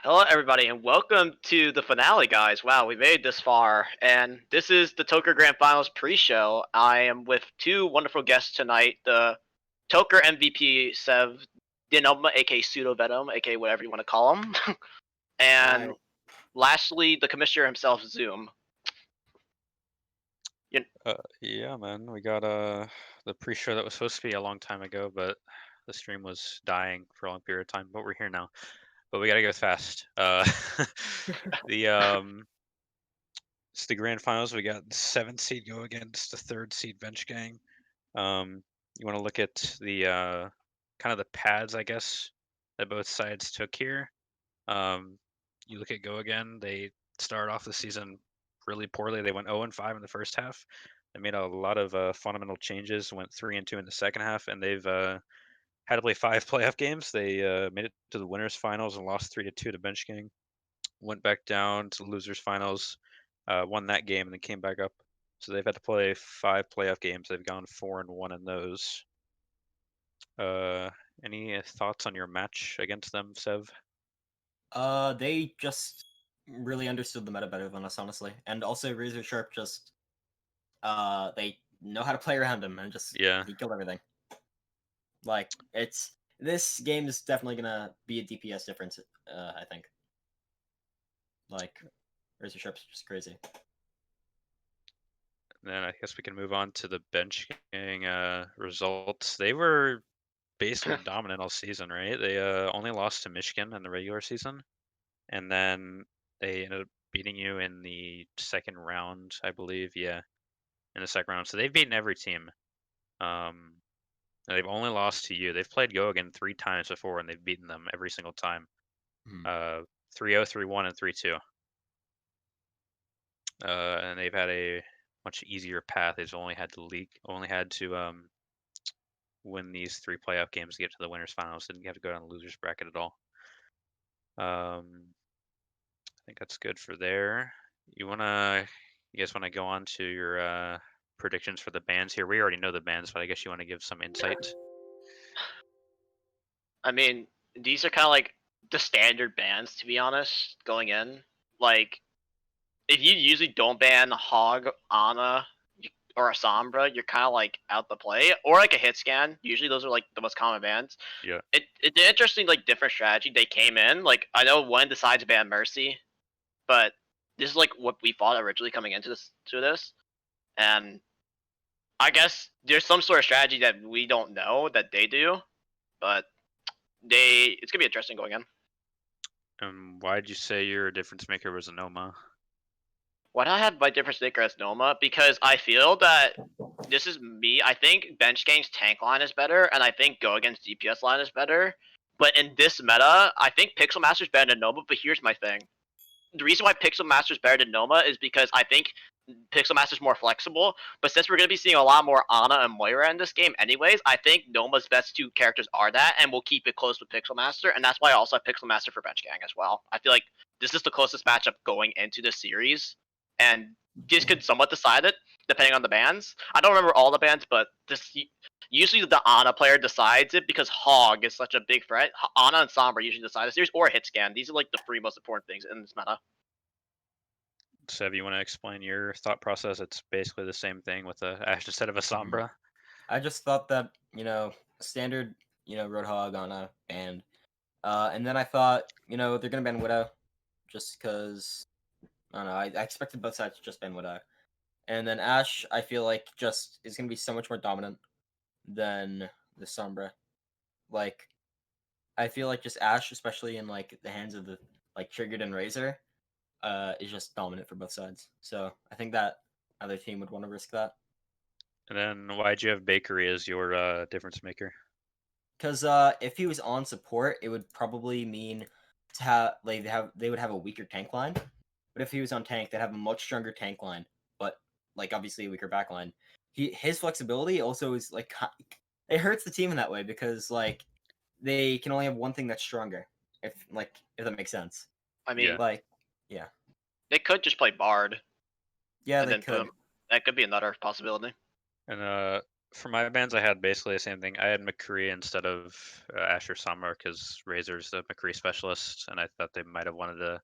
Hello, everybody, and welcome to the finale, guys. Wow, we made this far, and this is the ToKR Grand Finals pre-show. I am with two wonderful guests tonight: the ToKR MVP Sev Dinoma, aka Pseudo Venom, aka whatever you want to call him, and Hi. lastly, the Commissioner himself, Zoom. You, Yeah, man. We got the pre-show that was supposed to be a long time ago, but the stream was dying for a long period of time. But we're here now. But we gotta go fast. The it's the grand finals. We got the 7th seed go against the 3rd seed bench gang. You want to look at the kind of the pads, I guess, that both sides took here. You look at Go Again. They started off the season really poorly. They went 0-5 in the first half. They made a lot of fundamental changes. Went 3-2 in the second half, and they've had to play 5 playoff games. They made it to the winners finals and lost 3-2 to Bench Gang. Went back down to the losers finals, won that game, and then came back up. So they've had to play 5 playoff games. They've gone 4-1 in those. Any thoughts on your match against them, Sev? They just really understood the meta better than us, honestly. And also Razor Sharp just they know how to play around him and just Yeah. he killed everything. Like this game is definitely gonna be a DPS difference, I think. Like Razor Sharp's just crazy. Then I guess we can move on to the bench gang results. They were basically dominant all season, right? They only lost to Michigan in the regular season, and then they ended up beating you in the second round, I believe. Yeah, in the second round. So they've beaten every team. And they've only lost to you. They've played Go Again 3 times before, and they've beaten them every single time. 3-0, 3-1, and 3-2. And they've had a much easier path. They've only had to win these 3 playoff games to get to the winners finals. Didn't have to go down the losers bracket at all. I think that's good for there. You guys wanna go on to your predictions for the bands here? We already know the bands, but I guess you want to give some insight. I mean, these are kind of like the standard bans, to be honest, going in. Like, if you usually don't ban Hog, Ana, or a Sombra, you're kind of like out the play, or like a hit scan. Usually those are like the most common bans. Yeah. It's an interesting like different strategy. They came in like I know one decides to ban Mercy, but this is like what we thought originally coming into this, and I guess there's some sort of strategy that we don't know that they do, but it's gonna be interesting going in. And why did you say your difference maker was a Noma? Why do I have my different sticker as Noma? Because I feel that this is me. I think Bench Gang's tank line is better, and I think Go Against DPS line is better. But in this meta, I think Pixel Master's better than Noma, but here's my thing. The reason why Pixel Master's better than Noma is because I think Pixel Master's more flexible, but since we're going to be seeing a lot more Ana and Moira in this game anyways, I think Noma's best 2 characters are that, and we'll keep it close with Pixel Master, and that's why I also have Pixel Master for Bench Gang as well. I feel like this is the closest matchup going into the series, and this could somewhat decide it, depending on the bans. I don't remember all the bans, but this usually the Ana player decides it because Hog is such a big threat. Ana and Sombra usually decide the series, or Hit Scan. These are like the 3 most important things in this meta. Sev, you want to explain your thought process? It's basically the same thing with a Ash instead of a Sombra. I just thought that, standard, Roadhog on a band. And then I thought, they're gonna ban Widow just because I don't know, I expected both sides to just ban Widow. And then Ash, I feel like just is gonna be so much more dominant than the Sombra. Like, I feel like just Ash, especially in like the hands of the like Triggered and Razor, is just dominant for both sides. So I think that other team would want to risk that. And then why'd you have Bakery as your difference maker? Because if he was on support, it would probably mean to have like they would have a weaker tank line. But if he was on tank, they'd have a much stronger tank line, but like obviously a weaker back line. His flexibility also is like it hurts the team in that way because like they can only have one thing that's stronger. If that makes sense. I mean, Yeah. Like, yeah, they could just play Bard. yeah, And they then could. That could be another possibility. And For my bans, I had basically the same thing. I had McCree instead of Asher Summer because Razor's the McCree specialist, and I thought they might have wanted to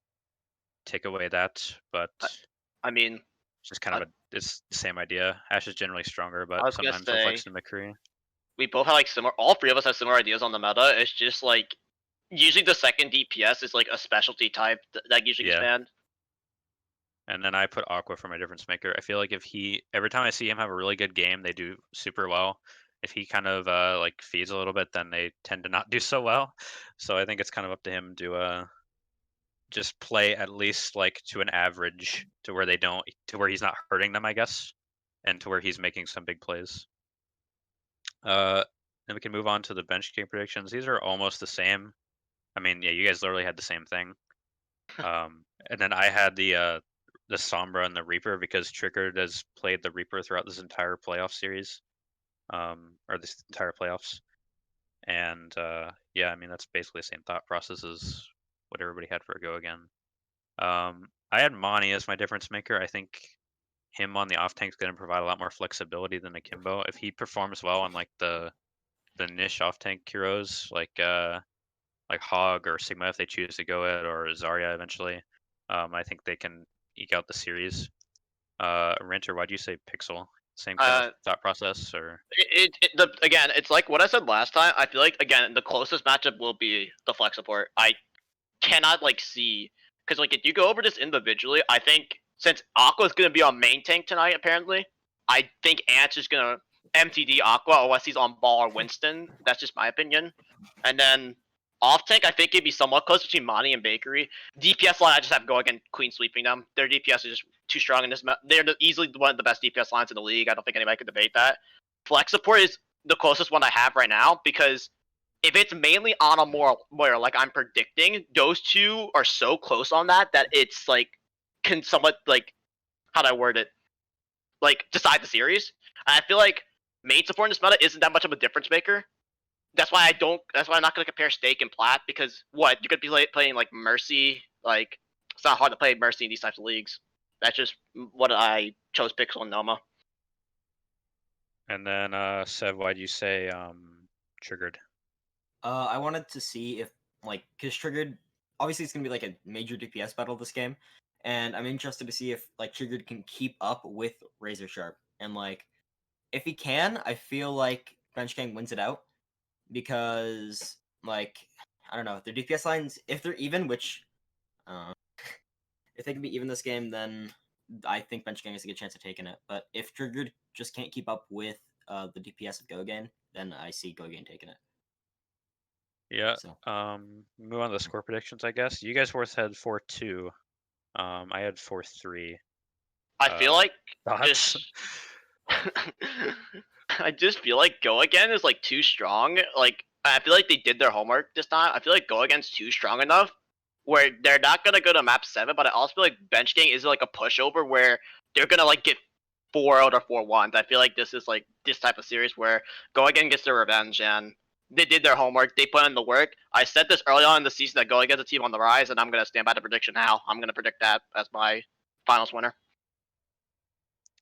take away that, but I mean, it's just kind of it's the same idea. Ash is generally stronger, I but was gonna sometimes he'll flex say into McCree. we both have like similar. All three of us have similar ideas on the meta. It's just like usually the second DPS is like a specialty type that usually gets Yeah. banned. And then I put Aqua for my difference maker. I feel like if he every time I see him have a really good game, they do super well. If he kind of like feeds a little bit, then they tend to not do so well. So I think it's kind of up to him to just play at least like to an average to where he's not hurting them, I guess, and to where he's making some big plays. Then we can move on to the bench game predictions. These are almost the same. I mean, yeah, you guys literally had the same thing. And then I had the Sombra and the Reaper because Triggered has played the Reaper throughout this entire playoff series, or this entire playoffs. And yeah, I mean that's basically the same thought process as what everybody had for a go again. I had Monty as my difference maker. I think him on the off tank is going to provide a lot more flexibility than Akimbo. If he performs well on like the niche off tank heroes like Hog or Sigma if they choose to go it, or Zarya eventually, I think they can eke out the series. Renter, why'd you say Pixel? Same kind of thought process, or Again, it's like what I said last time. I feel like again the closest matchup will be the flex support. I cannot like see because like if you go over this individually, I think since Aqua's gonna be on main tank tonight, apparently, I think Ants is gonna MTD Aqua unless he's on Ball or Winston. That's just my opinion. And then off tank, I think it'd be somewhat close between Monty and Bakery. DPS line, I just have Go again, Queen sweeping them. Their DPS is just too strong in this. They're easily one of the best DPS lines in the league. I don't think anybody could debate that. Flex support is the closest one I have right now because if it's mainly on a more like I'm predicting, those two are so close on that it's like can somewhat like how do I word it? Like decide the series. I feel like main support in this meta isn't that much of a difference maker. That's why I'm not gonna compare Stake and Plat because what you could be playing like Mercy. Like it's not hard to play Mercy in these types of leagues. That's just what I chose Pixel and Noma. and then Sev, why'd you say Triggered? I wanted to see if because Triggered obviously it's gonna be like a major DPS battle this game, and I'm interested to see if like Triggered can keep up with Razor Sharp, and like if he can, I feel like Bench Gang wins it out because like I don't know their DPS lines if they're even, which if they can be even this game, then I think Bench Gang has a good chance of taking it. But if Triggered just can't keep up with the DPS of Gogan, then I see Gogan taking it. Yeah. So. Move on to the score predictions, I guess. You guys both had 4-2. I had 4-3. I feel like thoughts? just I just feel like Go Again is like too strong. Like I feel like they did their homework this time. I feel like Go Again's too strong enough where they're not gonna go to map 7, but I also feel like Bench Gang is like a pushover where they're gonna like get 4-0 or 4-1. I feel like this is like this type of series where Go Again gets their revenge and they did their homework. They put in the work. I said this early on in the season that Go Again's a team on the rise, and I'm gonna stand by the prediction now. I'm gonna predict that as my finals winner.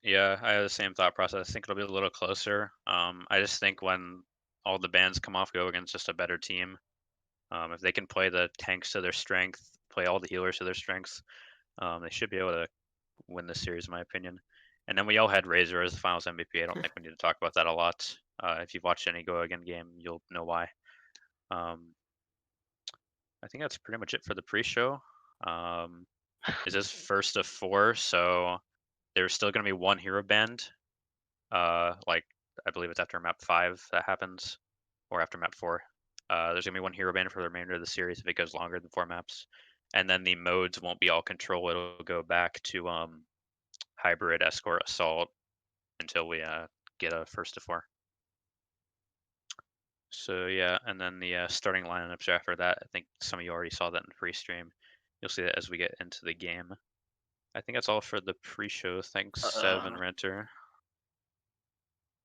Yeah, I have the same thought process. I think it'll be a little closer. I just think when all the bans come off, Go against just a better team. If they can play the tanks to their strength, play all the healers to their strengths, they should be able to win this series, in my opinion. And then we all had Razor as the finals MVP. I don't think we need to talk about that a lot. If you've watched any Go Again game, you'll know why. I think that's pretty much it for the pre-show. Is this first of 4, so there's still going to be one hero band. Like I believe it's after map 5 that happens, or after map 4. There's gonna be one hero band for the remainder of the series if it goes longer than 4 maps, and then the modes won't be all control. It'll go back to hybrid, escort, assault until we get a first to 4. So yeah, and then the starting lineups after that. I think some of you already saw that in the pre-stream. You'll see that as we get into the game. I think that's all for the pre-show. Thanks, Sev and Renter.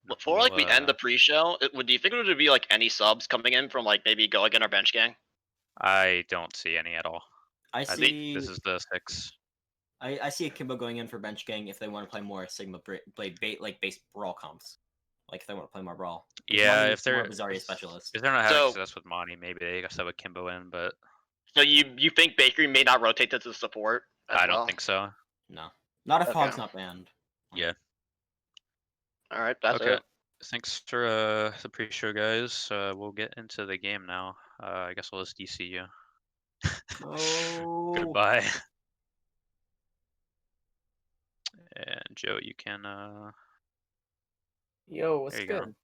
Before like we end the pre-show, do you think there would be like any subs coming in from like maybe Go Again or Bench Gang? I don't see any at all. I see. This is the 6. I see Akimbo going in for Bench Gang if they want to play more Sigma Blade bait like base brawl comps. Like if they want to play more brawl. Yeah, Monty if is more they're of a Zarya specialist. if they're not having So- success with Monty, maybe they guess have a Kimbo in, but So you think Bakery may not rotate to the support? As I don't well? think so. No, not if Okay. Hog's not banned. Yeah. All right, that's Okay. it. Thanks for the pre-show, guys. We'll get into the game now. I guess I'll just DC you. Oh. Goodbye. And Joe, you can Yo, what's there you go. good?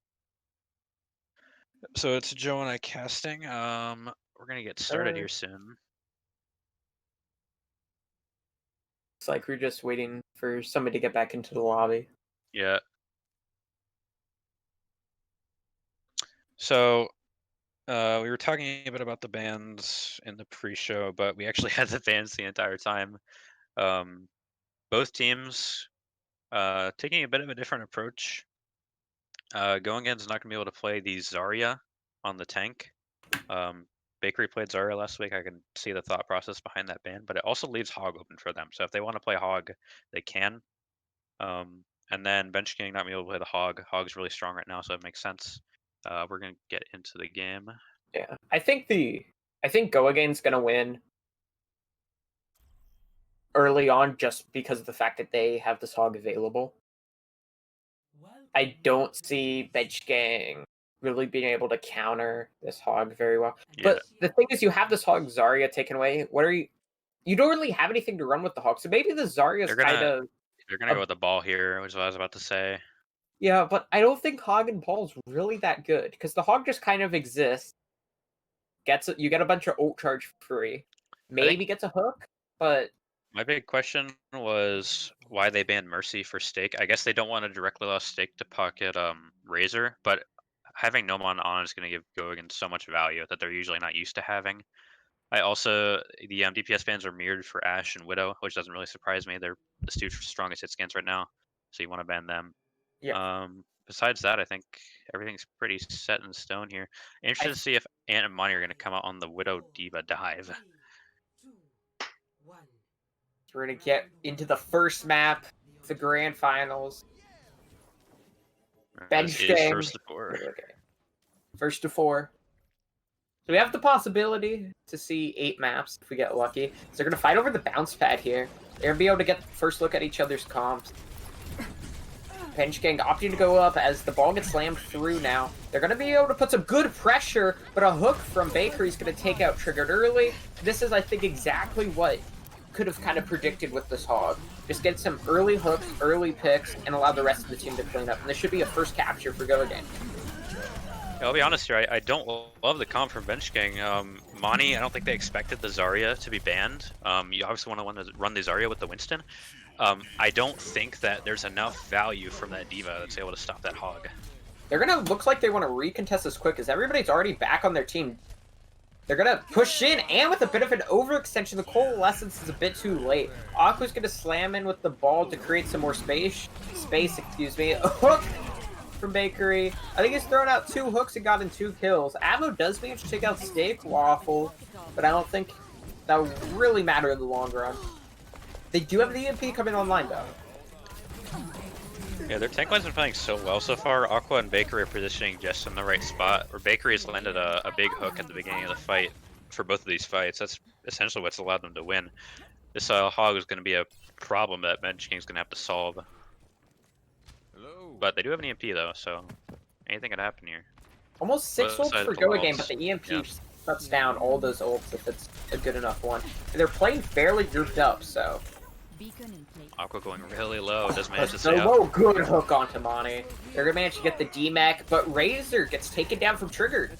So it's Joe and I casting. We're gonna get started here soon. It's like we're just waiting for somebody to get back into the lobby. Yeah. So we were talking a bit about the bans in the pre-show, but we actually had the bans the entire time. Both teams taking a bit of a different approach. Goengen's not gonna be able to play the Zarya on the tank. Bakery played Zarya last week. I can see the thought process behind that ban, but it also leaves Hog open for them. So if they want to play Hog, they can. And then Bench King not being able to play the Hog. Hog's really strong right now, so it makes sense. We're gonna get into the game. Yeah, I think Go Again's gonna win early on just because of the fact that they have this hog available. I don't see Bench Gang really being able to counter this hog very well. Yeah. But the thing is, you have this hog Zarya taken away. What are you? You don't really have anything to run with the hog, so maybe the Zarya's They're gonna- kind of They're gonna go with the ball here, which is what I was about to say. yeah. But I don't think hog and ball's really that good because the hog just kind of exists. You get a bunch of ult charge for free. Maybe gets a hook, but My big question was why they banned Mercy for Stake. I guess they don't want to directly allow Stake to pocket Razor, but having Nomon on is going to give Gogan so much value that they're usually not used to having. I also the DPS bans are mirrored for Ashe and Widow, which doesn't really surprise me. They're the two strongest hit scans right now, so you want to ban them. Yeah. Besides that, I think everything's pretty set in stone here. Interested to see if Ant and Monty are going to come out on the Widow Diva dive. we're gonna get into the first map, the grand finals. Bench This is Gang. first to four. Okay. First to 4. So we have the possibility to see 8 maps if we get lucky. So they're gonna fight over the bounce pad here. They're gonna be able to get the first look at each other's comps. Bench Gang opting to go up as the ball gets slammed through now. They're going to be able to put some good pressure, but a hook from Bakery is going to take out Triggered early. This is, I think, exactly what could have kind of predicted with this hog. Just get some early hooks, early picks, and allow the rest of the team to clean up. And this should be a first capture for Go Again. I'll be honest here, I don't love the comp from Bench Gang. Monty, I don't think they expected the Zarya to be banned. You obviously want to run the Zarya with the Winston. I don't think that there's enough value from that Diva that's able to stop that hog. They're going to look like they want to recontest this quick, as everybody's already back on their team. They're going to push in, and with a bit of an overextension, the coalescence is a bit too late. Aqua's going to slam in with the ball to create some more space. A hook from Bakery. I think he's thrown out 2 hooks and gotten 2 kills. Avo does manage to take out Steak Waffle, but I don't think that will really matter in the long run. They do have the EMP coming online, though. Yeah, their tank line's been playing so well so far. Aqua and Bakery are positioning just in the right spot, where Bakery has landed a big hook at the beginning of the fight for both of these fights. That's essentially what's allowed them to win. This hog is going to be a problem that Bench King's going to have to solve. But they do have an EMP, though, so anything could happen here. Almost 6 ults Besides for the Go walls. Again, but the EMP Yeah. shuts down all those ults if it's a good enough one. They're playing fairly grouped up, so. Aqua going really low, does manage to The stay up. low good hook onto Monty. They're gonna manage to get the D-Mech, but Razor gets taken down from Triggered.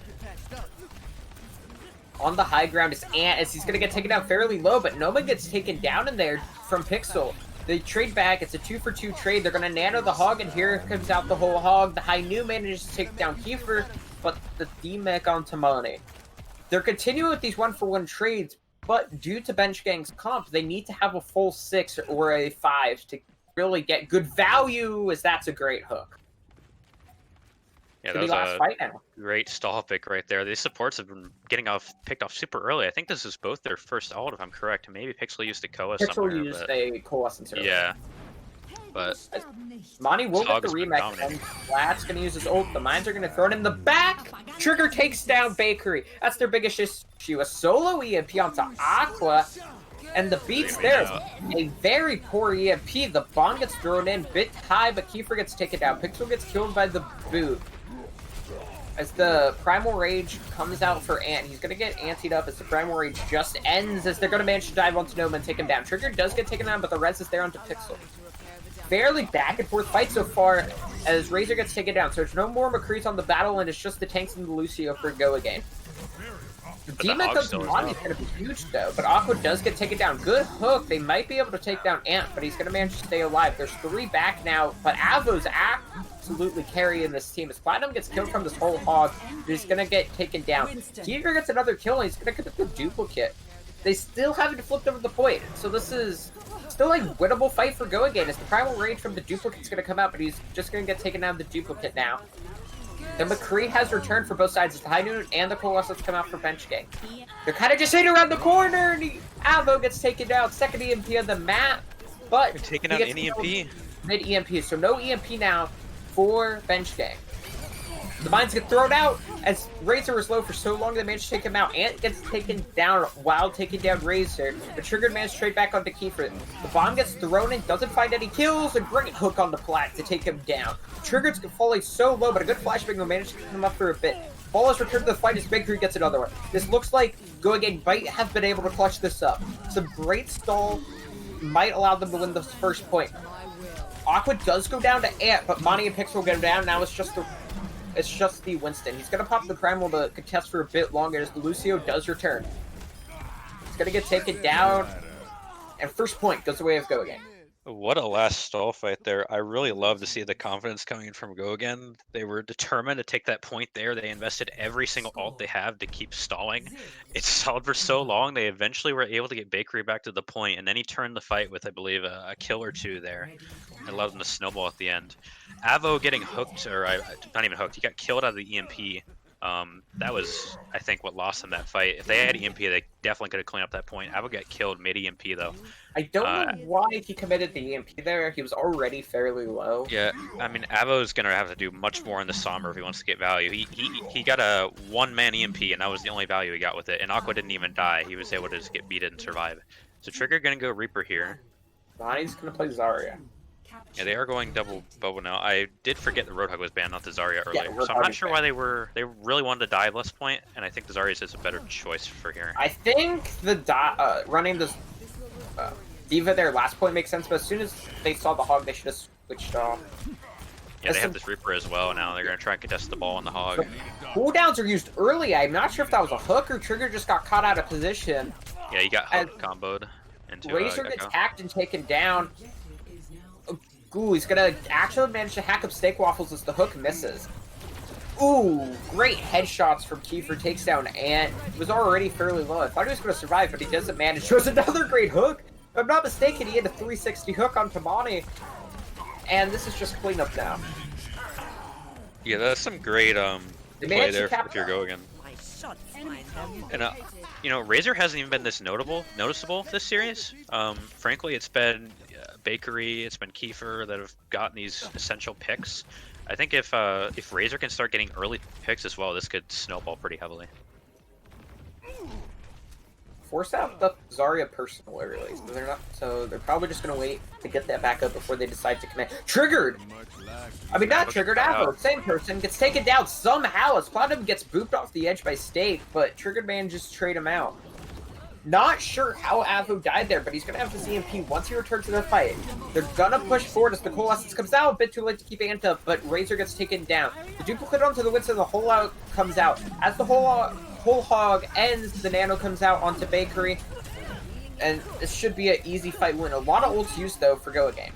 On the high ground is Ant, as he's gonna get taken down fairly low, but Noma gets taken down in there from Pixel. They trade back, it's a 2-for-2 trade. They're gonna nano the hog, and here comes out the whole hog. The High Nu manages to take down Kiefer, but the D-Mech onto Monty. They're continuing with these 1-for-1 trades, but due to Bench Gang's comp, they need to have a full 6 or a 5 to really get good value, as that's a great hook. Yeah, Could that be was last a fight now. great stall pick right there. These supports have been picked off super early. I think this is both their first ult, if I'm correct. Maybe Pixel used a Koa Pixel somewhere, used but a coalescence earlier. yeah. But Monty will get the Hog's been remake. dominating. Flat's gonna use his ult. The mines are gonna throw it in the back. Trigger takes down Bakery. That's their biggest issue. A solo EMP onto Aqua. And the beats there, a very poor EMP. The bomb gets thrown in, bit high, but Kiefer gets taken down. Pixel gets killed by the boot. As the Primal Rage comes out for Ant, he's going to get antied up as the Primal Rage just ends, as they're going to manage to dive onto Noma and take him down. Trigger does get taken down, but the res is there onto Pixel. Fairly back and forth fight so far, as Razor gets taken down. So there's no more McCree's on the battle, and it's just the tanks and the Lucio for Go Again. The Demon of Monty is going to be huge, though, but Aqua does get taken down. Good hook. They might be able to take down Ant, but he's going to manage to stay alive. There's 3 back now, but Avo's absolutely carrying this team. As Platinum gets killed from this whole hog, he's going to get taken down. Keeger gets another kill, and he's going to get the duplicate. They still haven't flipped over the point, so this is still a winnable fight for Go Again. As the Primal Rage from the duplicate's going to come out, but he's just going to get taken down the duplicate now. The McCree has returned for both sides. It's the High Noon and the Colossus come out for bench gang. They're kind of just hidden around the corner, and Avo gets taken down. Second EMP on the map, but You're taking out an EMP. Mid EMP, so no EMP now for bench gang. The mines get thrown out as Razor was low for so long they managed to take him out. Ant gets taken down while taking down Razor. The Triggered managed to trade back onto Kiefer. The bomb gets thrown in, doesn't find any kills, and great hook on the Plat to take him down. Triggered's falling so low, but a good flashbang will manage to keep him up for a bit. Ball has returned to the fight as Big Crew gets another one. This looks like Go Again might have been able to clutch this up. Some great stall might allow them to win the first point. Aqua does go down to Ant, but Monty and Pixel get him down. Now it's just the Winston. He's going to pop the Primal to contest for a bit longer as the Lucio does return. He's going to get taken down. And first point goes the way of Go Again. What a last stall fight there. I really love to see the confidence coming in from Go Again. They were determined to take that point there. They invested every single ult they have to keep stalling. It stalled for so long, they eventually were able to get Bakery back to the point, and then he turned the fight with, I believe, a kill or 2 there. And allowed them to snowball at the end. Avo getting hooked, or not even hooked, he got killed out of the EMP. That was, I think, what lost them that fight. If they had EMP, they definitely could have cleaned up that point. Avo got killed mid-EMP, though. I don't know why he committed the EMP there. He was already fairly low. Yeah, I mean, Avo's going to have to do much more in the Somber if he wants to get value. He got a one-man EMP, and that was the only value he got with it. And Aqua didn't even die. He was able to just get beat and survive. So Trigger going to go Reaper here. Bonnie's going to play Zarya. Yeah, they are going double bubble now. I did forget the Roadhog was banned, not the Zarya earlier. Yeah, so I'm not sure why they really wanted to dive less point, and I think the Zarya is a better choice for here. I think the running this Diva there last point makes sense, but as soon as they saw the Hog, they should have switched off. Yeah, they have this Reaper as well now. They're going to try and contest the ball on the Hog. So, cooldowns are used early. I'm not sure if that was a hook or Trigger just got caught out of position. Yeah, he got hook comboed into Razor gets hacked and taken down. Ooh, he's gonna actually manage to hack up Steak Waffles as the hook misses. Ooh, great headshots from Kiefer, takes down Ant. He was already fairly low. I thought he was gonna survive, but he doesn't manage. It was another great hook. If I'm not mistaken, he had a 360 hook on Tamani. And this is just cleanup now. Yeah, that's some great play there if you're Go Again. And you know, Razor hasn't even been this noticeable this series. Frankly, it's been Bakery, it's been Kiefer that have gotten these essential picks. I think if Razor can start getting early picks as well, this could snowball pretty heavily. Force out the Zarya personal early, so they're probably just gonna wait to get that back up before they decide to commit. Triggered! I mean, not Triggered, Avo, same person, gets taken down somehow as Platinum gets booped off the edge by Steak, but Triggered manages to trade him out. Not sure how Avo died there, but he's going to have the EMP once he returns to the fight. They're going to push forward as the Colossus comes out. A bit too late to keep Ant up, but Razor gets taken down. The duplicate onto the Winston, the whole out comes out. As the whole hog ends, the Nano comes out onto Bakery. And this should be an easy fight win. A lot of ults used, though, for Go Again.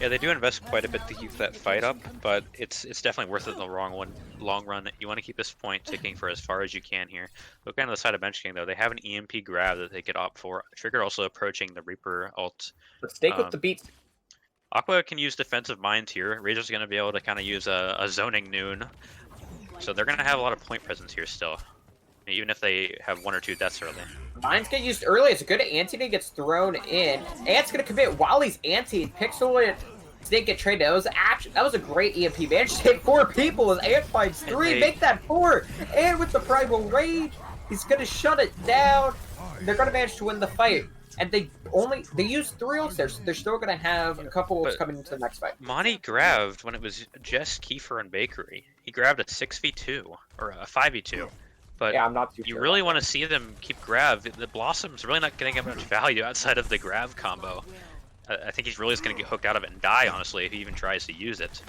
Yeah, they do invest quite a bit to keep that fight up, but it's definitely worth it in the long run. You want to keep this point ticking for as far as you can here. Looking on the side of Bench King, though, they have an EMP grab that they could opt for. Trigger also approaching the Reaper ult. But Steak with the beats. Aqua can use defensive mines here. Razor's going to be able to kind of use a zoning noon. So they're going to have a lot of point presence here still. even if they have 1 or 2 deaths early. Mines get used early. It's a good anti that gets thrown in. Ant's gonna commit while he's anti. Pixel and Snake get traded. That was a great EMP. Managed to hit 4 people as Ant finds 3. Make that 4. And with the Primal Rage, he's gonna shut it down. They're gonna manage to win the fight. And they use 3 ults there, so they're still gonna have a couple ults coming into the next fight. Monty grabbed when it was just Kiefer and Bakery. He grabbed a 6v2 or a 5v2. But yeah, I'm not too you sure really want to see them keep Grav. The Blossom's really not going to get much value outside of the Grav combo. I think he's really just going to get hooked out of it and die, honestly, if he even tries to use it.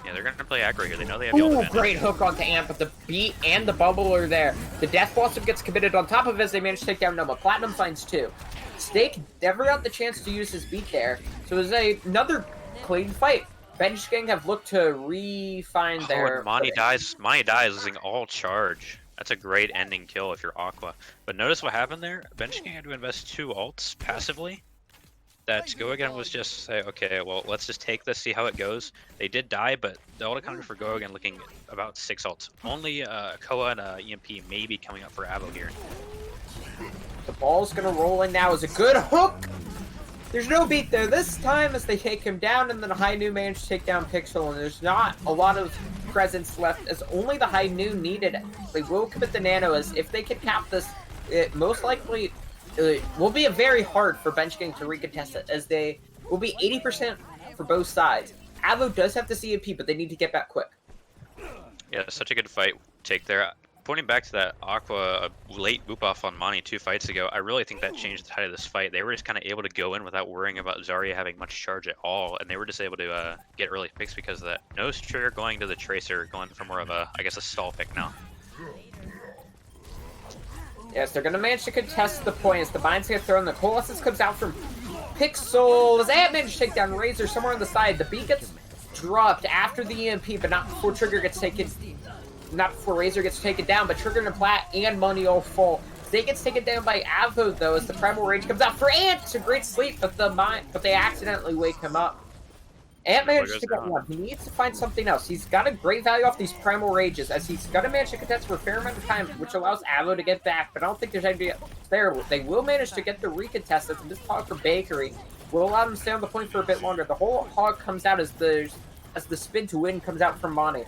Yeah, they're going to play aggro here. They know they have the ultimate. Great hook onto Amp, but the beat and the bubble are there. The Death Blossom gets committed on top of it as they manage to take down Noma. Platinum finds 2. Steak never got the chance to use his beat there, so it was another clean fight. Bench Gang have looked to refine their... And Monty dies losing all charge. That's a great ending kill if you're Aqua. But notice what happened there? Bench Gang had to invest 2 ults passively. That Go Again was just say, okay, well, let's just take this, see how it goes. They did die, but the ult accounted for Go Again looking about 6 ults. Only Koa and EMP may be coming up for Avo here. The ball's gonna roll in now. Is a good hook! There's no beat there this time as they take him down, and then High Noon managed to take down Pixel, and there's not a lot of presence left as only the High Noon needed. They will commit the Nano as if they can cap this, it most likely will be very hard for Bench Gang to recontest it, as they will be 80% for both sides. Avo does have the CMP, but they need to get back quick. Yeah, such a good fight take there. Pointing back to that Aqua late boop off on Monty 2 fights ago, I really think that changed the tide of this fight. They were just kind of able to go in without worrying about Zarya having much charge at all, and they were just able to get early picks because of that. Nose Trigger going to the Tracer, going for more of a, I guess, a stall pick now. Yes, they're going to manage to contest the point as the Binds get thrown. The Colossus comes out from Pixel. As Ant managed to take down Razor somewhere on the side. The B gets dropped after the EMP, but not before Trigger gets taken. Not before Razor gets taken down, but Trigger and Plat and Money all fall. They gets taken down by Avo though, as the Primal Rage comes out for Ant. It's a great sleep, but they accidentally wake him up. Ant managed to get 1. He needs to find something else. He's got a great value off these Primal Rages, as he's got to manage to contest for a fair amount of time, which allows Avo to get back. But I don't think there's anything there. They will manage to get the recontest, and this hog for Bakery will allow them to stay on the point for a bit longer. The whole hog comes out as the spin to win comes out from Monty.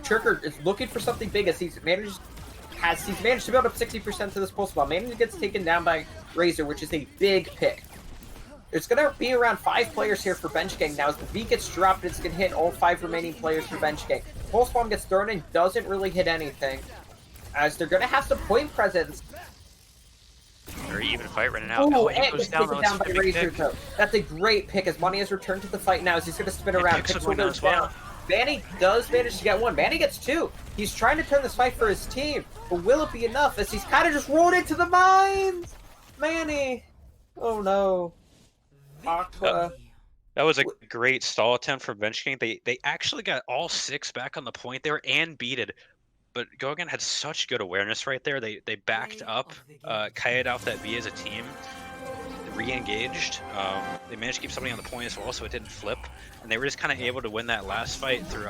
Trigger is looking for something big as he's managed to build up 60% to this pulse ball. Managed gets taken down by Razor, which is a big pick. There's going to be around 5 players here for Bench Gang now. As the V gets dropped, it's going to hit all 5 remaining players for Bench Gang. Pulse bomb gets thrown in, doesn't really hit anything, as they're going to have some point presence. Very even fight right now. Oh, Ant gets taken down by Razor, though. That's a great pick as Money has returned to the fight now as he's going to spin around. Pixel goes down. Manny does manage to get 1. Manny gets 2. He's trying to turn this fight for his team, but will it be enough as he's kind of just rolled into the mines? Manny. Oh no. Aqua. That was a great stall attempt for Bench Gang. They actually got all 6 back on the point there and beated. But Go Again had such good awareness right there. They backed up, kited off that B as a team, re-engaged. They managed to keep somebody on the point as well, so it didn't flip. And they were just kind of able to win that last fight through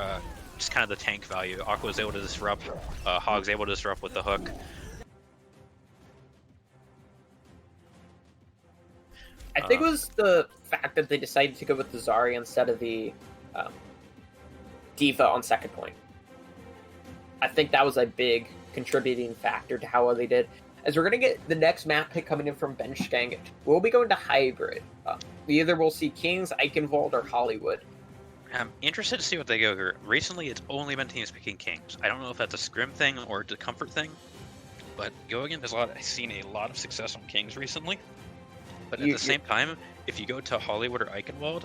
just kind of the tank value. Aqua was able to disrupt, Hog's able to disrupt with the hook. I think it was the fact that they decided to go with the Zarya instead of the Diva on second point. I think that was a big contributing factor to how well they did. As we're going to get the next map pick coming in from Bench Gang, we'll be going to Hybrid. Either we'll see Kings, Eichenwald, or Hollywood. I'm interested to see what they go here. Recently, it's only been teams picking Kings. I don't know if that's a scrim thing or a comfort thing, but Go Again has seen a lot of success on Kings recently. But at the same time, if you go to Hollywood or Eichenwald,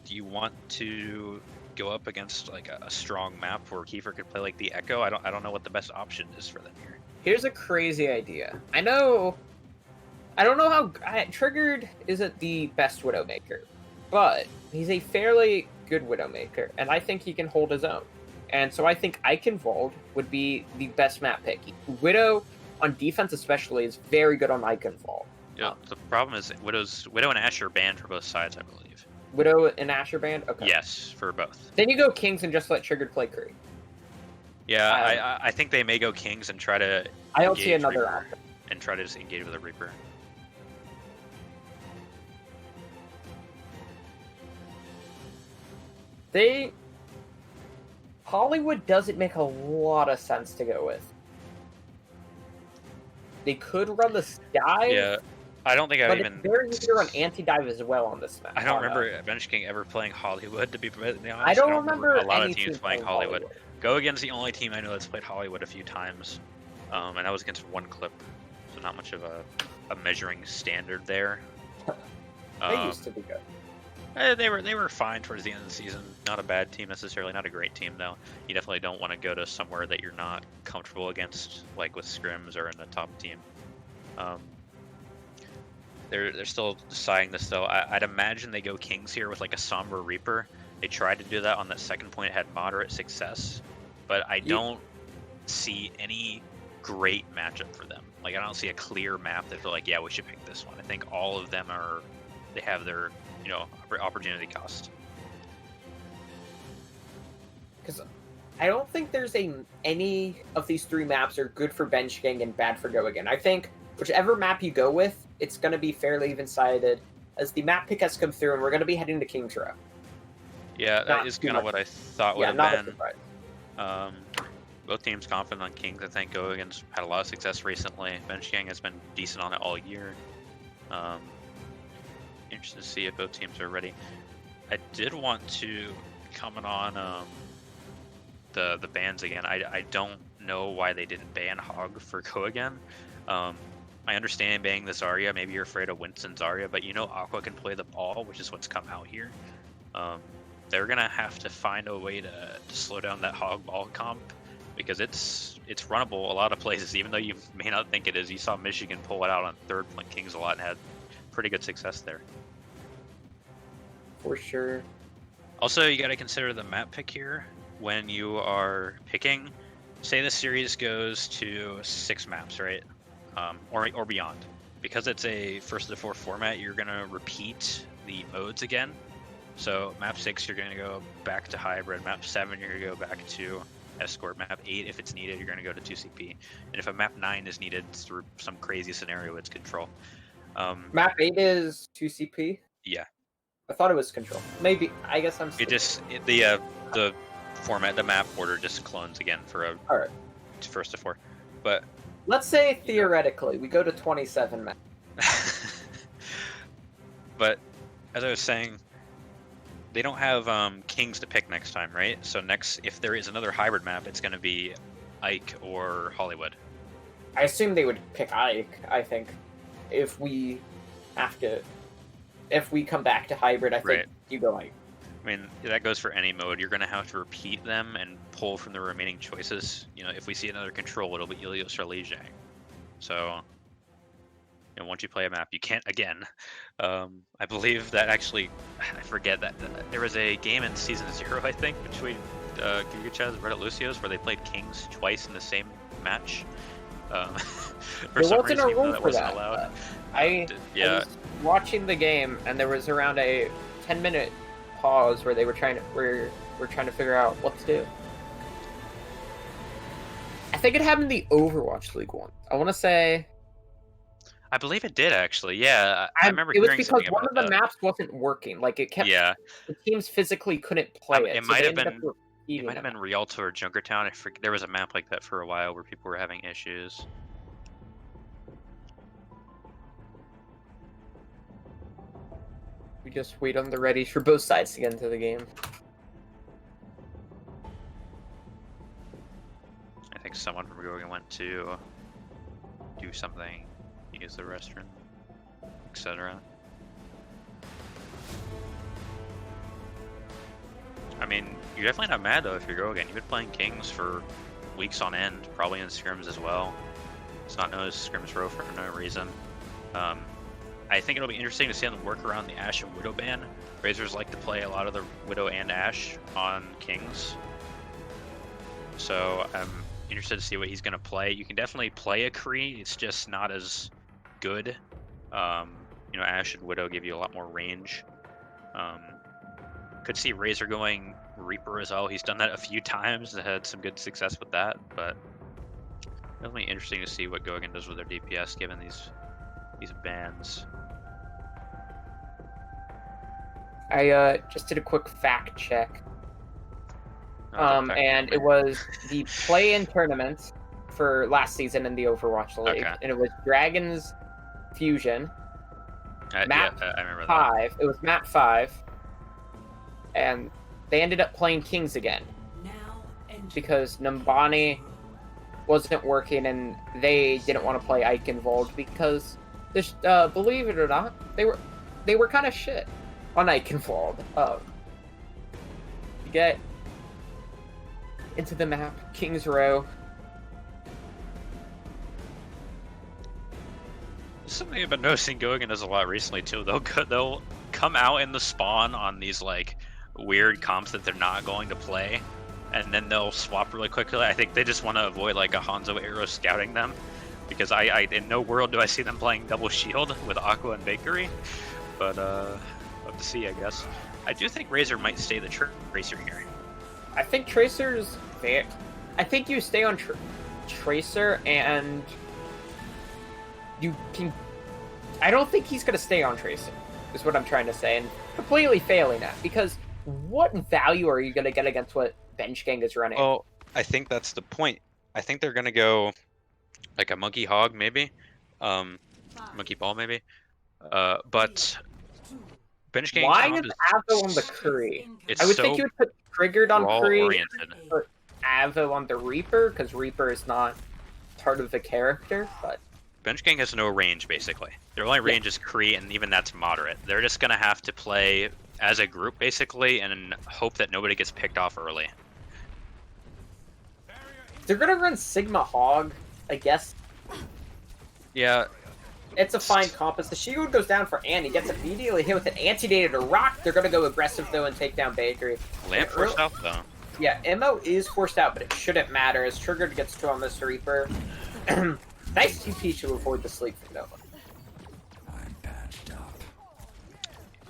do you want to go up against like a strong map where Kiefer could play like the Echo? I don't know what the best option is for them here. Here's a crazy idea. I don't know how Triggered isn't the best Widowmaker, but he's a fairly good Widowmaker, and I think he can hold his own. And so I think Eichenwald would be the best map pick. Widow, on defense especially, is very good on Eichenwald. Yeah, the problem is Widow and Ashe are banned for both sides, I believe. Widow and Asher banned? Okay. Yes, for both. Then you go Kings and just let Triggered play Kree. Yeah, I think they may go Kings and try to I don't see engage another Reaper option. and try to just engage with a Reaper. Hollywood doesn't make a lot of sense to go with. They could run the dive. Yeah, I don't think I've but even. it's very easy to run anti-dive as well on this map. I don't remember Bench King ever playing Hollywood, to be honest. I don't remember a lot any of teams team playing Hollywood. Go Again's the only team I know that's played Hollywood a few times, and that was against one clip, so not much of a measuring standard there. They used to be good. They were fine towards the end of the season. Not a bad team necessarily, not a great team though. You definitely don't want to go to somewhere that you're not comfortable against, like with scrims or in the top team. They're still deciding this though. I'd imagine they go Kings here with like a Somber Reaper. They tried to do that on that second point, had moderate success, but I don't see any great matchup for them. Like I don't see a clear map that they're like, yeah, we should pick this one. I think all of them they have their opportunity cost. Because I don't think there's any of these three maps are good for Bench Gang and bad for Go Again. I think whichever map you go with, it's going to be fairly even-sided as the map pick has come through, and we're going to be heading to King's Row. Yeah, that is kind of what I thought would have been. Both teams confident on Kings. I think Go Again's had a lot of success recently. Bench Gang has been decent on it all year. Interested to see if both teams are ready. I did want to comment on the bans again. I don't know why they didn't ban Hog for Go Again. I understand banning the Zarya. Maybe you're afraid of Winston Zarya, but Aqua can play the ball, which is what's come out here. They're gonna have to find a way to slow down that Hog ball comp because it's runnable a lot of places, even though you may not think it is. You saw Michigan pull it out on third playing Kings a lot and had pretty good success there. For sure. Also, you got to consider the map pick here when you are picking. Say the series goes to 6 maps, right? Or beyond. Because it's a first to 4 format, you're going to repeat the modes again. So map 6, you're going to go back to hybrid. Map 7, you're going to go back to escort. Map 8, if it's needed, you're going to go to 2CP. And if a map 9 is needed through some crazy scenario, it's control. Map 8 is 2CP? Yeah. I thought it was control. Maybe. I guess I'm. The format, the map order just clones again for a first to 4. But let's say theoretically we go to 27 maps. But as I was saying, they don't have Kings to pick next time, right? So next, if there is another hybrid map, it's going to be Ike or Hollywood. I assume they would pick Ike. I think if we come back to hybrid, I think you go Ike. I mean, that goes for any mode. You're going to have to repeat them and pull from the remaining choices. If we see another control, it'll be Ilios or Lijiang. So, once you play a map, you can't again. I believe that actually, I forget that there was a game in Season 0, I think, between Gigachaz and Reddit Lucios where they played Kings twice in the same match. For some reason, a rule that for wasn't that. allowed. I was watching the game, and there was around a 10-minute pause where they were trying to figure out what to do. I think it happened in the Overwatch League one. I want to say. I believe it did actually. Yeah, I remember hearing something about that. It was because one of the maps wasn't working. Like it kept. Yeah. The teams physically couldn't play it. It might have been. It might have been Rialto or Junkertown. I forget. There was a map like that for a while where people were having issues. We just wait on the readies for both sides to get into the game. I think someone from Gogan went to do something, use the restroom, etc. I mean, you're definitely not mad though if you're Gogan. You've been playing Kings for weeks on end, probably in scrims as well. It's not known as scrims row for no reason. I think it'll be interesting to see them work around the Ashe and Widow ban. Razors like to play a lot of the Widow and Ashe on Kings. So I'm interested to see what he's going to play. You can definitely play a Kree, it's just not as good. Ashe and Widow give you a lot more range. Could see Razor going Reaper as well. He's done that a few times and had some good success with that, but definitely interesting to see what Gogan does with their DPS given these bans. I just did a quick fact check. And it was the play-in tournament for last season in the Overwatch League, Okay. and it was Dragons Fusion. Map I remember 5. It was map 5, and they ended up playing Kings again because Numbani wasn't working, and they didn't want to play Eichenwald because, believe it or not, they were kind of shit on Eichenwald. You get into the map, Kings Row. Something I've been noticing Gogan does a lot recently too. They'll come out in the spawn on these like weird comps that they're not going to play, and then they'll swap really quickly. I think they just want to avoid like a Hanzo Arrow scouting them, because I in no world do I see them playing double shield with Aqua and Bakery. But love to see, I guess. I do think Razor might stay the Tracer here. I think Tracer's fair. I think you stay on Tracer, and you can. I don't think he's gonna stay on Tracer, is what I'm trying to say, and completely failing at, because what value are you gonna get against what Bench Gang is running? Well, I think that's the point. I think they're gonna go like a Monkey Hog maybe, Monkey Ball maybe, but Bench Gang. Why is Avo on the Curry? It's I would so think you would put Triggered on Curry, oriented. put Avo on the Reaper, because Reaper is not part of the character, but Bench Gang has no range, basically. Their only range is Kree, and even that's moderate. They're just going to have to play as a group, basically, and hope that nobody gets picked off early. they're gonna run Sigma Hog, I guess. Yeah. It's a fine comp. As the shield goes down for Annie, gets immediately hit with an antidated rock. They're gonna go aggressive though and take down Bakery. Lamp forced out though. Yeah, Mo is forced out, but it shouldn't matter as Triggered gets to on this Reaper. Nice TP to avoid the sleep from Nova.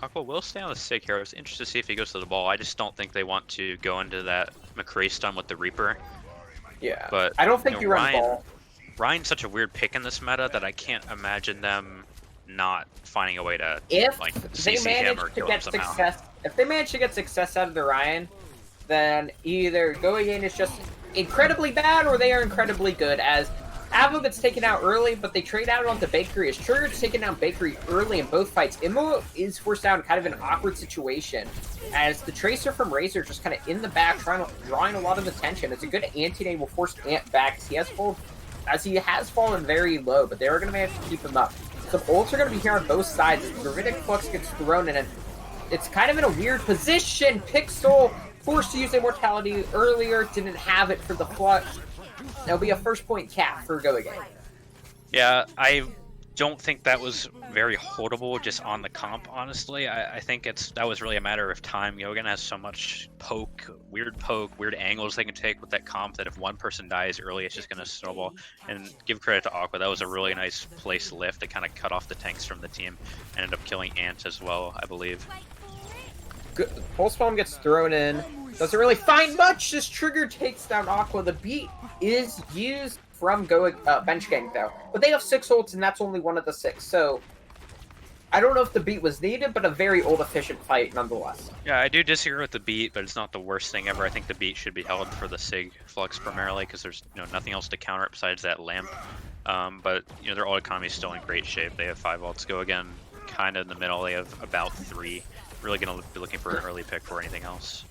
Aqua will stay on the Sig here. I was interested to see if he goes to the ball. I just don't think they want to go into that McCree stun with the Reaper. Yeah, But I don't think you you know, run ball. Ryan's such a weird pick in this meta that I can't imagine them not finding a way to If like they CC him manage or to kill him get somehow. success, if they manage to get success out of the Ryan, then either Agane is just incredibly bad or they are incredibly good. As Avo gets taken out early, but they trade out onto Bakery. As Trigger's taken down Bakery early in both fights, Immo is forced out in kind of an awkward situation. As the Tracer from Razor just kind of in the back, drawing a lot of attention. It's a good anti-nade will force Ant back as he has fallen very low, but they are going to manage to keep him up. Some ults are going to be here on both sides as Gravitic Flux gets thrown in, and it's kind of in a weird position. Pixel forced to use Immortality earlier, didn't have it for the Flux. That'll be a first point cap for Go Again. Yeah, I don't think that was very holdable just on the comp, honestly. I think that was really a matter of time. Yogan has so much weird angles they can take with that comp that if one person dies early, it's just going to snowball. And give credit to Aqua, that was a really nice place lift to kind of cut off the tanks from the team. Ended up killing Ant as well, I believe. Good. Pulse Bomb gets thrown in. Doesn't really find much. This Trigger takes down Aqua. The beat is used from Bench Gang though, but they have 6 ults and that's only one of the 6. So I don't know if the beat was needed, but a very ult efficient fight nonetheless. Yeah, I do disagree with the beat, but it's not the worst thing ever. I think the beat should be held for the Sig Flux primarily because there's nothing else to counter it besides that lamp. But their ult economy is still in great shape. They have 5 ults. Go again, kind of in the middle. They have about 3. Really gonna be looking for an early pick for anything else.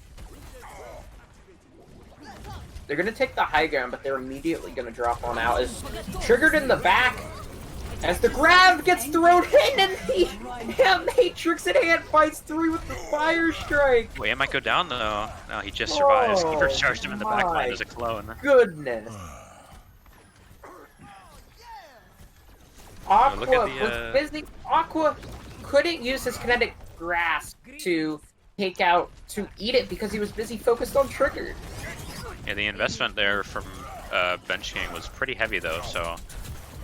They're going to take the high ground, but they're immediately going to drop on out. As Triggered in the back, as the grab gets thrown in, and the Matrix and Ant fights through with the Fire Strike. Wait, it might go down though. No, he just survives. He first charged him in the back line as a clone. Goodness. Aqua was busy. Aqua couldn't use his kinetic grasp to eat it because he was busy focused on Triggered. Yeah, the investment there from Bench Gang was pretty heavy though, so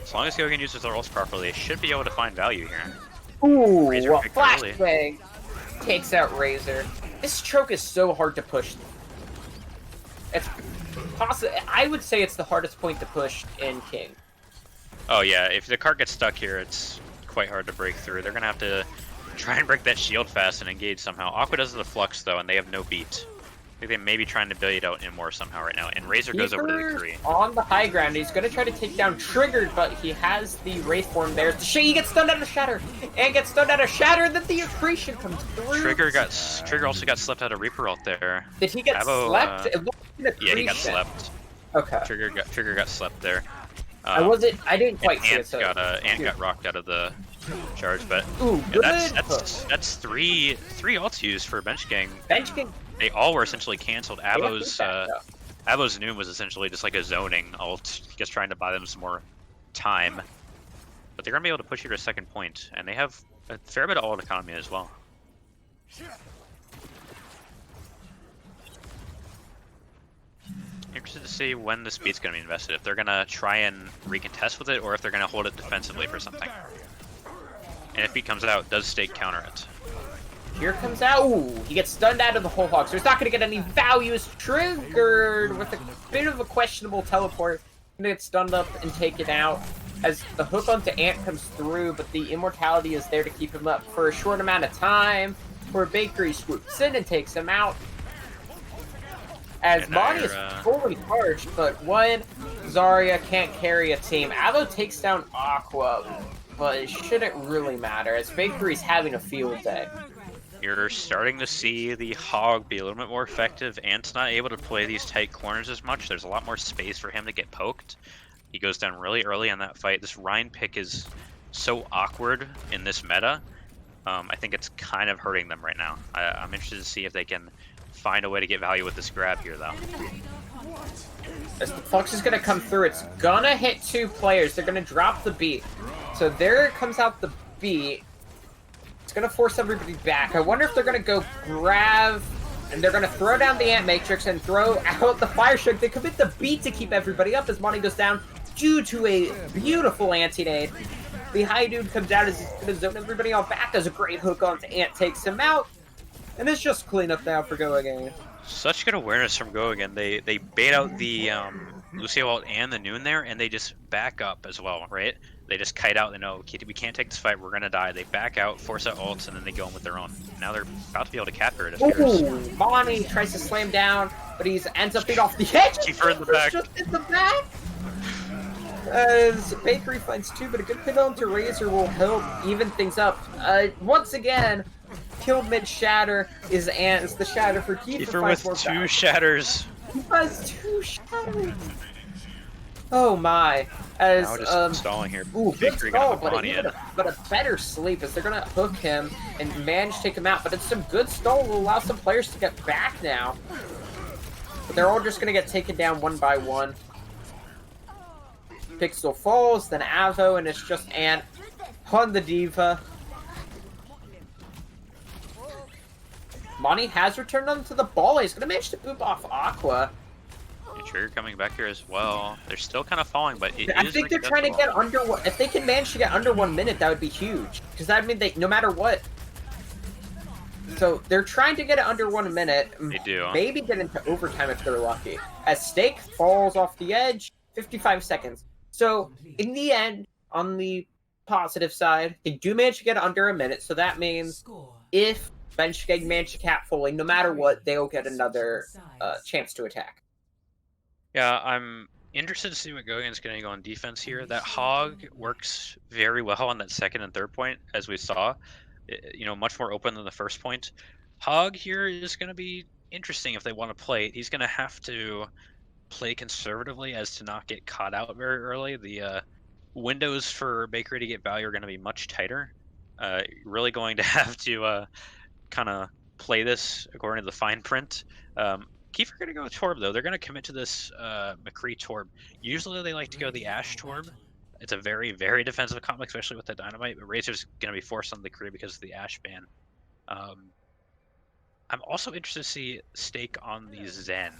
as long as Gogan uses their ults properly, they should be able to find value here. Ooh, Razor picked early. Flashbang takes out Razor. This choke is so hard to push. It's I would say it's the hardest point to push in King. Oh yeah, if the cart gets stuck here, it's quite hard to break through. They're gonna have to try and break that shield fast and engage somehow. Aqua does the flux though, and they have no beat. I think they may be trying to bait out in more somehow right now. And Razor goes over to the Kree. On the high ground, he's gonna try to take down Triggered, but he has the Wraith form there. He gets stunned out of Shatter, and gets stunned out of Shatter. Then the accretion comes through. Trigger also got slept out of Reaper ult there. Did he get slept? It looked like Yeah, he got slept. Okay. Trigger got slept there. I didn't quite see it. So. Ant got rocked out of the charge, but ooh, yeah, that's three ults used for Bench Gang. Bench Gang. They all were essentially canceled. Avo's Noom was essentially just like a zoning ult, just trying to buy them some more time. But they're gonna be able to push you to a second point, and they have a fair bit of ult economy as well. Interested to see when the speed's going to be invested. If they're going to try and recontest with it, or if they're going to hold it defensively for something. And if speed comes out, does Stake counter it? Here comes out. Ooh, he gets stunned out of the whole hog, so he's not going to get any value. Is Triggered with a bit of a questionable teleport. Going to get stunned up and taken out as the hook onto Ant comes through, but the immortality is there to keep him up for a short amount of time. Where Bakery swoops in and takes him out. As Monty is fully charged, but one Zarya can't carry a team. Avo takes down Aqua, but it shouldn't really matter, as Bakery's having a field day. You're starting to see the Hog be a little bit more effective. Ant's not able to play these tight corners as much. There's a lot more space for him to get poked. He goes down really early in that fight. This Rein pick is so awkward in this meta. I think it's kind of hurting them right now. I'm interested to see if they can find a way to get value with this grab here, though. As the Flux is going to come through, it's going to hit two players. They're going to drop the beat. So there comes out the beat. It's going to force everybody back. I wonder if they're going to go grab, and they're going to throw down the Ant Matrix and throw out the Fire Strike. They commit the beat to keep everybody up as Monty goes down due to a beautiful anti-nade. The high dude comes out as he's going to zone everybody on back. Does a great hook onto Ant, takes him out. And it's just cleanup now for Go Agane. Such good awareness from Go Agane. They bait out the Lucio ult and the Noon there, and they just back up as well, right? They just kite out. They know we can't take this fight. We're gonna die. They back out, force out ults, and then they go in with their own. Now they're about to be able to capture it. Ooh, Monty tries to slam down, but he ends up being off the edge. Kiefer in the back. Just in the back. As Bakery finds two, but a good pin onto Razor will help even things up. Once again. Killed mid-shatter is the shatter for Kiefer. Kiefer with two shatters. He has two shatters. Oh my. As now just stalling here. Ooh, good stall, but a better sleep as they're gonna hook him and manage to take him out. But it's some good stall will allow some players to get back now. But they're all just gonna get taken down one by one. Pixel falls, then Avo, and it's just Ant on the Diva. Monty has returned onto the ball. He's going to manage to boop off Aqua. Trigger coming back here as well. They're still kind of falling, but I think they're trying to get under. If they can manage to get under 1 minute, that would be huge. Because that would mean no matter what. So they're trying to get it under 1 minute. They do. Maybe get into overtime if they're lucky. As Stake falls off the edge, 55 seconds. So in the end, on the positive side, they do manage to get under a minute. So that means if Bench Gang manage to cap fully, no matter what, they'll get another chance to attack. Yeah, I'm interested to see what Gogan's going to go on defense here. That Hog works very well on that second and third point, as we saw. Much more open than the first point. Hog here is going to be interesting if they want to play it. He's going to have to play conservatively as to not get caught out very early. The windows for Bakery to get value are going to be much tighter. Really going to have to kind of play this according to the fine print. Kiefer going to go with Torb, though. They're going to commit to this McCree Torb. Usually they like to go the Ashe Torb. It's a very, very defensive comp, especially with the Dynamite, but Razor's going to be forced on the McCree because of the Ashe ban. I'm also interested to see Stake on the Zen.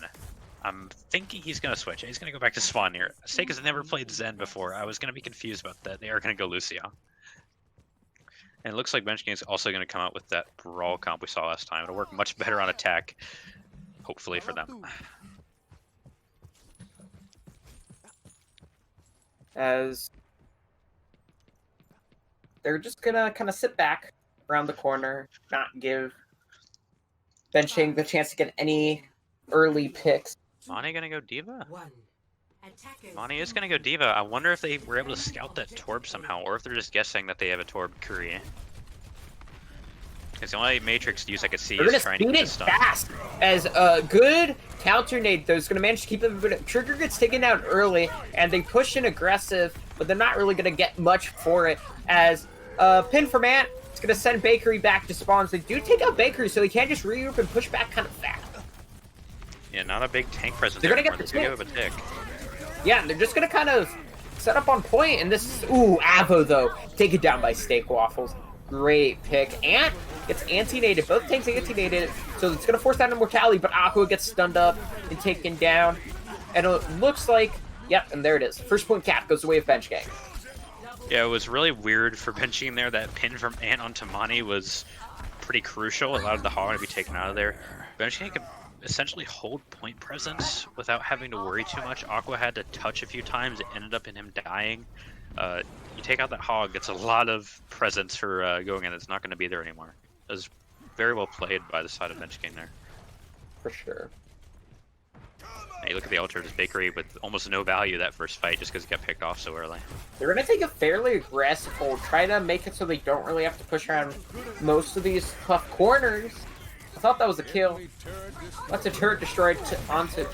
I'm thinking he's going to switch. He's going to go back to Spawn here. Stake has never played Zen before. I was going to be confused about that. They are going to go Lucio. And it looks like Bench Game's also going to come out with that Brawl comp we saw last time. It'll work much better on attack, hopefully for them. As they're just gonna kind of sit back around the corner, not give Benching the chance to get any early picks. Monty going to go Diva? Monty is going to go Diva. I wonder if they were able to scout that Torb somehow, or if they're just guessing that they have a Torb Curry. Because the only Matrix use I could see They're is gonna trying to speed get it this done. fast as a good counter nade though is gonna manage to keep them. Trigger gets taken out early, and they push in aggressive, but they're not really gonna get much for it. As pin from Ant, it's gonna send Bakery back to spawns. They do take out Bakery, so they can't just regroup and push back kind of fast. Yeah, not a big tank presence. They're gonna get the They do have a tick. Yeah, and they're just gonna kind of set up on point, and this ooh Avo though taken down by Steak Waffles. Great pick. Ant gets anti-nated. Both tanks anti-nated, so it's going to force down immortality, but Aqua gets stunned up and taken down. And it looks like, yep, and there it is. First point cap goes the way of Bench Gang. Yeah, it was really weird for benching there. That pin from Ant onto Monty was pretty crucial. It allowed the Hog to be taken out of there. Bench Gang could essentially hold point presence without having to worry too much. Aqua had to touch a few times. It ended up in him dying. You take out that Hog, it's a lot of presence for going in. It's not going to be there anymore. It was very well played by the side of Bench Gang there. For sure. And you look at the Ultra's Bakery with almost no value that first fight just because he got picked off so early. They're going to take a fairly aggressive hold, try to make it so they don't really have to push around most of these tough corners. I thought that was a kill. That's a turret destroyed onto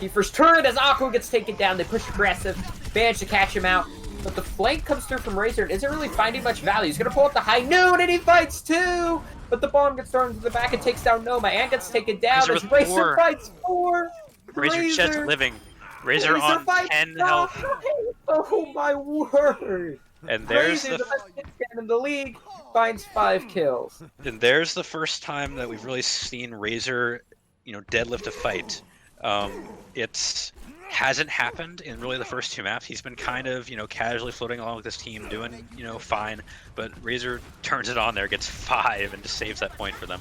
Kiefer's turret as Aqua gets taken down. They push aggressive, manage to catch him out. But the flank comes through from Razor and isn't really finding much value. He's going to pull up the high noon and he fights too! But the bomb gets thrown to the back and takes down Noma and gets taken down as Razor fights 4! Razor just living. Razor on 10 health. Oh my word! And there's Razor, the best hitman in the league, finds 5 kills. And there's the first time that we've really seen Razor, deadlift a fight. It hasn't happened in really the first 2 maps. He's been kind of, casually floating along with his team, doing, fine. But Razor turns it on there, gets 5, and just saves that point for them.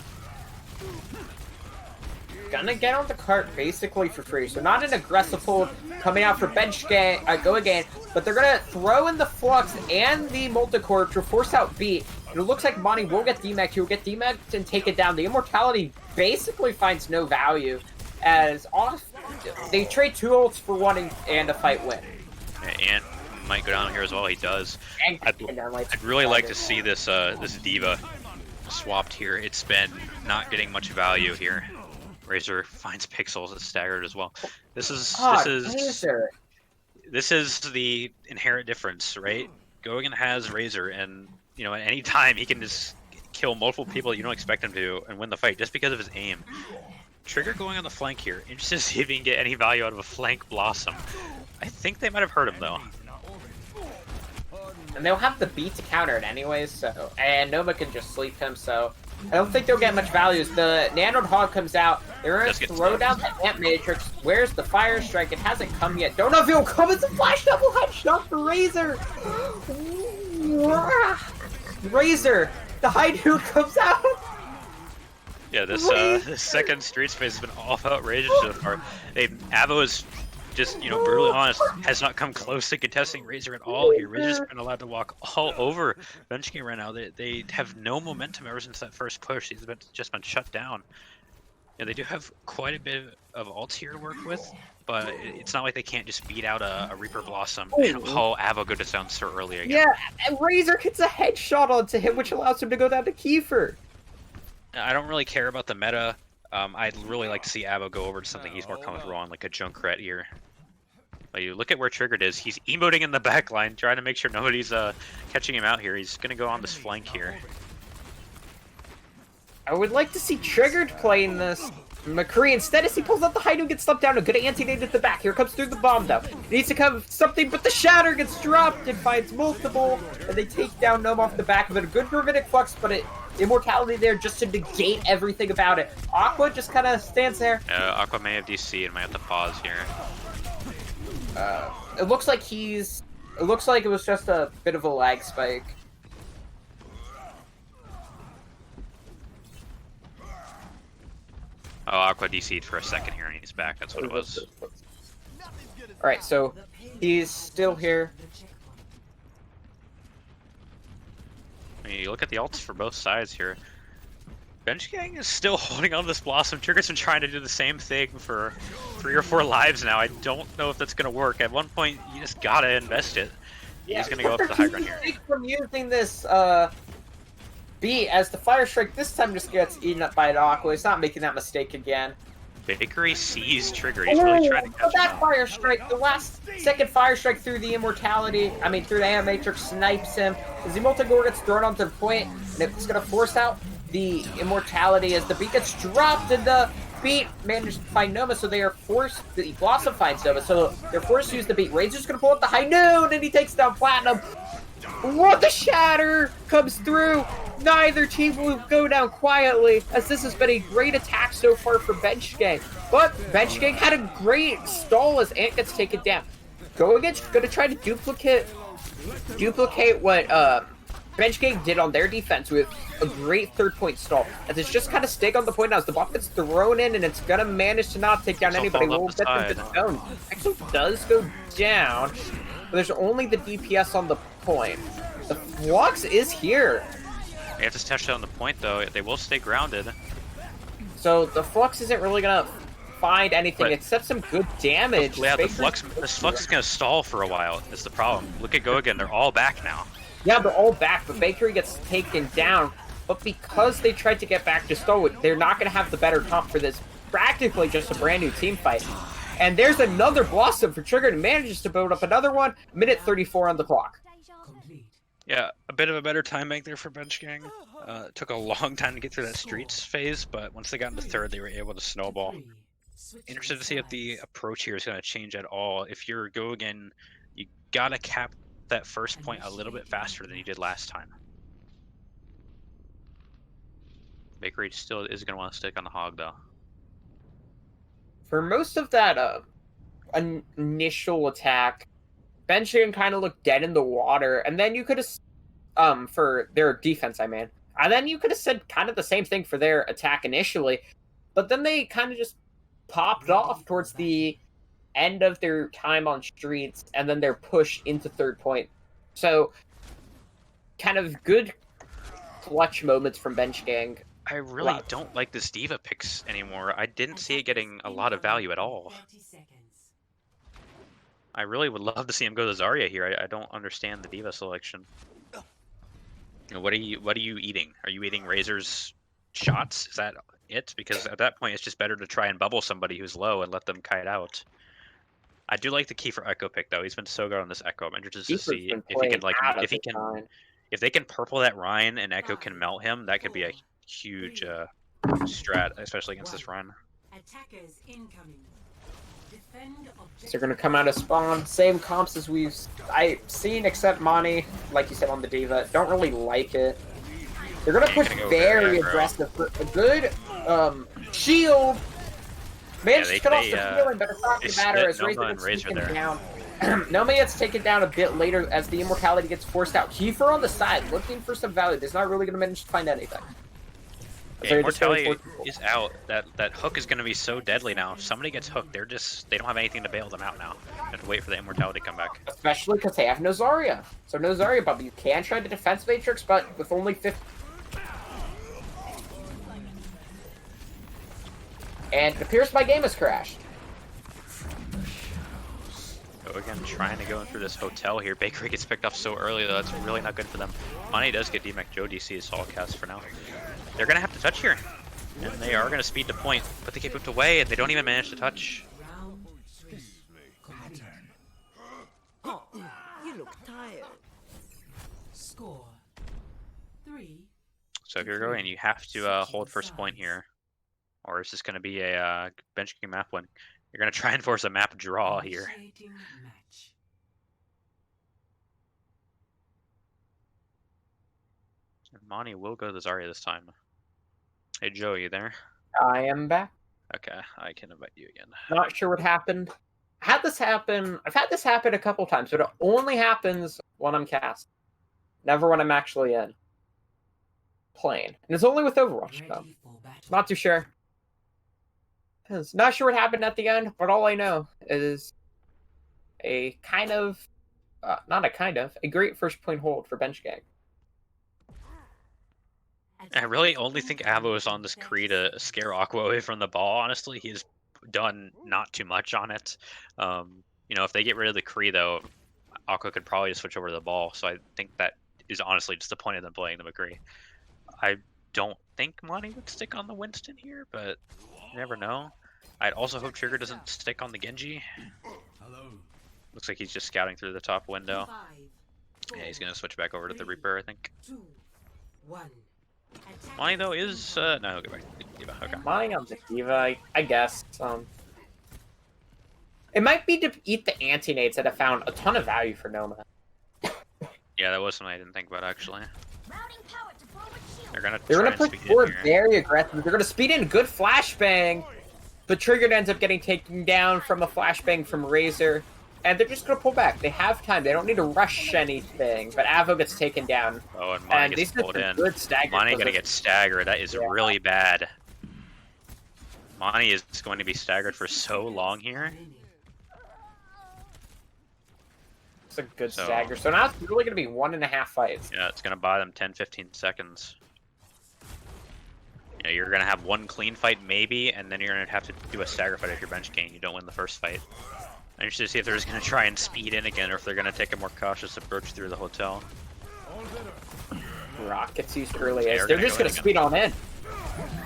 Gonna get on the cart basically for free. So not an aggressive hold coming out for Bench Gang, Go Again, but they're gonna throw in the Flux and the Multicore to force out Beat. And it looks like Monty will get DMAC. He'll get DMAC and take it down. The Immortality basically finds no value as they trade 2 ults for 1 and a fight win. Yeah, Ant might go down here as well. He does. I'd really like to see this this Diva swapped here. It's been not getting much value here. Razor finds Pixels. It's staggered as well. This is the inherent difference, right? Gogan has Razor, and at any time he can just kill multiple people you don't expect him to and win the fight just because of his aim. Trigger going on the flank here. Interested to see if he can get any value out of a flank Blossom. I think they might have hurt him though. And they'll have the beat to counter it anyways, so and Noma can just sleep him, so I don't think they'll get much value. As the Nanoed Hog comes out, they're gonna throw down the Ant Matrix. Where's the Fire Strike? It hasn't come yet. Don't know if it'll come. It's a flash double headshot for Razor. Razor, the high dude comes out. Yeah, this second Street Space has been all about Razor so far. Avo is just, brutally honest, has not come close to contesting Razor at all here. Razor's been allowed to walk all over Bench Gang right now. They have no momentum ever since that first push. He's just been shut down. Yeah, they do have quite a bit of ults here to work with, but it's not like they can't just beat out a Reaper Blossom and Avo goes down so early again. Yeah, and Razor gets a headshot onto him, which allows him to go down to Kiefer. I don't really care about the meta. I'd really like to see Avo go over to something he's more comfortable on, like a Junkrat here. But you look at where Triggered is. He's emoting in the back line, trying to make sure nobody's catching him out here. He's going to go on this flank here. I would like to see Triggered playing this. McCree, instead, as he pulls out the high noon, gets stumped down. A good anti-nade at the back. Here comes through the bomb, though. Needs to come something, but the Shatter gets dropped and finds multiple. And they take down Gnome off the back of it. A good Gravitic Flux, but Immortality there just to negate everything about it. Aqua just kind of stands there. Aqua may have DC and might have to pause here. It looks like it was just a bit of a lag spike. Oh, Aqua DC'd for a second here and he's back. That's what it was. Alright, so he's still here. I mean, you look at the ults for both sides here. Bench Gang is still holding on to this Blossom. Trigger's been trying to do the same thing for 3 or 4 lives now. I don't know if that's going to work. At one point, you just gotta invest it. He's going to go up to the high ground here. From using this B as the Fire Strike this time just gets eaten up by an Aqua. He's not making that mistake again. Bakery sees Trigger. He's really trying to catch him that out. Fire Strike, the last second Fire Strike through the Immortality, through the Animatrix snipes him. As the Multigore gets thrown onto the point, and it's going to force out the Immortality as the beat gets dropped, and the beat manages to find Noma, so they are forced, the Blossom finds Noma, so they're forced to use the beat. Razor's going to pull up the High Noon, and he takes down Platinum. What the Shatter comes through! Neither team will go down quietly, as this has been a great attack so far for Bench Gang. But Bench Gang had a great stall as Ant gets taken down. Goagen's gonna try to duplicate what Bench Gang did on their defense with a great 3rd-point stall. As it's just kind of staying on the point now as the buff gets thrown in and it's gonna manage to not take down It's all anybody. falling We'll off the get them to side. the zone. Actually does go down, but there's only the DPS on the point. The Flux is here. They have to touch down the point though. They will stay grounded. So the Flux isn't really gonna find anything But- except some good damage. Yeah, Baker's- this flux is gonna stall for a while. Is the problem. Look at Go again. They're all back now. Yeah, they're all back, but Bakery gets taken down. But because they tried to get back to Stowwood, they're not gonna have the better comp for this. Practically just a brand new team fight. And there's another Blossom for Trigger and manages to build up another one. Minute 34 on the clock. Yeah, a bit of a better time bank there for Bench Gang. It took a long time to get through that streets phase, but once they got into 3rd, they were able to snowball. Interested to see if the approach here is going to change at all. If you're Go again, you gotta cap that first point a little bit faster than you did last time. Bakery still is going to want to stick on the hog though. For most of that initial attack, Bench Gang kind of looked dead in the water, and then you could have, for their defense, and then you could have said kind of the same thing for their attack initially, but then they kind of just popped off towards the end of their time on streets, and then they're pushed into 3rd point. So, kind of good clutch moments from Bench Gang. I really don't like this Diva picks anymore. I didn't see it getting a lot of value at all. I really would love to see him go to Zarya here. I don't understand the Diva selection. You know, what are you eating? Are you eating Razor's shots? Is that it? Because at that point, it's just better to try and bubble somebody who's low and let them kite out. I do like the key for Echo pick though. He's been so good on this Echo. I'm interested to see if he can if they can purple that Ryan and Echo can melt him. That could be a huge strat, especially against this run. Attackers incoming. Defend objective. So they're going to come out of spawn. Same comps as I've seen, except Monty, like you said on the Diva. Don't really like it. They're going to Yeah, push gonna go very very aggro. aggressive. For a good shield. Managed they- to cut off they, the feeling, but it's not they going to matter as split Razor Noma and gets Razor taken there. down. Noma gets taken down a bit later as the Immortality gets forced out. Kiefer on the side, looking for some value. He's not really going to manage to find anything. Yeah, Immortality is out. That hook is going to be so deadly now. If somebody gets hooked, they don't have anything to bail them out now. You have to wait for the Immortality to come back. Especially because they have no Zarya. So no Zarya bubble. You can try the defense matrix, but with only 50. And it appears my game has crashed. So again, trying to go in through this hotel here. Bakery gets picked off so early though. That's really not good for them. Money does get DMAC. Joe DC is all cast for now. They're going to have to touch here. And they are going to speed the point. But they get moved away and they don't even manage to touch. Round 3. Complete. You look tired. Score 3. So if you're going, you have to hold first point here. Or is this going to be a bench game map win? You're going to try and force a map draw here. Initiating match. And Monty will go to Zarya this time. Hey Joe, you there? I am back. Okay, I can invite you again. Not sure what happened. I've had this happen a couple times, but it only happens when I'm cast. Never when I'm actually in. Playing. And it's only with Overwatch, though. Ready for battle. Not too sure. Not sure what happened at the end, but all I know is a kind of, not a kind of, a great first point hold for bench gang. I really only think Avo is on this Kree to scare Aqua away from the ball. Honestly, he's done not too much on it. You know, if they get rid of the Kree, though, Aqua could probably just switch over to the ball. So I think that is honestly just the point of them playing the McCree. I don't think Monty would stick on the Winston here, but you never know. I'd also hope Trigger doesn't stick on the Genji. Looks like he's just scouting through the top window. Yeah, he's gonna switch back over to the Reaper, I think. 2, 1. Monty though is no, he'll go back to the D.Va. Okay. Mine on the D.Va, I guess. It might be to eat the anti-nades that have found a ton of value for Noma. Yeah, that was something I didn't think about actually. They're gonna push speed forward in here. very aggressive. They're gonna speed in, good flashbang, but Triggered ends up getting taken down from a flashbang from Razor, and they're just gonna pull back. They have time. They don't need to rush anything. But Avo gets taken down. Oh, and Monty gets these are pulled some in. good stagger Monty gonna positions. get staggered. That is really bad. Monty is going to be staggered for so long here. It's a good So- stagger. So now it's really gonna be 1.5 fights. Yeah, it's gonna buy them 10-15 seconds. You know, you're gonna have one clean fight maybe, and then you're gonna have to do a stagger fight if you're bench king. You don't win the first fight. I'm interested to see if they're just gonna try and speed in again, or if they're gonna take a more cautious approach through the hotel. Rockets used early Yeah, as we're they're gonna just go gonna in speed on in.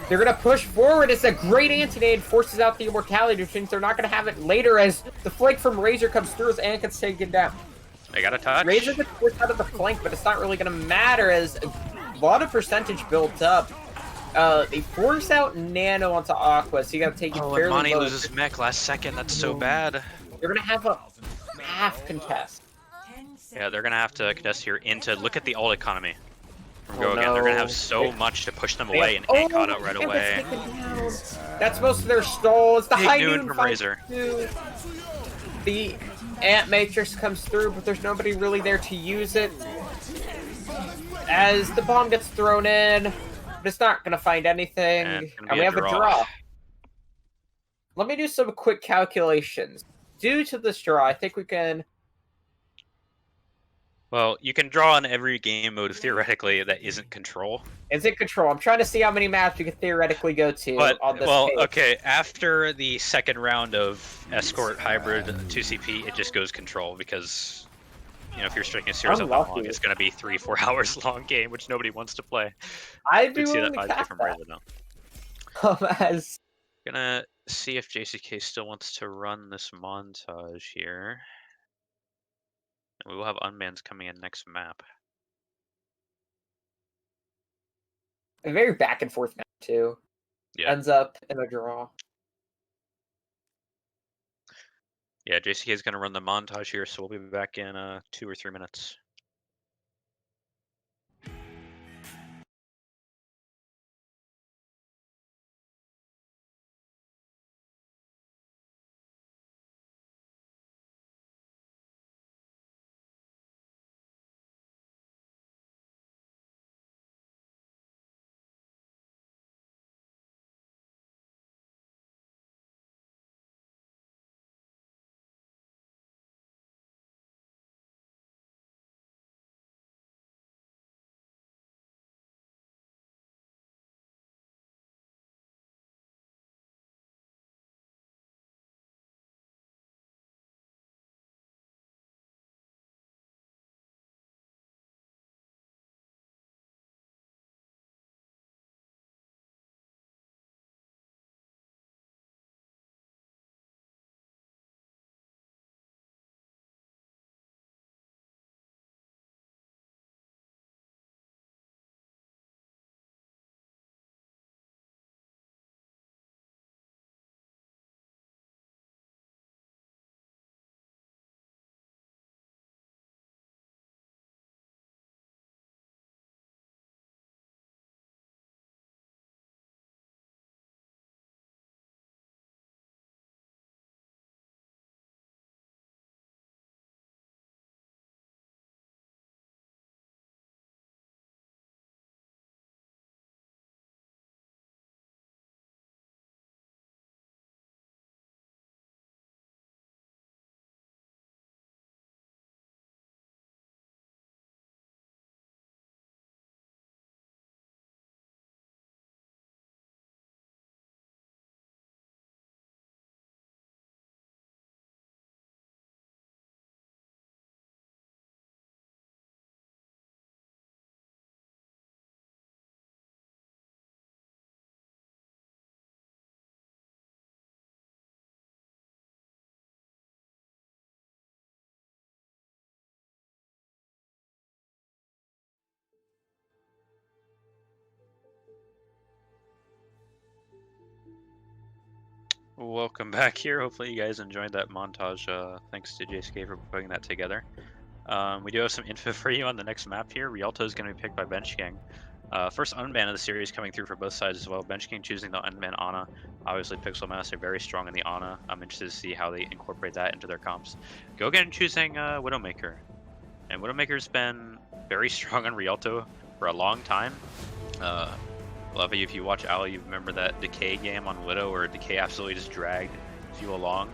They're gonna push forward. It's a great anti-nade, forces out the immortality, which means they're not gonna have it later as the flank from Razor comes through as Ann gets taken down. They got a touch. Razor gets pushed out of the flank, but it's not really gonna matter as a lot of percentage built up. They force out Nano onto Aqua, so you gotta take it Oh, and fairly Monty low. loses mech last second. That's so bad. They're gonna have a half contest. 10 seconds. Yeah, they're gonna have to contest here into. Look at the ult economy from Oh, Go Again. They're gonna no. have so much to push them They away, have- and Ann caught out right and away. gets taken down. That's most of their stall. It's the Big high noon noon from fight Razor. too. The Ant Matrix comes through, but there's nobody really there to use it. As the bomb gets thrown in, but it's not gonna find anything, And it's gonna and be we a have a draw. draw. Let me do some quick calculations. Due to this draw, I think we can. Well, you can draw on every game mode theoretically that isn't control. Is it control? I'm trying to see how many maps we could theoretically go to But on this well, page. okay. After the second round of Escort Hybrid 2CP, it just goes control because you know if you're striking a series of that long, Unlucky. it's gonna be 3-4 hours long game, which nobody wants to play. I'd be Did see willing that to 5K cast from that. Razor now. As Gonna see if JCK still wants to run this montage here. And we will have unmans coming in next map. a very back and forth map too. Yeah. Ends up in a draw. Yeah, JCK is gonna run the montage here, so we'll be back in 2 or 3 minutes. Welcome back here. Hopefully you guys enjoyed that montage. Thanks to JSK for putting that together. We do have some info for you on the next map here. Rialto is going to be picked by Bench Gang. First unban of the series coming through for both sides as well. Bench Gang choosing the unban Ana. Obviously Pixel Master very strong in the Ana. I'm interested to see how they incorporate that into their comps. Gogan choosing Widowmaker. And Widowmaker's been very strong on Rialto for a long time. Lovey, if you watch Owl, you remember that Decay game on Widow where Decay absolutely just dragged you along.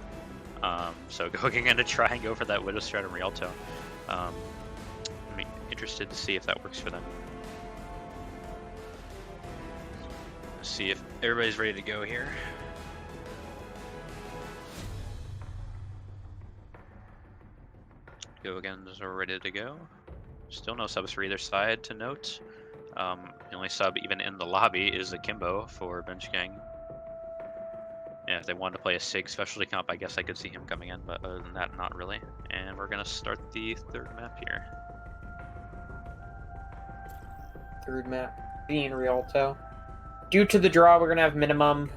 So Gogan going to try and go for that Widow strat in Rialto. I'm interested to see if that works for them. Let's see if everybody's ready to go here. Gogan's are ready to go. Still no subs for either side to note. The only sub even in the lobby is Akimbo for Bench Gang. And if they wanted to play a SIG specialty comp, I guess I could see him coming in, but other than that, not really. And we're gonna start the third map here. Third map being Rialto. Due to the draw, we're gonna have minimum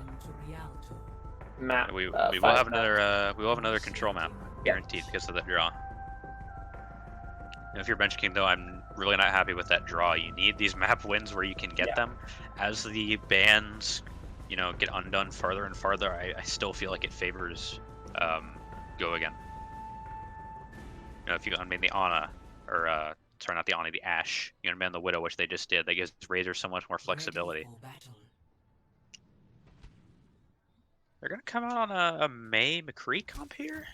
map. We will have another control map, guaranteed, because of that draw. And if you're Bench King, though, I'm really not happy with that draw. You need these map wins where you can get them. As the bans, you know, get undone farther and farther, I still feel like it favors Go Again. You know, if you unban the Ana, or sorry, not the Ana, the Ashe, you unban the Widow, which they just did, that gives Razor so much more flexibility. They're gonna come out on a May McCree comp here,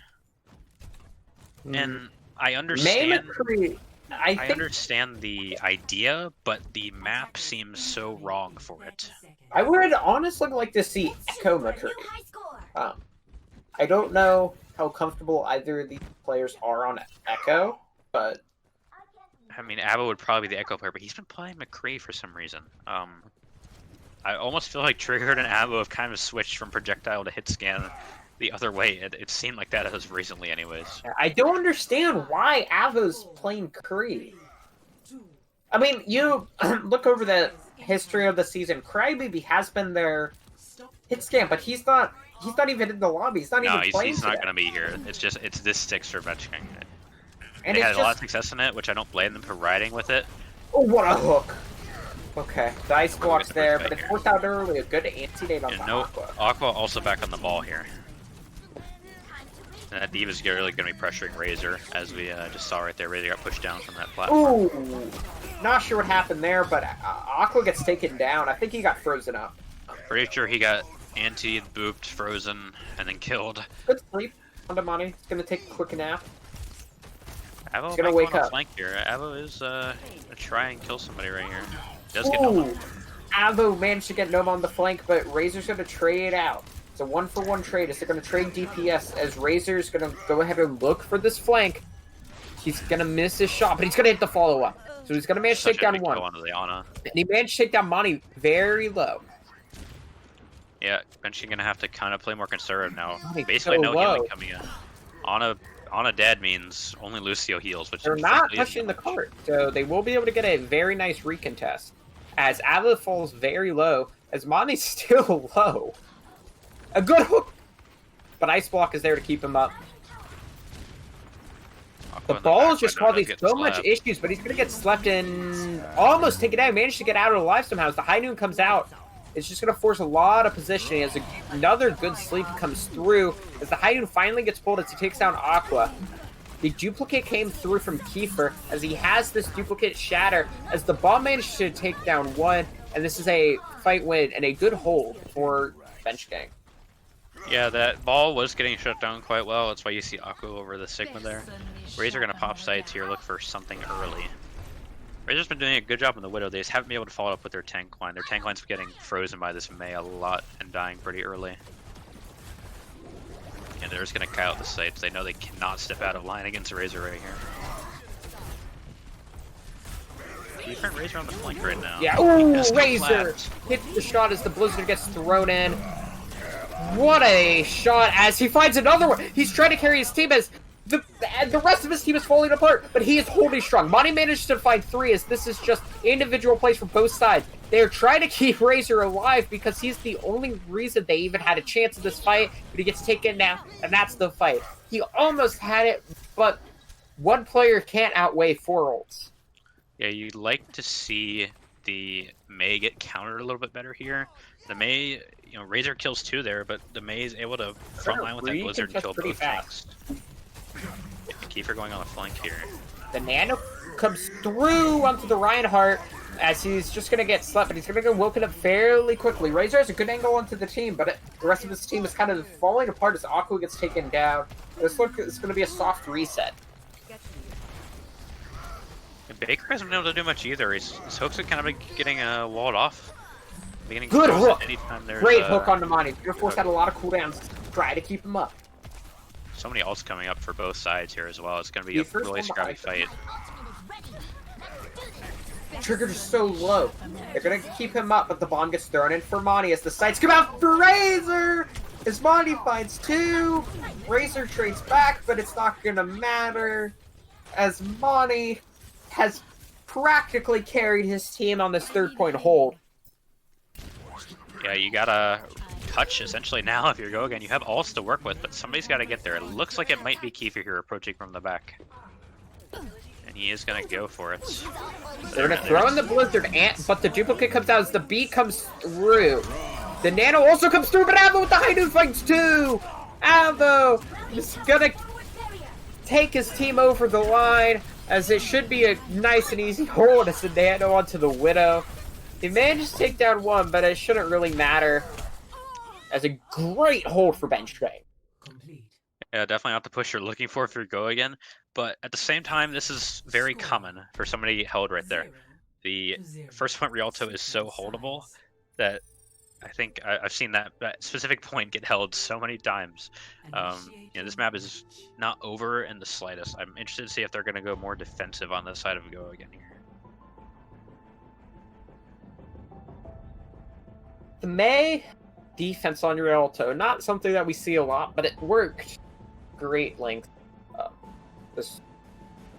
and I understand. May McCree, I think, understand the idea, but the map seems so wrong for it. I would honestly like to see Echo McCree. I don't know how comfortable either of these players are on Echo, but I mean, Abo would probably be the Echo player, but he's been playing McCree for some reason. I almost feel like Triggered and Abo have kind of switched from projectile to hit scan the other way. It seemed like that as recently, anyways. I don't understand why Avo's playing Cree. I mean, you look over the history of the season. Crybaby has been their hit scan, but he's not even in the lobby. He's not even playing. He's not going to be here. It's this sticks for Bench King. And they had a lot of success in it, which I don't blame them for riding with it. Oh, what a hook! Okay, the ice block's there, but it's forced out early. A good anti-date on the Aqua. Aqua also back on the ball here. And that D.Va's really going to be pressuring Razor, as we just saw right there. Razor got pushed down from that platform. Ooh, not sure what happened there, but Aqua gets taken down. I think he got frozen up. Pretty sure he got antied, booped, frozen, and then killed. Good sleep. On the money. He's going to take a quick nap. Avo He's going to wake up. Flank here. Avo is going to try and kill somebody right here. Does get Noma. Avo managed to get Noma on the flank, but Razor's going to trade out. It's a 1-for-1 trade as they're going to trade DPS, as Razor's going to go ahead and look for this flank. He's going to miss his shot, but he's going to hit the follow-up. So he's going to manage to take down one. And he managed to take down Monty very low. Yeah, Benching going to have to kind of play more conservative now. Monty's basically so no low. healing coming in. On a dead means only Lucio heals, which they're not touching the cart, so they will be able to get a very nice recontest. As Ava falls very low, as Monty's still low. A good hook, but Ice Block is there to keep him up. The ball is just causing so much issues, but he's going to get slept in, almost taken out. He managed to get out alive somehow. As the High Noon comes out, it's just going to force a lot of positioning as another good sleep comes through. As the High Noon finally gets pulled as he takes down Aqua. The duplicate came through from Kiefer as he has this duplicate shatter as the bomb managed to take down one. And this is a fight win and a good hold for Bench Gang. Yeah, that ball was getting shut down quite well. That's why you see Aqua over the Sigma there. Razor going to pop sides here, look for something early. Razor's been doing a good job on the Widow. They just haven't been able to follow up with their tank line. Their tank line's getting frozen by this May a lot and dying pretty early. And they're just going to cut out the sites. They know they cannot step out of line against Razor right here. Different Razor on the flank right now. Yeah, ooh, Razor hits the shot as the Blizzard gets thrown in. What a shot as he finds another one. He's trying to carry his team as the rest of his team is falling apart, but he is holding strong. Monty managed to find 3 as this is just individual plays from both sides. They are trying to keep Razor alive because he's the only reason they even had a chance in this fight, but he gets taken down, and that's the fight. He almost had it, but one player can't outweigh 4 ults. Yeah, you'd like to see the Mei get countered a little bit better here. The Mei, you know, Razor kills 2 there, but the Mei is able to frontline with that Blizzard and kill both tanks. Kiefer going on the flank here. The Nano comes through onto the Reinhardt as he's just going to get slept, but he's going to get woken up fairly quickly. Razor has a good angle onto the team, but the rest of his team is kind of falling apart as Aqua gets taken down. This look is going to be a soft reset. And Baker hasn't been able to do much either. His hooks are kind of getting walled off. Good hook! Great hook hook on Namani. Your force had a lot of cooldowns. Try to keep him up. So many ults coming up for both sides here as well. It's going to be a really scrappy fight. Trigger is so low. They're going to keep him up, but the bomb gets thrown in for Monty as the sights come out for Razor! As Monty finds 2, Razor trades back, but it's not going to matter as Monty has practically carried his team on this 3rd-point hold. Yeah, you gotta touch essentially now if you're Gogan. You have ults to work with, but somebody's got to get there. It looks like it might be Kiefer here approaching from the back. And he is going to go for it. They're going to throw in the Blizzard, but the duplicate comes out as the beat comes through. The Nano also comes through, but Avo with the high noon fights too! Avo is going to take his team over the line, as it should be a nice and easy hold as the Nano onto the Widow. He managed to take down 1, but it shouldn't really matter. As a great hold for bench trade. Yeah, definitely not the push you're looking for if you're Go again. But at the same time, this is very common for somebody held right there. The first point Rialto is so holdable that I think I've seen that specific point get held so many times. You know, this map is not over in the slightest. I'm interested to see if they're going to go more defensive on the side of Go again here. The Mei defense on Rialto, not something that we see a lot, but it worked great length. This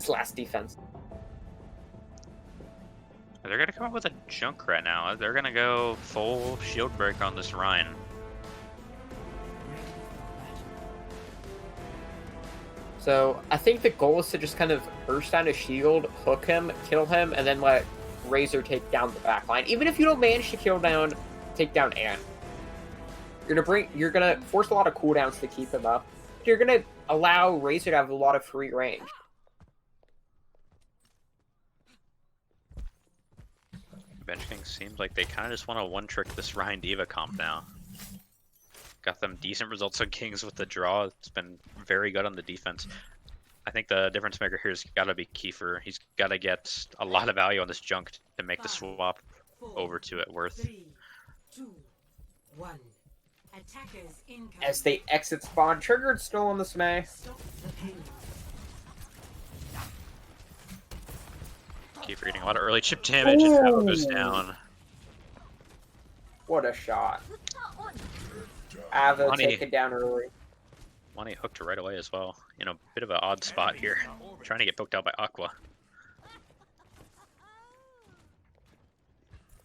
last defense. They're going to come up with a Junkrat now. They're going to go full shield break on this Ryan. So I think the goal is to just kind of burst down his shield, hook him, kill him, and then let Razor take down the backline. Even if you don't manage to take down Anne. You're gonna force a lot of cooldowns to keep him up. You're gonna allow Razor to have a lot of free range. Bench King seems like they kind of just want to one-trick this Ryan Diva comp now. Got them decent results on Kings with the draw. It's been very good on the defense. I think the difference maker here has got to be Kiefer. He's got to get a lot of value on this junk to make the swap over to it worth. 3, 2, 1. Attackers incoming. As they exit spawn, triggered still on this Mei. Stop the pain. Kiefer getting a lot of early chip damage and now goes down. What a shot. Avo Money. taken down early. Money hooked her right away as well. You know, bit of an odd spot here. Trying to get poked out by Aqua.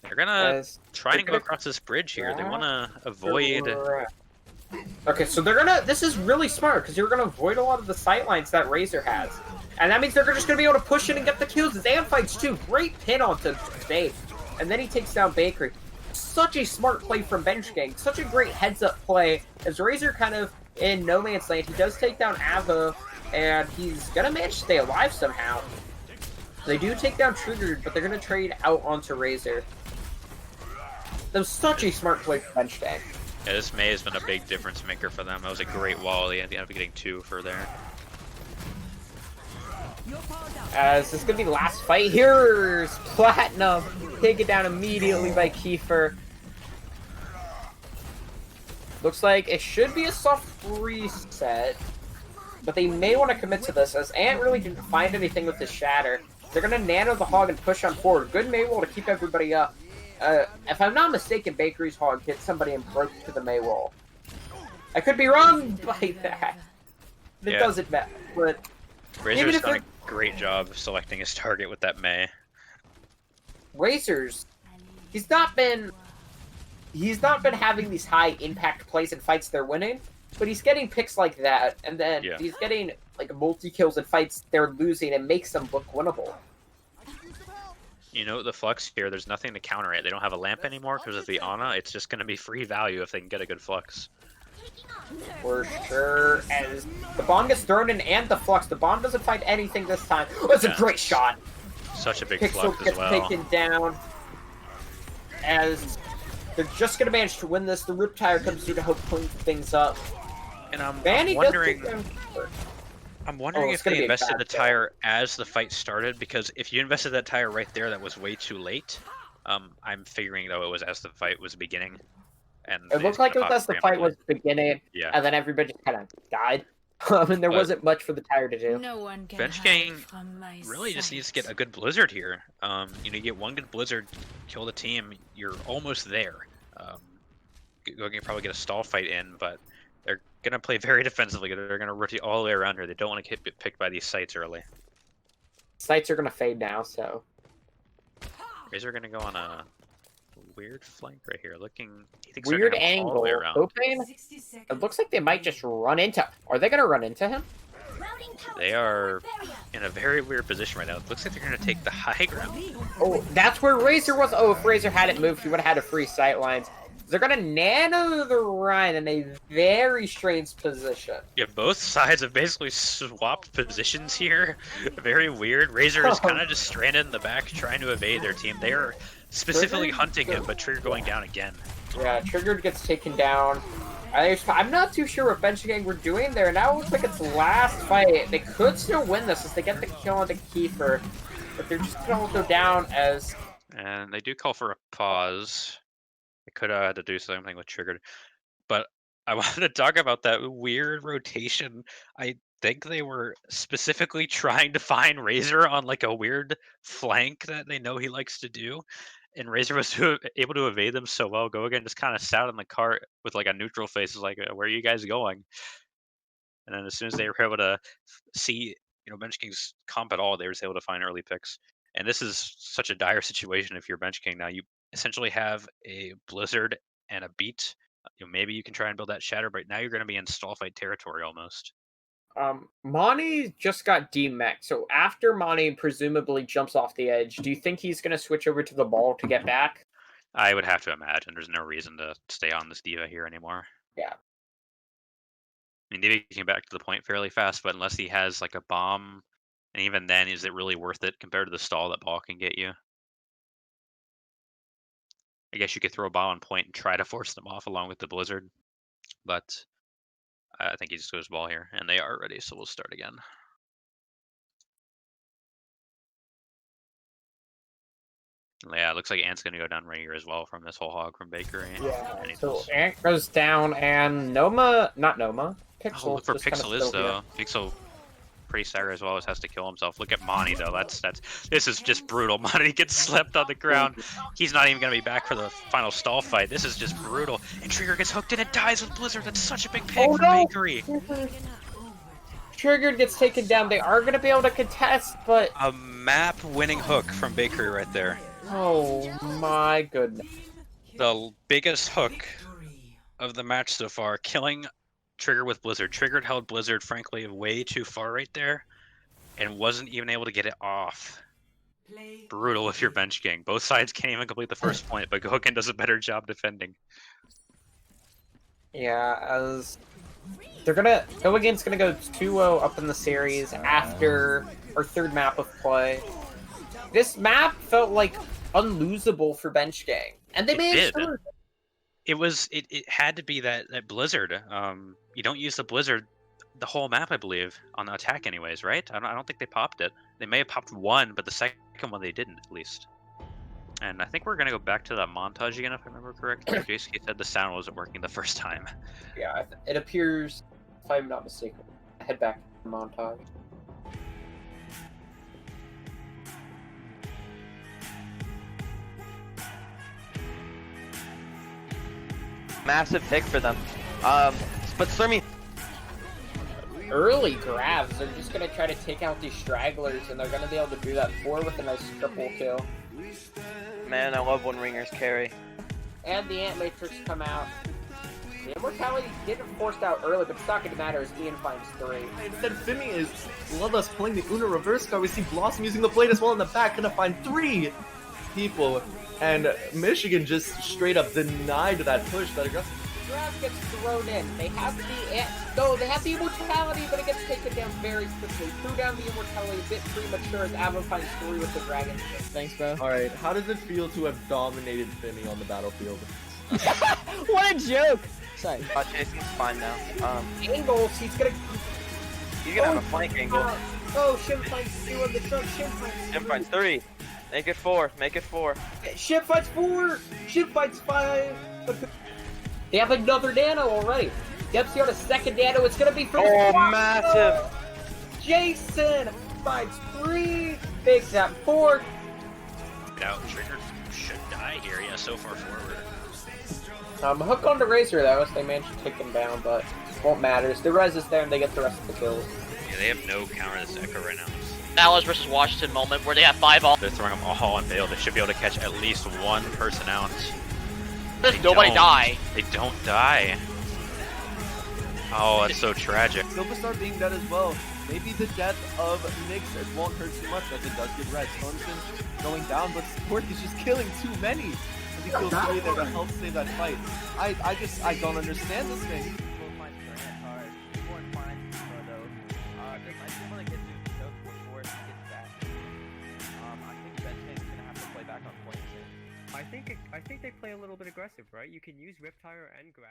They're gonna try and go across this bridge here. They want to avoid... Okay, so they're gonna... This is really smart, because you're gonna avoid a lot of the sightlines that Razor has. And that means they're just gonna be able to push in and get the kills. Zan fights too. Great pin onto Dave. And then he takes down Bakery. Such a smart play from Bench Gang. Such a great heads-up play. As Razor kind of in no man's land, he does take down Avo, and he's gonna manage to stay alive somehow. They do take down Triggered, but they're gonna trade out onto Razor. That was such a smart play for Bench Gang. Yeah, this Mei has been a big difference maker for them. That was a great wall. They ended up getting 2 for there. As this is gonna be the last fight. Here's Platinum taken down immediately by Kiefer. Looks like it should be a soft reset, but they may want to commit to this as Ant really didn't find anything with his Shatter. They're gonna nano the Hog and push on forward. Good Mei wall to keep everybody up. If I'm not mistaken, Bakery's Hog hit somebody and broke to the Mei wall. I could be wrong by that. It Yeah. doesn't matter. But Razor's if done they're- a great job of selecting his target with that Mei. Razor's, he's not been having these high impact plays and fights they're winning, but he's getting picks like that, and then Yeah. he's getting like multi kills in fights they're losing and makes them look winnable. You know, the Flux here, there's nothing to counter it. They don't have a lamp anymore because of the Ana. It's just going to be free value if they can get a good Flux. For sure, as the bomb gets thrown in and the flux, the bomb doesn't find anything this time. Oh, that's a great shot. Such a big Pixel Flux as gets well. taken down. As they're just gonna manage to win this, the Riptire comes through to help clean things up. And I'm Vanny wondering... does take down- I'm it's if gonna they be a invested bad the tire as the fight started, because if you invested that tire right there, that was way too late. I'm figuring though it was as the fight was beginning, and It looked like it was as the fight was beginning, Yeah, and then everybody just kind of died. And there But- wasn't much for the tire to do. No one can Bench hide gang from my really just needs to sight. get a good blizzard here. You know, you get one good blizzard, kill the team, you're almost there. Go can probably get a stall fight in, but they're gonna play very defensively. They're gonna rotate all the way around here. They don't want to get picked by these sites early. Sights are gonna fade now, so Razor gonna go on a weird flank right here. Looking, he thinks they're weird gonna go all the angle. way around. Hoping 60 seconds. it looks like they might just run into. Are they gonna run into him? They are in a very weird position right now. It looks like they're gonna take the high ground. Oh, that's where Razor was. Oh, if Razor hadn't moved, he would have had a free sight lines. They're gonna nano the Rhine in a very strange position. Yeah, both sides have basically swapped positions here. Very weird. Razor is kind of just stranded in the back trying to evade their team. They are specifically hunting him, but Trigger going down again. Yeah, Triggered gets taken down. I'm not too sure what Bench Gang were doing there. Now it looks like it's last fight. They could still win this as they get the kill on the Kiefer, but they're just gonna go down as And they do call for a pause. They could have had to do something with Triggered. But I wanted to talk about that weird rotation. I think they were specifically trying to find Razor on like a weird flank that they know he likes to do. And Razor was able to evade them so well. Go again, just kind of sat in the cart with like a neutral face, like, "Where are you guys going?" And then as soon as they were able to see, you know, Bench King's comp at all, they were able to find early picks. And this is such a dire situation if you're Bench King now. You essentially have a Blizzard and a Beat. You know, maybe you can try and build that Shatter, but now you're going to be in stall fight territory almost. Mani just got demech, so after Mani presumably jumps off the edge, do you think he's gonna switch over to the ball to get back? I would have to imagine there's no reason to stay on this diva here anymore. Yeah. I mean, maybe he came back to the point fairly fast, but unless he has like a bomb, and even then, is it really worth it compared to the stall that ball can get you? I guess you could throw a bomb on point and try to force them off along with the Blizzard, but I think he just goes ball here, and they are ready, so we'll start again. Yeah, it looks like Ant's gonna go down right here as well from this whole hog from Bakery. Yeah. And he So does. Ant goes down, and not Noma. Pixel. Oh, look where just kinda Pixel is still here. though. Pixel pretty staggered as well, as has to kill himself. Look at Monty though. This is just brutal. Monty gets slept on the ground. He's not even gonna be back for the final stall fight. This is just brutal. And Trigger gets hooked in and dies with Blizzard. That's such a big pig Oh, for no! Bakery. Triggered gets taken down. They are gonna be able to contest, but A map winning hook from Bakery right there. oh my goodness. The biggest hook of the match so far, killing Trigger with Blizzard. Triggered held Blizzard, frankly, way too far right there, and wasn't even able to get it off. Brutal if you're Bench King. Both sides can't even complete the first point, but Goken does a better job defending. Yeah, as they're gonna Gilligan's gonna go 2-0 up in the series after our third map of play. This map felt like unlosable for Bench Gang, and they It managed did. to. It had to be that Blizzard. You don't use the Blizzard the whole map, I believe, on the attack anyways, right? I don't think they popped it. They may have popped one, but the second one they didn't, at least. And I think we're gonna go back to that montage again, if I remember correctly. JSK said the sound wasn't working the first time. Yeah, it appears, if I'm not mistaken. Head back to the montage. Massive pick for them. But Stormy, early grabs. They're just gonna try to take out these stragglers, and they're gonna be able to do that 4 with a nice triple kill. Man, I love when ringers carry. And the Ant Matrix come out. The Immortality didn't forced out early, but it's not gonna matter as Ian finds 3. Instead, Fimi is Bloodlust playing the Una reverse card. We see Blossom using the blade as well in the back, gonna find 3 people. And Michigan just straight up denied that push, that aggressive. Grab gets thrown in. They have they have the Immortality, but it gets taken down very quickly. Threw down the Immortality a bit premature as Avon finds 3 with the Dragon. Thanks, bro. Alright, how does it feel to have dominated Fimi on the battlefield? What a joke! Sorry. Chasing's fine now. Angles, he's gonna have a flank angle. Shim finds 2 on the truck. Shim finds 3. Make it 4. Make it 4. Shim finds 4. Shim finds 5. They have another nano already. Dempsey on a second nano. It's gonna be for the massive. Jason finds 3. Big Zap 4. Now, Trigger should die here. Yeah, so far forward. Hook on the Razor though, as they managed to take him down, but won't matter. The res is there and they get the rest of the kills. Yeah, they have no counter this Echo right now. Dallas versus Washington moment where they have 5 all. They're throwing them all on Bale. They should be able to catch at least one person out. Does nobody die? They don't die. Oh, that's so tragic. Silverstar being dead as well. Maybe the death of Nyx, it won't hurt too much as it does get red. Stormson going down, but Spork is just killing too many. As he feels free there to help save that fight. I don't understand this thing. I think they play a little bit aggressive, right? You can use Riptire and Grab.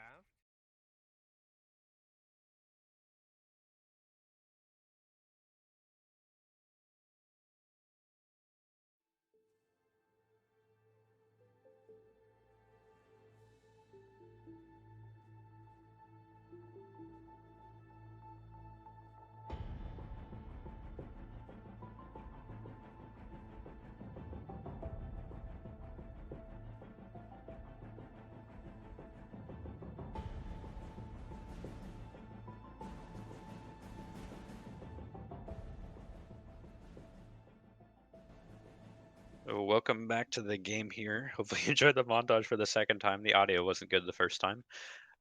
So welcome back to the game here. Hopefully you enjoyed the montage for the second time. The audio wasn't good the first time.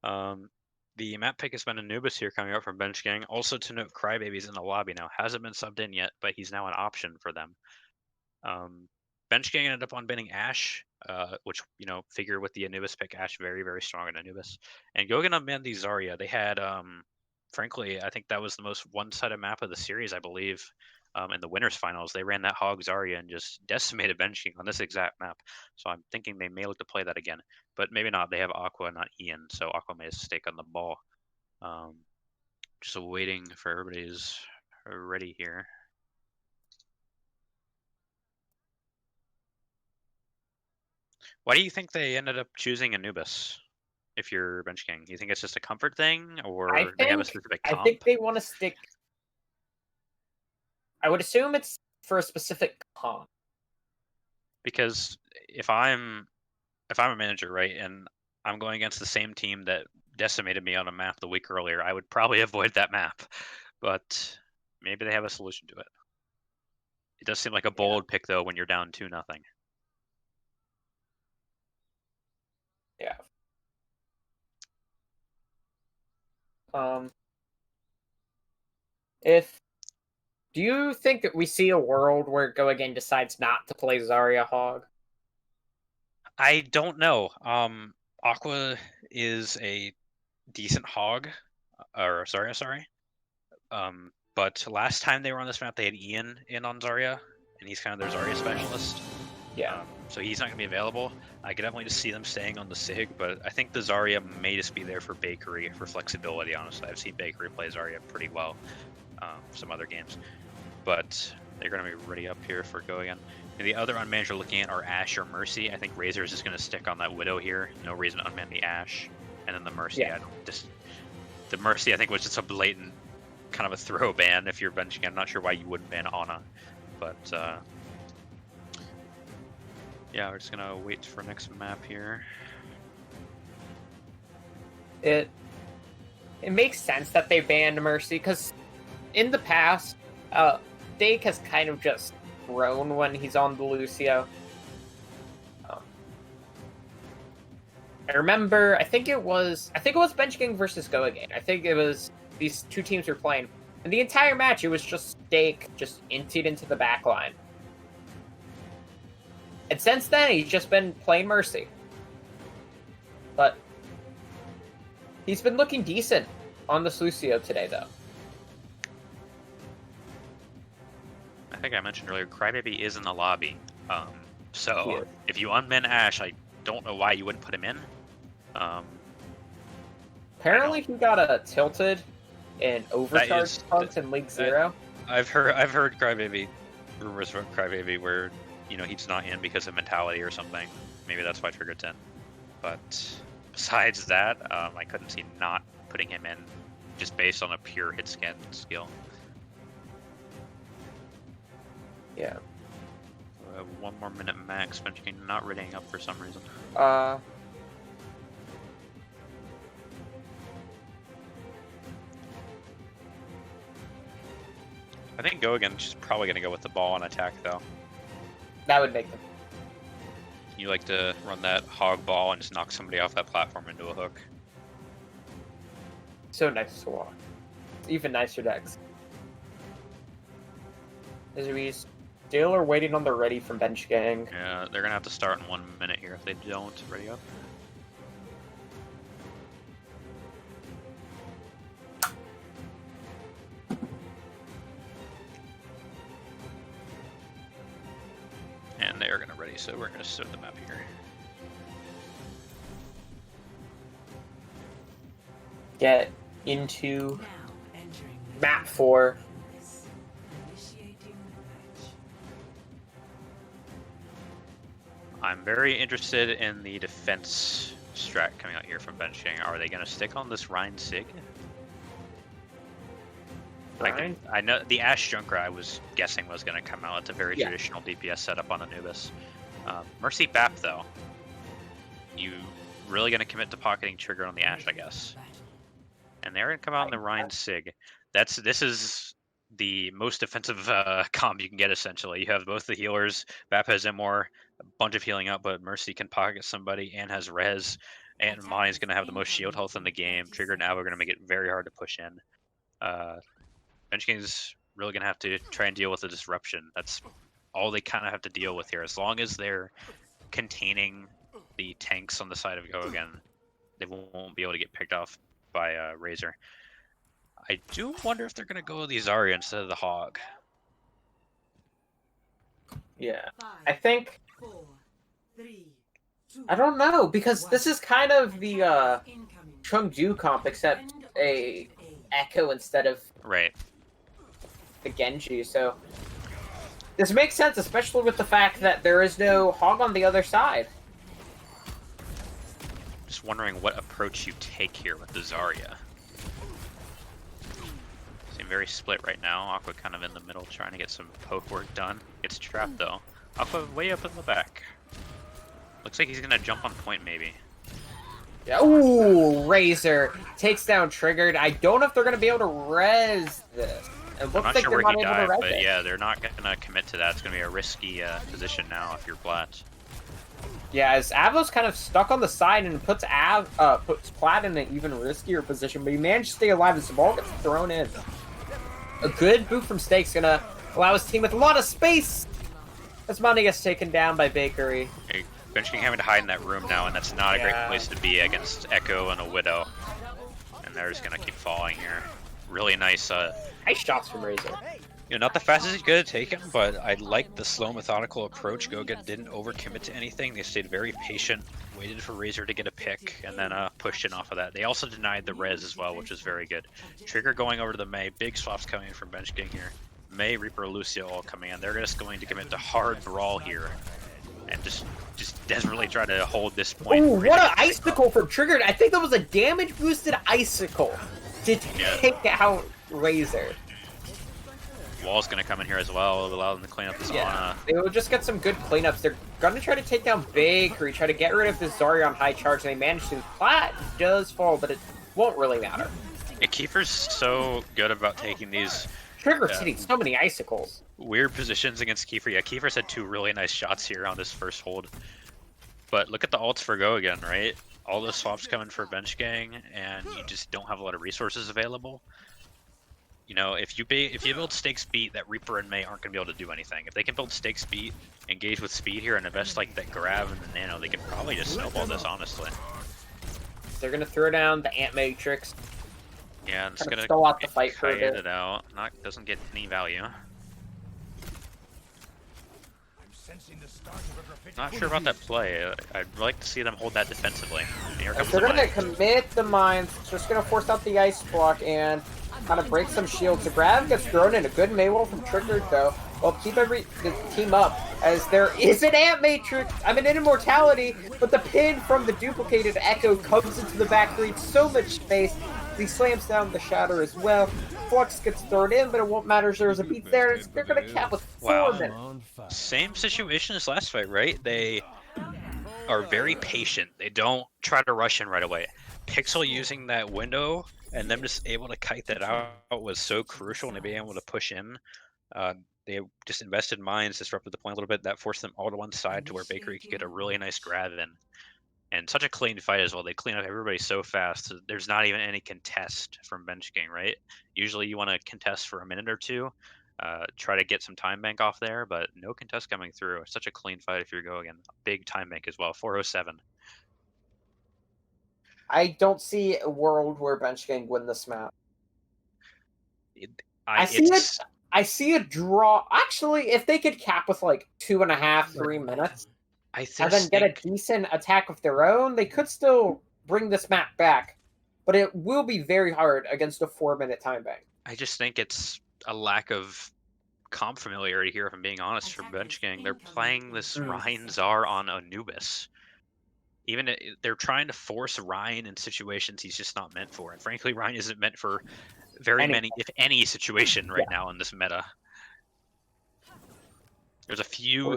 The map pick has been Anubis here coming up from Bench Gang. Also to note, Crybaby's in the lobby now. Hasn't been subbed in yet, but he's now an option for them. Bench Gang ended up on banning Ashe, which, you know, figure with the Anubis pick, Ashe very, very strong in Anubis. And Gogan unbanned the Zarya. They had, frankly, I think that was the most one-sided map of the series, I believe. In the winners finals, they ran that Hog Zarya and just decimated Bench Gang on this exact map. So I'm thinking they may look to play that again, but maybe not. They have Aqua, not Ian, so Aqua made a stake on the ball. Just waiting for everybody's ready here. Why do you think they ended up choosing Anubis? If you're Bench Gang, do you think it's just a comfort thing, or they have a specific comp? I think they want to stick. I would assume it's for a specific comp. Because if I'm a manager, right, and I'm going against the same team that decimated me on a map the week earlier, I would probably avoid that map. But maybe they have a solution to it. It does seem like a bold pick though when you're down 2-0. Yeah. Do you think that we see a world where Gogan decides not to play Zarya Hog? I don't know. Aqua is a decent hog, or sorry. But last time they were on this map, they had Ian in on Zarya, and he's kind of their Zarya specialist. Yeah. So he's not going to be available. I could definitely just see them staying on the Sig, but I think the Zarya may just be there for Bakery, for flexibility, honestly. I've seen Bakery play Zarya pretty well some other games. But they're going to be ready up here for Go again. And the other unmanned you're looking at are Ashe or Mercy. I think Razor is just going to stick on that Widow here. No reason to unman the Ashe. And then the Mercy, the Mercy I think was just a blatant kind of a throw ban if you're benching. I'm not sure why you wouldn't ban Ana. But yeah, we're just going to wait for next map here. It makes sense that they banned Mercy, because in the past, Dake has kind of just grown when he's on the Lucio. I remember, I think it was Bench Gang versus Go Agane. I think it was these two teams were playing. And the entire match, it was just Dake just inted into the back line. And since then, he's just been playing Mercy. But he's been looking decent on the Lucio today, though. I think I mentioned earlier, Crybaby is in the lobby. So Yeah. if you unmin Ash, I don't know why you wouldn't put him in. Apparently, he got tilted in overcharge is- punts in League Zero. I've heard Crybaby rumors about Crybaby where he's not in because of mentality or something. Maybe that's why Trigger's in. But besides that, I couldn't see not putting him in just based on a pure hit scan skill. Yeah. 1 more minute max. Bench King not readying up for some reason. I think Go Again is probably going to go with the ball on attack, though. That would make them. You like to run that hog ball and just knock somebody off that platform into a hook. So nice to watch. Even nicer decks. Is we still are waiting on the ready from Bench Gang. Yeah, they're going to have to start in 1 minute here if they don't. Ready up. And they're going to ready, so we're going to start the map here. Get into Now entering the map 4. initiating the match. I'm very interested in the defense strat coming out here from Bench Gang. Are they going to stick on this Rhine Sig? Rhine? I know the Ash Junkra I was guessing was going to come out. It's a very Yeah. traditional DPS setup on Anubis. Mercy Bap, though. You really going to commit to pocketing Trigger on the Ash, I guess. And they're going to come out in the Rhine Sig. This is the most defensive comp you can get, essentially. You have both the healers. Bap has Immor, a bunch of healing up, but Mercy can pocket somebody and has res. And Monty's going to have the most shield health in the game. Trigger and Avo are going to make it very hard to push in. Bench King's really going to have to try and deal with the disruption. That's all they kind of have to deal with here. As long as they're containing the tanks on the side of Go Again, they won't be able to get picked off by Razor. I do wonder if they're going to go with the Zarya instead of the Hog. Yeah. 5, I think 4, 3, 2, I don't know, because this is kind of the incoming. Chengdu comp, except a Echo instead of Right. the Genji, so this makes sense, especially with the fact that there is no Hog on the other side. Just wondering what approach you take here with the Zarya. Seem very split right now. Aqua kind of in the middle trying to get some poke work done. Gets trapped though. Aqua way up in the back. Looks like he's gonna jump on point maybe. Yeah. Ooh, Razor takes down Triggered. I don't know if they're going to be able to res this. It looks I'm not like sure they're where not he able to died, res but it. yeah, they're not gonna commit to that. It's gonna be a risky position now if you're Plat. Yeah, as Avo's kind of stuck on the side and puts Plat in an even riskier position, but he managed to stay alive as the ball gets thrown in. A good boot from Snake's gonna allow his team with a lot of space as Monty gets taken down by Bakery. Hey, Bench King having to hide in that room now, and that's not a great Yeah. place to be against Echo and a Widow. And they're just gonna keep falling here. Really nice. Nice shots from Razor. Not the fastest he could have taken, but I liked the slow, methodical approach. Goget didn't overcommit to anything. They stayed very patient, waited for Razor to get a pick, and then pushed in off of that. They also denied the res as well, which is very good. Trigger going over to the Mei. Big swaps coming in from Bench King here. Mei, Reaper, Lucio all coming in. They're just going to commit to hard brawl here. And just desperately try to hold this point. Ooh, what an icicle from Triggered! I think that was a damage boosted icicle to take out Razor. Wall's going to come in here as well, allow them to clean up this Ana. They will just get some good cleanups. They're going to try to take down Bakery, try to get rid of this Zarya on high charge, and they manage to. Plat does fall, but it won't really matter. Yeah, Kiefer's so good about taking these Trigger's Yeah. hitting so many icicles. weird positions against Kiefer. Yeah, Kiefer's had 2 really nice shots here on this first hold. But look at the ults for Go again, right? All the swaps coming for bench gang, and you just don't have a lot of resources available. You know, if you build stakes beat, that Reaper and May aren't going to be able to do anything. If they can build stakes beat, engage with speed here, and invest like that grab and the nano, they can probably just snowball this, honestly. They're gonna throw down the Ant Matrix. Yeah, I'm just Kinda gonna stall out the fight for a kite bit. it out. Doesn't get any value. Not sure about that play. I'd like to see them hold that defensively. And here comes They're the gonna mine. commit the mines. Just gonna force out the ice block and kind of break some shields. The grab gets thrown in. A good Maywell from Triggered though. Well, keep the team up as there is an Ant Matrix. I mean, an Immortality, but the pin from the duplicated Echo comes into the back, creates so much space. He slams down the Shatter as well. Flux gets thrown in, but it won't matter. There's a beat there. They're gonna cap with 4 minutes. Same situation as last fight, right? They are very patient. They don't try to rush in right away. Pixel using that window and them just able to kite that out was so crucial, and they being able to push in. They just invested mines, disrupted the point a little bit. That forced them all to one side to where Bakery could get a really nice grab in. And such a clean fight as well. They clean up everybody so fast. There's not even any contest from bench gang, right? Usually you want to contest for a minute or two, try to get some time bank off there, but no contest coming through. Such a clean fight if you're going. Big time bank as well, 407. I don't see a world where Bench Gang win this map. I see a draw. Actually, if they could cap with like 2.5, 3 minutes, and then get a decent attack of their own, they could still bring this map back. But it will be very hard against a 4-minute time bank. I just think it's a lack of comp familiarity here, if I'm being honest, for bench gang. They're playing this Ryan Czar on Anubis. They're trying to force Ryan in situations he's just not meant for. And frankly, Ryan isn't meant for many, if any, situation right now in this meta. There's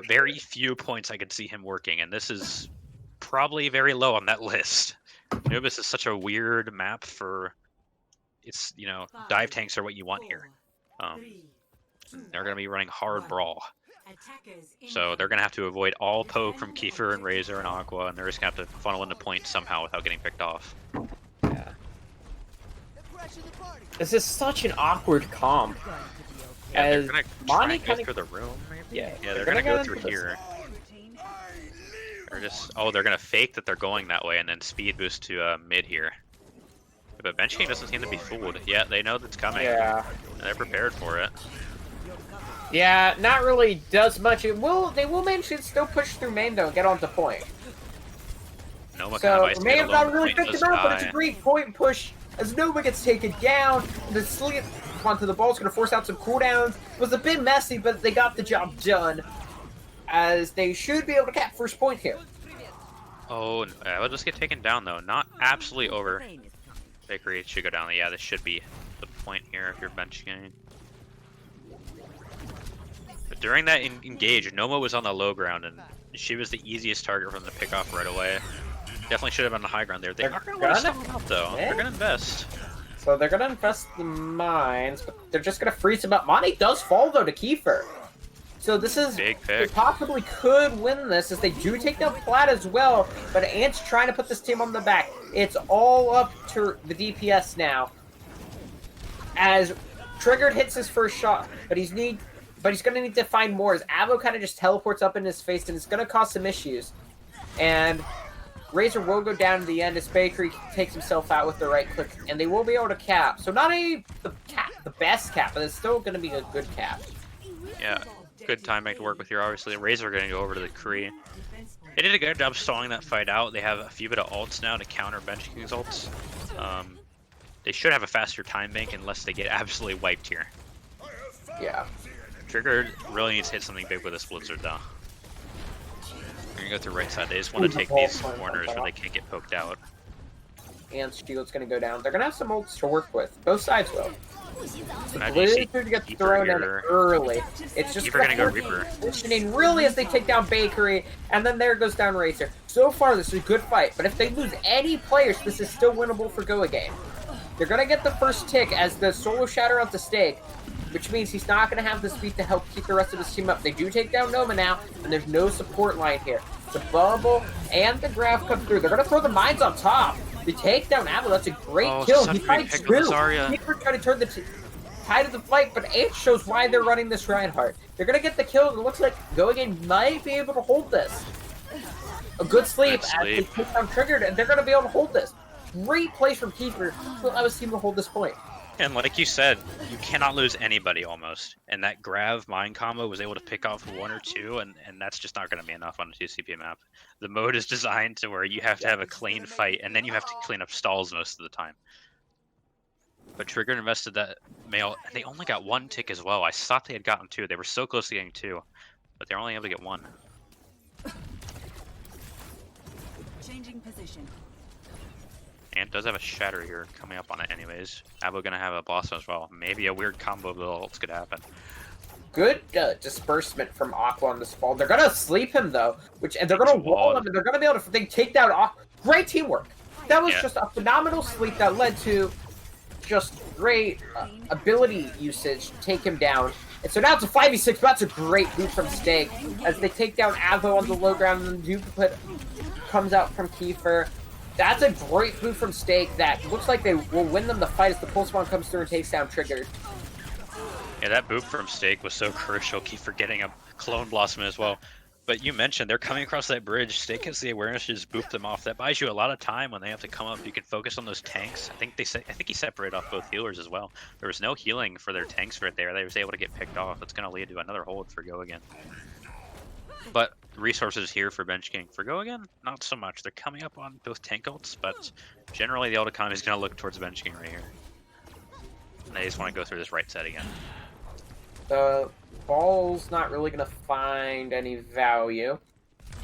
very few points I could see him working, and this is probably very low on that list. Anubis is such a weird map for it's, dive tanks are what you want here. They're going to be running hard brawl. So they're going to have to avoid all poke from Kiefer and Razor and Aqua, and they're just going to have to funnel into points somehow without getting picked off. Yeah. This is such an awkward comp. Yeah, as they're going to try and go through the room, maybe? Yeah, they're going to go through here. They're they're going to fake that they're going that way and then speed boost to mid here. But bench gang doesn't seem to be fooled. Yeah, they know that's coming. Yeah. And they're prepared for it. Yeah, not really does much. They will manage to still push through main though and get onto point. Noma So kind of may have not really picked picked him up, but it's a great point push as Nova gets taken down. The sleep onto the ball is going to force out some cooldowns. It was a bit messy, but they got the job done. As they should be able to cap first point here. Oh, we'll just get taken down though. Not absolutely over. Bakery should go down. Yeah, this should be the point here if you're bench gang. But during that engage, Noma was on the low ground and she was the easiest target from the pickoff right away. Definitely should have been on the high ground there. They are going to want to step up though. They're going to invest. So they're going to invest the mines, but they're just going to freeze him up. Monty does fall though to Kiefer. So this is big they pick. possibly could win this as they do take down Plat as well, but Ant's trying to put this team on the back. It's all up to the DPS now. As Triggered hits his first shot, but he's going to need to find more as Avo kind of just teleports up in his face and it's going to cause some issues. And Razor will go down to the end as Bakery takes himself out with the right click, and they will be able to cap. So not the best cap, but it's still going to be a good cap. Yeah. Good timing to work with here, obviously. Razor going to go over to the Kree. They did a good job stalling that fight out. They have a few bit of ults now to counter bench king's ults. They should have a faster time bank unless they get absolutely wiped here. Yeah. Trigger really needs to hit something big with this Blizzard though. They're going to go through right side. They just want to take these corners where they can't get poked out. And shield's going to go down. They're going to have some ults to work with. Both sides will. The Blizzard gets thrown in early. It's just going to go Reaper. Positioning really as they take down Bakery, and then there goes down Razor. So far, this is a good fight, but if they lose any players, this is still winnable for Go Agane. They're gonna get the first tick as the solo shatter onto Stake, which means he's not gonna have the speed to help keep the rest of his team up. They do take down Noma now, and there's no support line here. The bubble and the graph come through. They're gonna throw the mines on top. They take down Avo. That's a great kill. He tried to try to turn the tide of the fight, but it shows why they're running this Reinhardt. They're gonna get the kill, and it looks like Goagen might be able to hold this. A good sleep as the takedown triggered, and they're gonna be able to hold this. Great plays from Kiefer to allow his team to hold this point. And like you said, you cannot lose anybody almost. And that Grav mine combo was able to pick off 1 or 2, and that's just not going to be enough on a 2CP map. The mode is designed to where you have to have a clean fight, and then you have to clean up stalls most of the time. But Trigger invested that mail, and they only got 1 tick as well. I thought they had gotten 2. They were so close to getting 2, but they're only able to get 1. Changing position. And it does have a shatter here coming up on it anyways. Avo gonna have a blossom as well. Maybe a weird combo of the ults could happen. Good disbursement from Aqua on this ball. They're gonna sleep him though, and they're gonna wall him, and they're gonna be able to take down Aqua. Great teamwork. That was just a phenomenal sleep that led to just great ability usage to take him down. And so now it's a 5v6, but that's a great boot from Stake as they take down Avo on the low ground, and the duplicate comes out from Kiefer. That's a great move from Stake that looks like they will win them the fight as the pulse bomb comes through and takes down Trigger. Yeah, that boop from Stake was so crucial. Keep forgetting a clone blossom as well. But you mentioned they're coming across that bridge. Stake has the awareness to just boop them off. That buys you a lot of time when they have to come up. You can focus on those tanks. I think he separated off both healers as well. There was no healing for their tanks right there. They was able to get picked off. It's going to lead to another hold for Go again. But resources here for Bench King. For Go again, not so much. They're coming up on both tank ults, but generally the ult economy is going to look towards Bench King right here. And they just want to go through this right side again. The ball's not really going to find any value.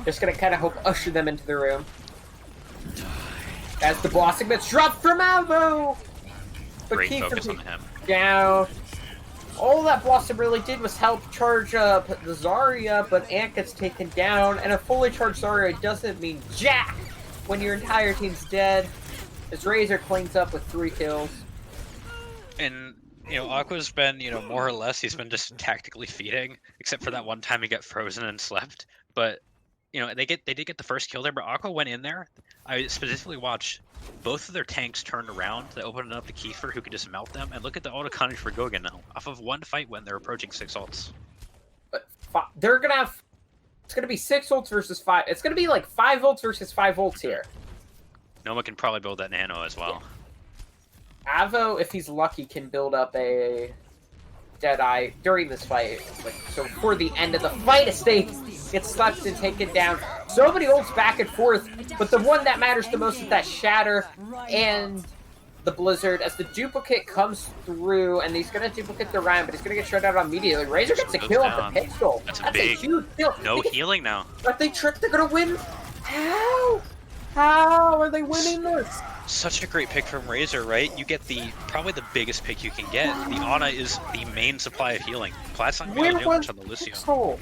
Just going to kind of usher them into the room. As the blossom gets dropped from Avo! But Great focus on him. Down. All that Blossom really did was help charge up the Zarya, but Ant gets taken down, and a fully charged Zarya doesn't mean jack when your entire team's dead. As Razor cleans up with 3 kills. And, Aqua's been, more or less, he's been just tactically feeding, except for that one time he got frozen and slept. But, they did get the first kill there, but Aqua went in there. I specifically watched both of their tanks turned around. They opened it up to Kiefer, who could just melt them. And look at the ult economy for Gogan now. Off of 1 fight when they're approaching 6 ults. But they're going to have... It's going to be 6 ults versus 5. It's going to be like 5 ults versus 5 ults here. Noma can probably build that nano as well. Yeah. Avo, if he's lucky, can build up a Deadeye during this fight. So before the end of the fight, Estate gets slapped and taken down. So many ults back and forth, but the one that matters the most is that Shatter and the Blizzard as the duplicate comes through, and he's going to duplicate the Ryan, but he's going to get shut out immediately. Razor gets a kill on the pistol. That's a huge kill. No healing now. But they tricked, they're going to win. How? How are they winning this? Such a great pick from Razor, right? You get probably the biggest pick you can get. The Ana is the main supply of healing. Plat's not going to do much on the Lucio.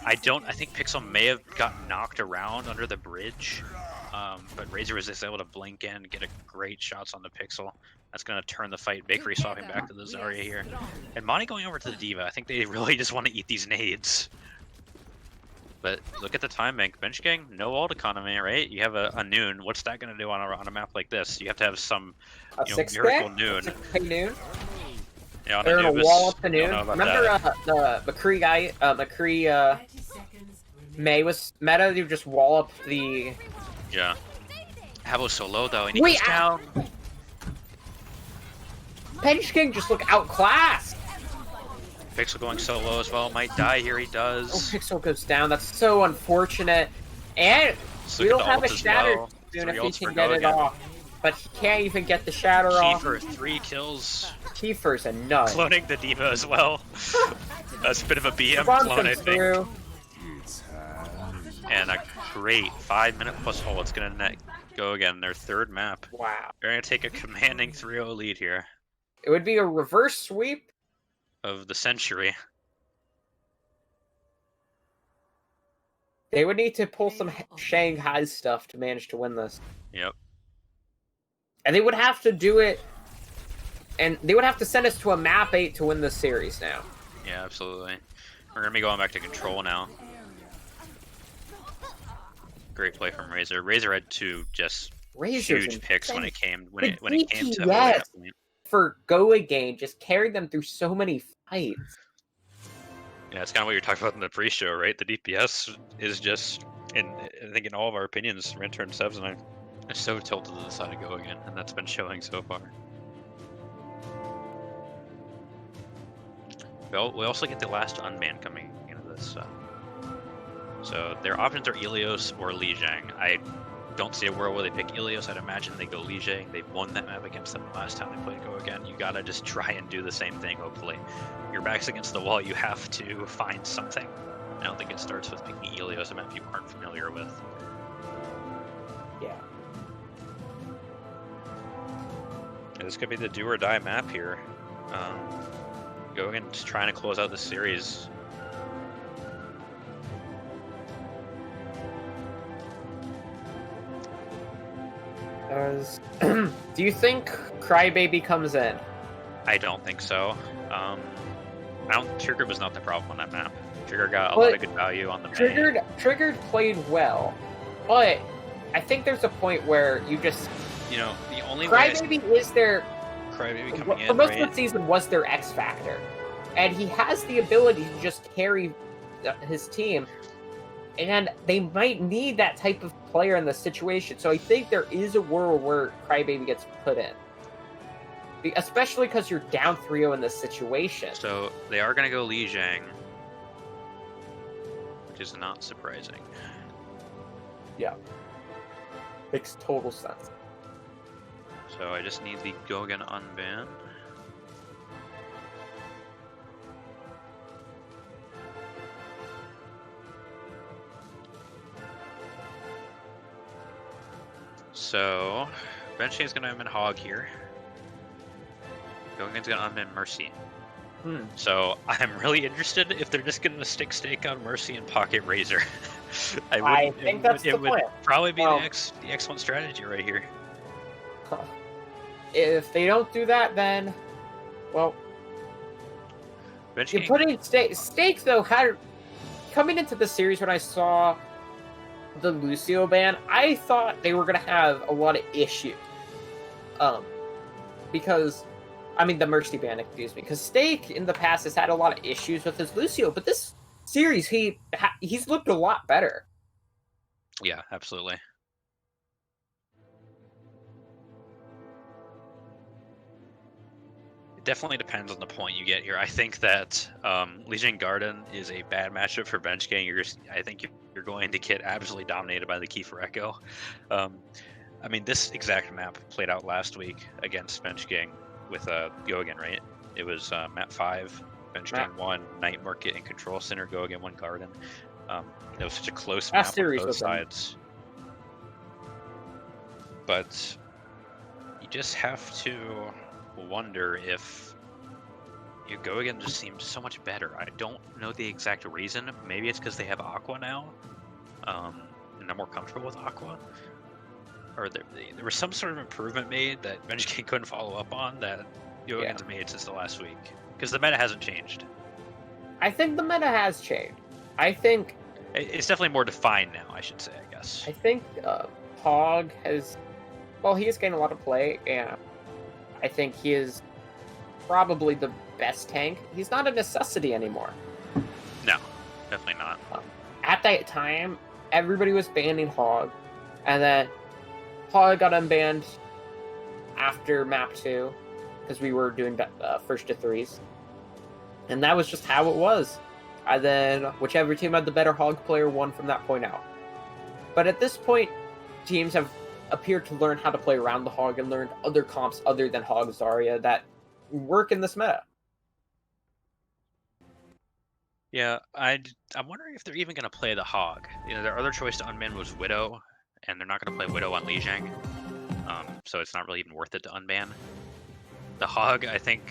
I think Pixel may have gotten knocked around under the bridge, but Razor was just able to blink in, get a great shots on the Pixel. That's going to turn the fight. Bakery swapping back to the Zarya here. And Monty going over to the D.Va. I think they really just want to eat these nades. But look at the time bank. Bench Gang, no ult economy, right? You have a noon. What's that going to do on a map like this? You have to have some miracle noon. Noon? Yeah, they're going to wall up the noon. Remember the McCree guy? McCree May was meta to just wall up the... Yeah. Havo's so low though, and he goes down. Bench King just look outclassed. Pixel going so low as well. Might die here, he does. Oh, Pixel goes down. That's so unfortunate. And we don't have a shatter soon if he can get it off. But he can't even get the shatter off. Kiefer, 3 kills. Kiefer's a nut. Cloning the D.Va as well. That's a bit of a BM clone, I think. And a great 5-minute plus hole. It's going to go again. Their 3rd map. Wow. They're going to take a commanding 3-0 lead here. It would be a reverse sweep. Of the century. They would need to pull some Shanghai stuff to manage to win this. Yep. And they would have to do it And they would have to send us to a map 8 to win this series now. Yeah, absolutely. We're gonna be going back to control now. Great play from Razor. Razor had two just Razor's huge picks when insane. it The came to DPS holding that point. for Agane just carried them through so many fights. Yeah, it's kind of what you're talking about in the pre-show, right? The DPS is just, I think in all of our opinions, Ren turn Sevs and I are so tilted to the side of Go Again, and that's been showing so far. We also get the last unban coming into this. So their options are Ilios or Lijiang. I don't see a world where they pick Ilios. I'd imagine they go Lijiang. They won that map against them the last time they played Go Again. You gotta just try and do the same thing, hopefully. Your back's against the wall, you have to find something. I don't think it starts with picking Ilios, a map you aren't familiar with. Yeah. This could be the do or die map here. Go Again just trying to close out the series. Do you think Crybaby comes in? I don't think so. Trigger was not the problem on that map. Trigger got a lot of good value on the main. Triggered played well, but I think there's a point where you just the only Crybaby is their Crybaby coming in for most right? of the season was their X factor, and he has the ability to just carry his team. And they might need that type of player in the situation. So I think there is a world where Crybaby gets put in. Especially because you're down 3-0 in this situation. So they are going to go Lijiang, which is not surprising. Yeah. Makes total sense. So I just need the Go Again unban. So, Benching's gonna unban Hog here. Go Again's gonna unban Mercy. So, I'm really interested if they're just gonna stick stake on Mercy and pocket Razor. I think that's the plan. It would probably be the X1 strategy right here. If they don't do that, then, well, Bench you're putting stakes though. Coming into the series when I saw the Lucio ban, I thought they were going to have a lot of issues. Because, the Mercy ban, excuse me. Because Stake in the past has had a lot of issues with his Lucio, but this series, he's looked a lot better. Yeah, absolutely. It definitely depends on the point you get here. I think that Legion Garden is a bad matchup for bench gang. I think you're going to get absolutely dominated by the Kiefer Echo. This exact map played out last week against bench gang with Go Again, right? It was map 5, bench gang 1, Night Market and Control Center, Go Again 1 Garden. It was such a close map on both sides. But you just have to wonder if Go Again just seems so much better. I don't know the exact reason. Maybe it's because they have Aqua now, and they're more comfortable with Aqua. Or there was some sort of improvement made that Bench King couldn't follow up on that Go Again's made since the last week. Because the meta hasn't changed. I think the meta has changed. I think it's definitely more defined now, I should say, I guess. I think Hog has... Well, he is getting a lot of play, and I think he is probably the best tank. He's not a necessity anymore. No, definitely not. At that time, everybody was banning Hog, and then Hog got unbanned after map 2, because we were doing first to 3s. And that was just how it was. And then whichever team had the better Hog player won from that point out. But at this point, teams have appeared to learn how to play around the Hog and learned other comps other than Hog Zarya that work in this meta. Yeah, I'm wondering if they're even going to play the Hog. Their other choice to unban was Widow, and they're not going to play Widow on Lijiang. So it's not really even worth it to unban. The Hog, I think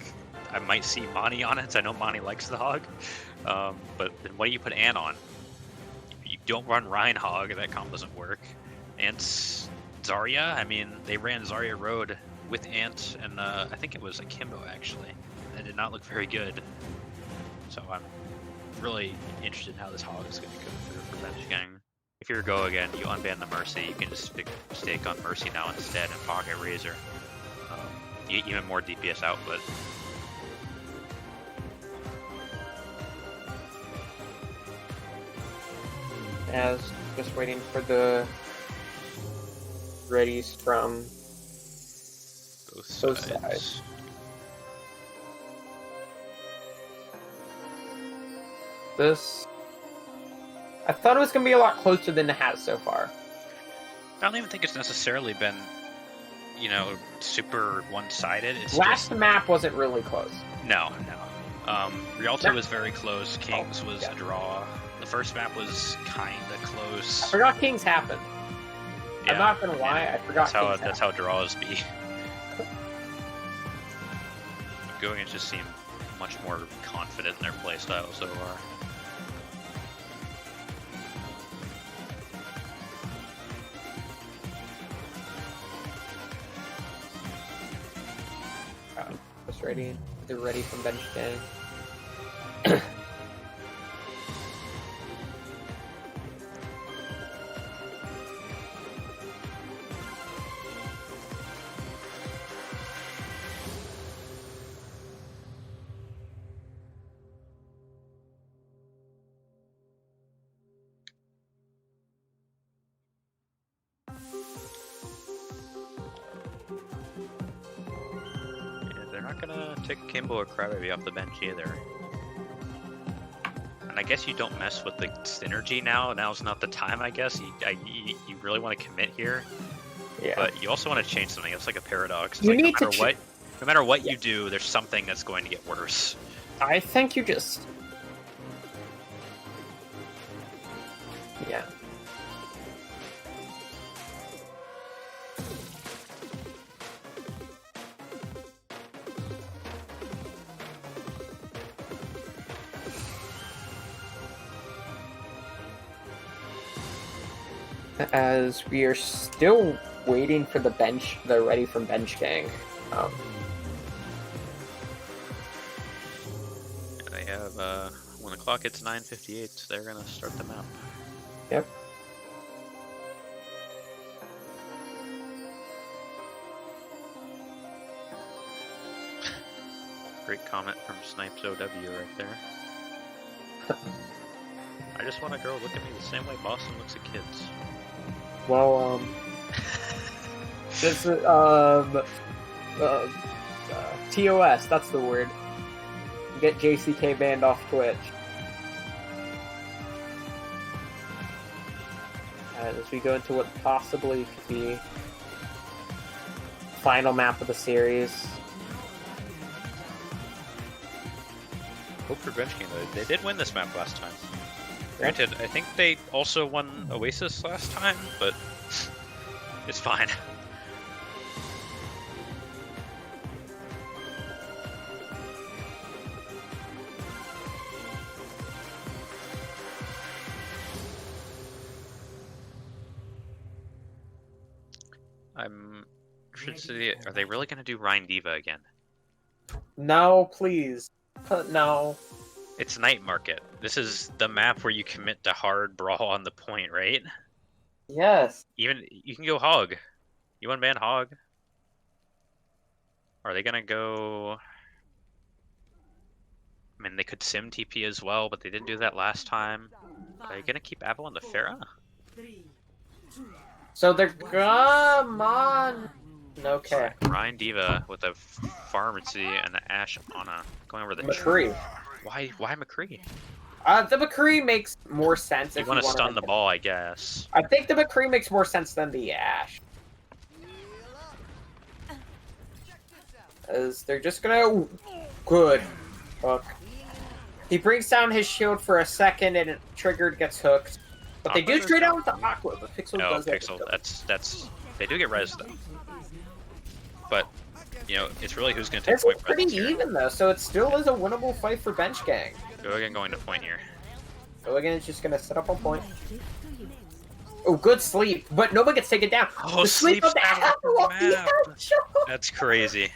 I might see Mani on it. I know Mani likes the Hog. But then what do you put Ann on? You don't run Ryan Hog, that comp doesn't work. And Zarya, they ran Zarya Road with Ant and I think it was Akimbo actually. It did not look very good. So I'm really interested in how this hog is going to go for Bench Gang. If you're Go again, you unban the Mercy. You can just stake on Mercy now instead and pocket Razor. Even more DPS output. As just waiting for the readies from Both sides. This, I thought it was going to be a lot closer than it has so far. I don't even think it's necessarily been, you know, super one-sided. It's Last just... map wasn't really close. No. Rialto was very close. Kings was a draw. The first map was kind of close. I forgot Kings happened. Yeah, I'm not going to lie, I forgot that's how draws be. Going just seem much more confident in their playstyle so far. Just ready. They're ready from Bench Gang. They're not gonna take Kimbo or Crybaby off the bench either. And I guess you don't mess with the synergy now. Now's not the time, I guess. You really want to commit here. Yeah. But you also want to change something. It's like a paradox. It's You like need to no matter what you do, there's something that's going to get worse. I think you just... Yeah. As we are still waiting for the bench, they're ready from Bench Gang. They have, when the clock hits 9:58, they're gonna start the map. Yep. Great comment from Snipes OW right there. I just want a girl look at me the same way Boston looks at kids. Well, this is, TOS, that's the word. Get JCK banned off Twitch. As we go into what possibly could be final map of the series. Hope for Bench King though. They did win this map last time. Granted, I think they also won Oasis last time, but it's fine. I'm interested to see, are they really going to do Rhine Diva again? No, please. No. It's Night Market. This is the map where you commit to hard brawl on the point, right? Yes. Even you can go Hog. You want ban Hog? Are they gonna go? I mean, they could sim TP as well, but they didn't do that last time. Are they gonna keep Avalon to Pharah? So they're come on. Okay. Rhine Diva with a Pharmacy and the Ashe Ana going over the McCree. Why McCree? The McCree makes more sense. You if want to wanna stun the ball, I guess. I think the McCree makes more sense than the Ashe. As they're just gonna... Ooh, good. Hook. He brings down his shield for a second and it triggered, gets hooked. But they do trade out with the Aqua, but Pixel No, does Pixel, that's... They do get res, though. But, you know, it's really who's going to take This point is pretty presence here. even, though, so it still is a winnable fight for Bench Gang. Go again going to point here. So again, it's just gonna set up on point. Oh, good sleep, but nobody gets taken down. Oh, The sleep of the sleep's apple on off the map. apple. That's crazy.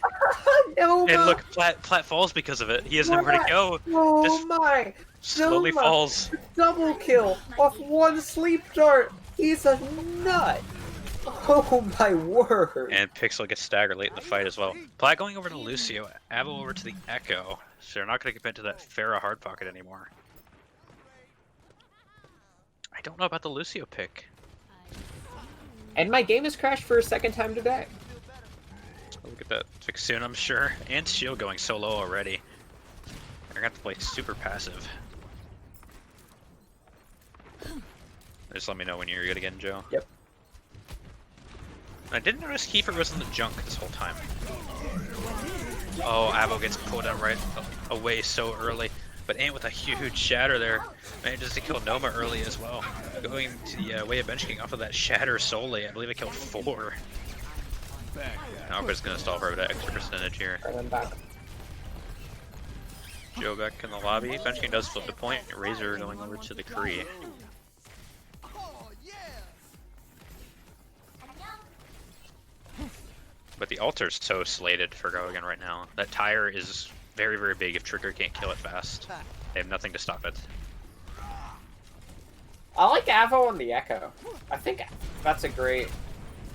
Noma. And look, Platt falls because of it. He has nowhere to go. Oh Just my! slowly Noma, falls. double kill off one sleep dart. He's a nut. Oh my word! And Pixel gets staggered late in the fight as well. Platt going over to Lucio, Avo over to the Echo. So they're not going to commit to that Pharah hard pocket anymore. I don't know about the Lucio pick. And my game has crashed for a second time today. Look at that fix soon, I'm sure. And Shield going so low already. They're going to have to play super passive. Just let me know when you're good again, Joe. Yep. I didn't notice Kiefer was in the junk this whole time. Oh, Avo gets pulled out right away so early. But Ant with a huge shatter there manages to kill Noma early as well. Going to the way of bench king off of that shatter solely. I believe it killed 4. Albert's gonna stall for that extra percentage here. Joe back in the lobby. Bench king does flip the point. Razor going over to the Kree. But the altar's so slated for go again right now. That tire is very, very big if Trigger can't kill it fast. They have nothing to stop it. I like Avo and the Echo. I think that's a great...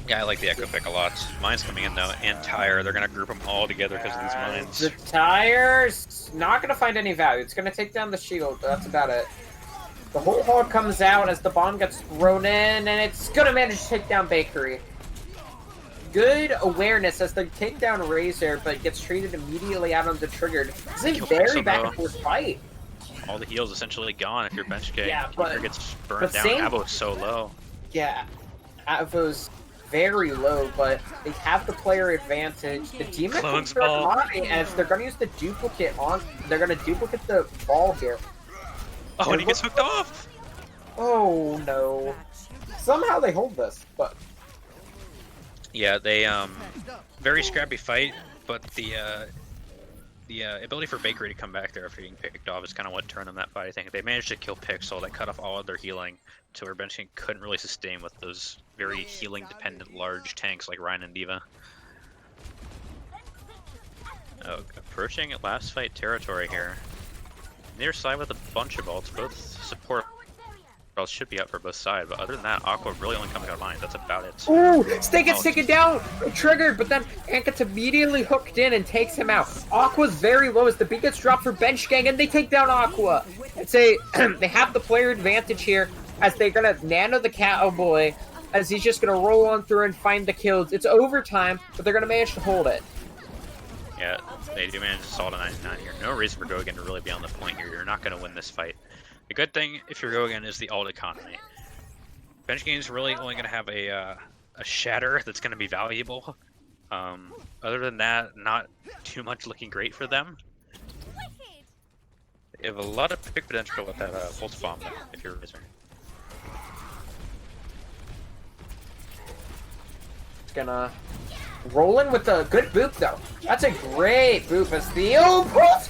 Yeah, I like the Echo pick a lot. Mine's coming in though, and Tire. They're gonna group them all together because of these mines. The tire's not gonna find any value. It's gonna take down the shield, but that's about it. The whole hog comes out as the bomb gets thrown in, and it's gonna manage to take down Bakery. Good awareness as they take down Razor, but gets treated immediately out on the triggered. It's a very back and forth fight. All the heals essentially gone if you're bench king. Yeah, but gets burned down. Avo's so low. Yeah, Avo's very low, but they have the player advantage. The demon Clone's can ball. as they're gonna use the duplicate on. They're gonna duplicate the ball here. Oh, and he gets hooked off. Oh no! Somehow they hold this, but Yeah, they very scrappy fight, but the ability for Bakery to come back there after getting picked off is kind of what turned them that fight. I think they managed to kill Pixel, that cut off all of their healing, to where benching couldn't really sustain with those very healing dependent large tanks like Ryan and Diva. Oh, approaching last fight territory here. Near side with a bunch of ults, both support ults should be up for both sides, but other than that, Aqua really only coming out of mines. That's about it. ooh, Stay gets taken down, triggered, but then Ant gets immediately hooked in and takes him out. Aqua's very low as the beat gets dropped for bench gang, and they take down Aqua. It's a they have the player advantage here as they're gonna nano the cowboy as he's just gonna roll on through and find the kills. It's overtime, but they're gonna manage to hold it. Yeah, they do manage to solve a 99 here. No reason for Gogan to really be on the point here. You're not going to win this fight. The good thing, if you're Gogan, is the ult economy. Bench game's really only going to have a shatter that's going to be valuable. Other than that, not too much looking great for them. They have a lot of pick potential with that pulse bomb, though, if you're Razor. It's gonna roll in with a good boop though. That's a great boop as the pulse.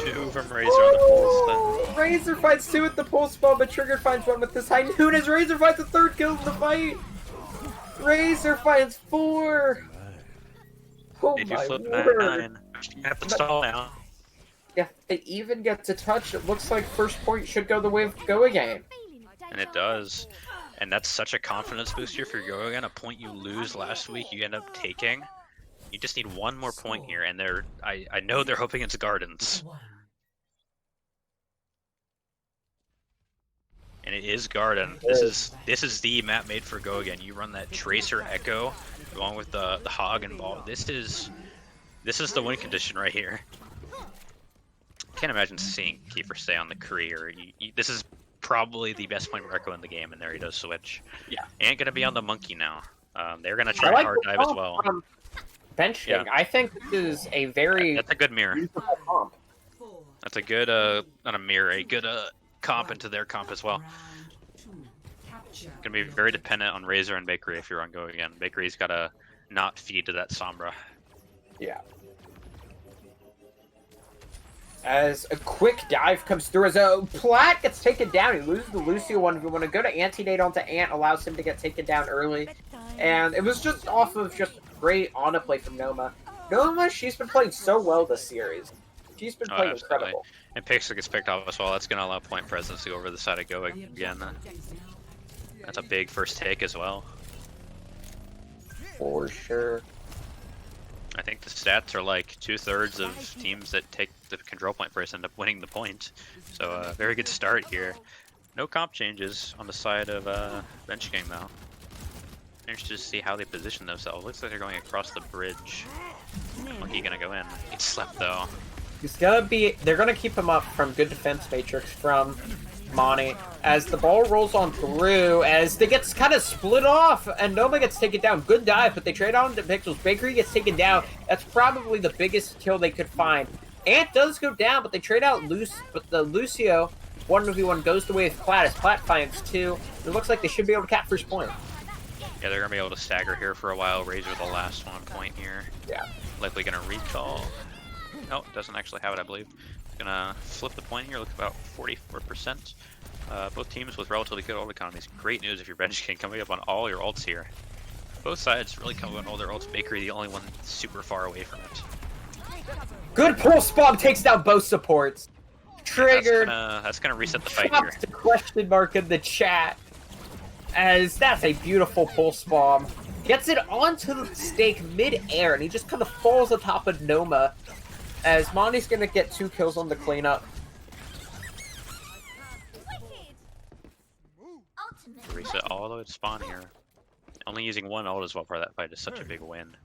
2 from Razor on the pulse, then. Razor finds 2 with the pulse bomb, but Trigger finds 1 with this high noon as Razor finds the 3rd kill in the fight. Razor finds 4. Oh Did you my flip word. 9? You have to stall now. Yeah, they even get to touch. It looks like first point should go the way of Agane. And it does. And that's such a confidence booster for Gogan. A point you lose last week, you end up taking. You just need 1 more point here, and I know they're hoping it's Gardens. And it is Garden. This is the map made for Gogan. You run that Tracer Echo along with the Hog and Ball. This is the win condition right here. Can't imagine seeing Kiefer stay on the career. This is probably the best point for Echo in the game, and there he does switch. Yeah. And gonna be on the Monkey now. They're gonna try hard dive as well. Bench king. Yeah. I think this is a very That's a good mirror. useful comp. That's a good not a mirror, a good comp into their comp as well. Gonna be very dependent on Razor and Bakery if you're on Go again. Bakery's gotta not feed to that Sombra. Yeah. As a quick dive comes through, as a Plat gets taken down. He loses the Lucio one. If we want to go to Anti-Nade onto Ant, allows him to get taken down early. And it was just off of just great Ana play from Noma. Noma, she's been playing so well this series. She's been playing incredible. And Pixel gets picked off as well. That's going to allow point presence to go over the side of Go again. That's a big first take as well. For sure. I think the stats are like 2/3 of teams that take the control point first end up winning the point. So a very good start here. No comp changes on the side of Bench Gang though. Interested to see how they position themselves. Looks like they're going across the bridge. Monkey gonna go in. He slept though. They're gonna keep him up from good defense matrix from Monty as the ball rolls on through, as they gets kind of split off, and Noma gets taken down. Good dive, but they trade on to Pixels. Bakery gets taken down. That's probably the biggest kill they could find. Ant does go down, but they trade out but the Lucio 1v1 goes the way of Plat as Plat finds 2. It looks like they should be able to cap first point. Yeah, they're gonna be able to stagger here for a while. Razor the last point here. Yeah. Likely gonna recall. No, doesn't actually have it, I believe. Gonna flip the point here, look about 44%. Both teams with relatively good ult economies. Great news if you're Bench King, coming up on all your ults here. Both sides really coming on all their ults. Bakery, the only one super far away from it. Good pulse bomb takes down both supports. Triggered. That's gonna reset the fight Drops here. the question mark in the chat. As that's a beautiful pulse bomb. Gets it onto the stake mid-air, and he just kind of falls on top of Noma. As Monty's gonna get 2 kills on the cleanup. Reset all the way to spawn here. Only using one ult as well for that fight is such a big win.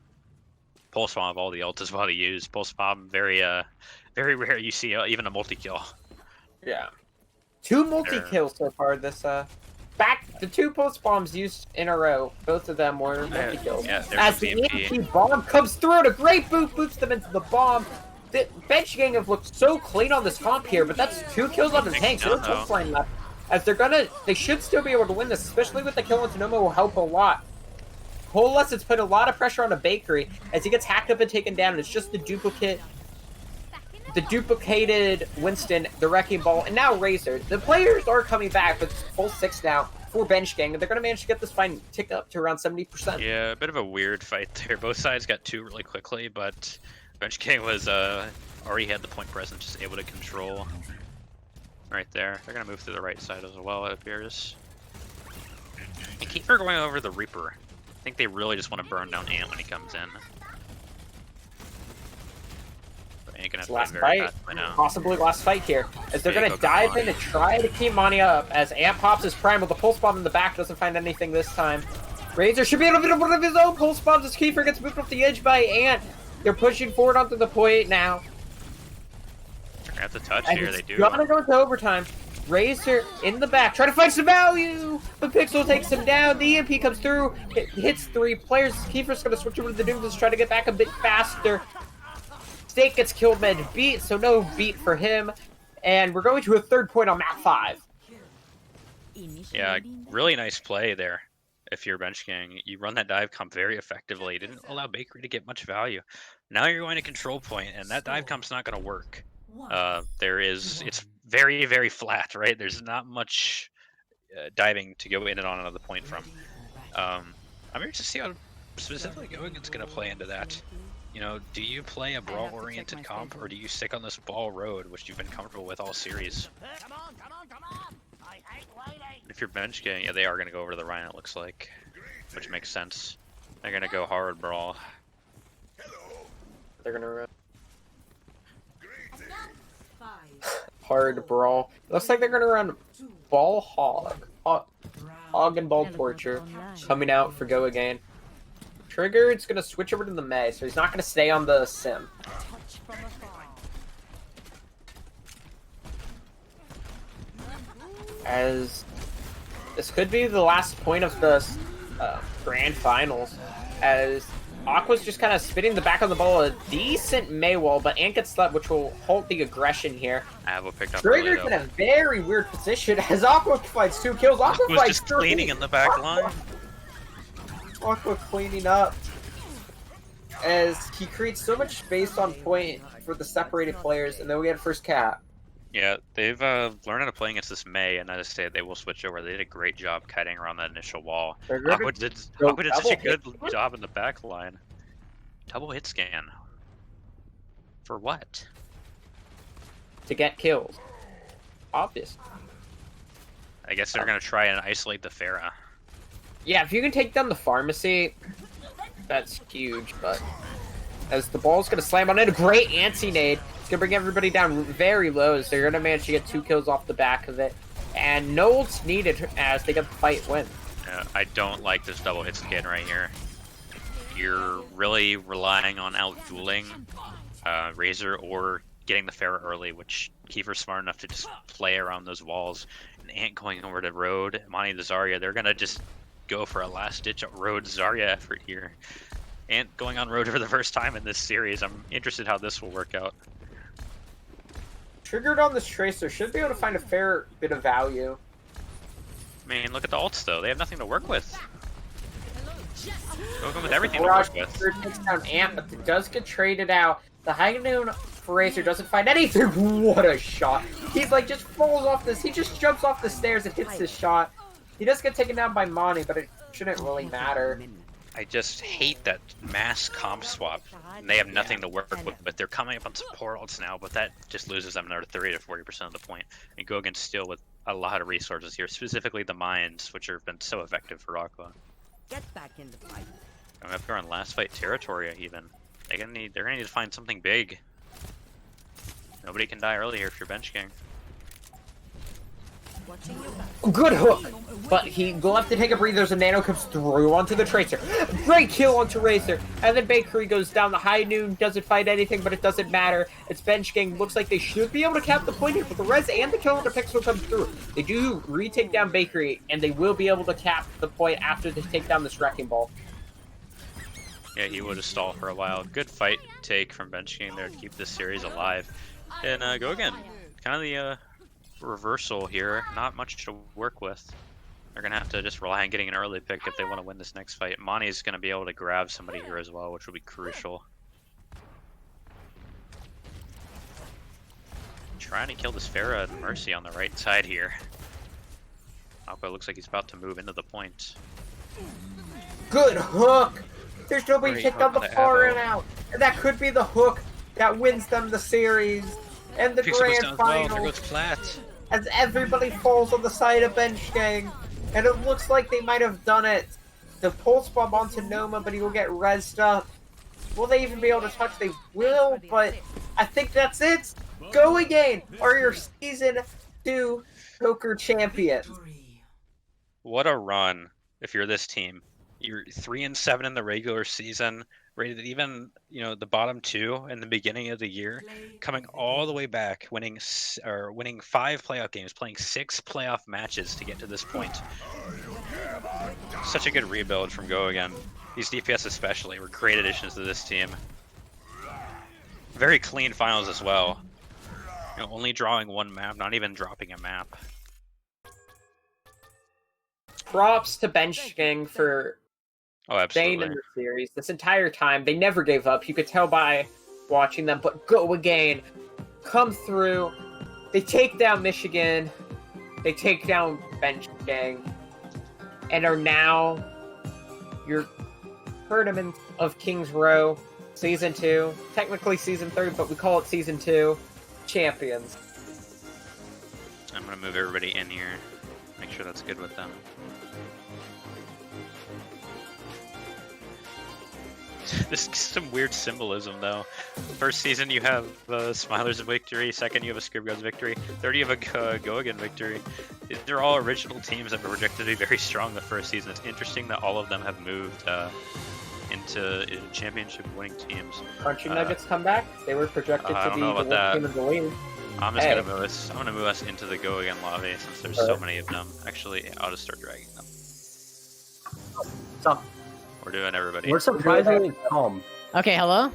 Pulse bomb of all the ults is well to use. Pulse bomb, very rare you see even a multi-kill. Yeah. 2 multi-kills so far this the 2 pulse bombs used in a row, both of them were multi-kills. Yeah, as the EMP bomb comes through and a great boot boots them into the bomb. The Bench Gang have looked so clean on this comp here, but that's 2 kills on the tank, so no choke line left. As they should still be able to win this, especially with the kill on Sonoma will help a lot. Coalesce, it's put a lot of pressure on a Bakery as he gets hacked up and taken down. It's just the duplicated Winston, the Wrecking Ball, and now Razor. The players are coming back, but it's full 6 now for Bench Gang, and they're going to manage to get this fight tick up to around 70%. Yeah, a bit of a weird fight there. Both sides got 2 really quickly, but Bench Gang was already had the point presence, just able to control right there. They're going to move to the right side as well, it appears. And Keeper going over the Reaper. I think they really just want to burn down Ant when he comes in. But Ant gonna Last very fight, fast by now. possibly last fight here, as they're going to dive in and try to keep Monty up, as Ant pops his prime with the pulse bomb in the back, doesn't find anything this time. Razor should be able to get one of his own pulse bombs as Kiefer gets moved off the edge by Ant. They're pushing forward onto the point now. They're gonna have to touch And here, they do. Gonna go into overtime. Razor in the back, trying to find some value, but Pixel takes him down. The EMP comes through, hits 3 players. Kiefer's gonna switch over to the Doomsday, try to get back a bit faster. Stake gets killed mid-beat, so no beat for him. And we're going to a 3rd point on map 5. Yeah, really nice play there. If you're Bench Gang, you run that dive comp very effectively. Didn't allow Bakery to get much value. Now you're going to control point, and that dive comp's not going to work. It's very, very flat, right? There's not much diving to go in and on another point from. I'm curious to see how specifically Gogan's going to play into that. You know, do you play a brawl-oriented comp, or do you stick on this ball road, which you've been comfortable with all series? If you're Bench Gang, yeah, they are going to go over to the Rhino, it looks like, which makes sense. They're going to go hard brawl. They're gonna run hard brawl. Looks like they're gonna run ball hog and ball torture coming out for Go Again. Triggered's gonna switch over to the Mei, so he's not gonna stay on the sim. As this could be the last point of the grand finals, as Aqua's just kind of spitting the back of the ball, a decent Mei wall, but Ant gets slept, which will halt the aggression here. Avo picked up Trigger's in a very weird position as Aqua finds 2 kills. Aqua was finds just cleaning in the back line. Aqua cleaning up as he creates so much space on point for the separated players, and then we get first cap. Yeah, they've learned how to play against this May, and I just say they will switch over. They did a great job kiting around that initial wall. They're gonna Aqua did go such a double hit. good job in the back line. Double hit scan. For what? To get kills. Obvious. I guess they're gonna try and isolate the Pharah. Yeah, if you can take down the pharmacy, that's huge, but as the ball's gonna slam on it, a great anti-nade. It's gonna bring everybody down very low, so they're gonna manage to get 2 kills off the back of it. And no ults needed as they get the fight win. I don't like this double hit scan right here. You're really relying on out-dueling Razor or getting the Pharah early, which Kiefer's smart enough to just play around those walls. And Ant going over to Road, Monty the Zarya, they're gonna just go for a last-ditch Road Zarya effort here. Ant going on Road for the first time in this series. I'm interested how this will work out. Triggered on this Tracer, should be able to find a fair bit of value. I mean, look at the ults though. They have nothing to work with. Go with everything to Rush work with. takes down Ant, but it does get traded out. The High Noon for Razor doesn't find anything. What a shot. He's like just falls off this. He just jumps off the stairs and hits this shot. He does get taken down by Monty, but it shouldn't really matter. I just hate that mass comp swap. And they have nothing to work with, but they're coming up on support ults now, but that just loses them another 30 to 40% of the point. And go against Steel with a lot of resources here, specifically the mines, which have been so effective for Aqua. Get back in the fight. Going up here on last fight territory even. They're gonna need to find something big. Nobody can die early here if you're bench gang. Watching your back. Good hook, but he will have to take a breather as a Nano comes through onto the Tracer. Great kill onto Razor, and then Bakery goes down. The High Noon doesn't fight anything, but it doesn't matter. It's bench gang. Looks like they should be able to cap the point here, but the res and the kill on the pixel comes through. They do retake down Bakery, and they will be able to cap the point after they take down this Wrecking Ball. Yeah, he would have stalled for a while. Good fight take from bench gang there to keep this series alive. And go again. Kind of the reversal here. Not much to work with. They're gonna have to just rely on getting an early pick if they want to win this next fight. Monty's gonna be able to grab somebody here as well, which will be crucial. Trying to kill this Pharah and Mercy on the right side here. Aqua looks like he's about to move into the point. Good hook! There's nobody Great kicked on the hook on the far Evo. and out. And that could be the hook that wins them the series and the Pixel goes grand down as well. There final. goes Flat. As everybody falls on the side of bench gang. And it looks like they might have done it. The pulse bomb onto Noma, but he will get rezzed up. Will they even be able to touch? They will, but I think that's it. Go again, or your season 2 ToKR champions. What a run if you're this team. You're 3-7 in the regular season, rated even, the bottom 2 in the beginning of the year, coming all the way back, winning 5 playoff games, playing 6 playoff matches to get to this point. Such a good rebuild from Go again. These DPS especially were great additions to this team. Very clean finals as well. Only drawing one map, not even dropping a map. Props to bench gang for Oh, staying absolutely. in the series this entire time. They never gave up. You could tell by watching them, but Go again, come through. They take down Michigan. They take down bench gang, and are now your Tournament of Kings Row Season 2. Technically Season 3, but we call it Season 2 champions. I'm gonna move everybody in here. Make sure that's good with them. This is some weird symbolism though. First season you have Smilers of Victory, second you have a Scribgods victory, third you have a Go Again victory. They're all original teams that were projected to be very strong the first season. It's interesting that all of them have moved into championship winning teams. Crunchy Nuggets come back. They were projected I to don't be know the about worst that. team in the league. I'm just Hey. gonna move us. I'm gonna move us into the Go Again lobby since there's so many of them. Actually, I'll just start dragging them. So, We're doing everybody. we're surprisingly calm. Okay, hello?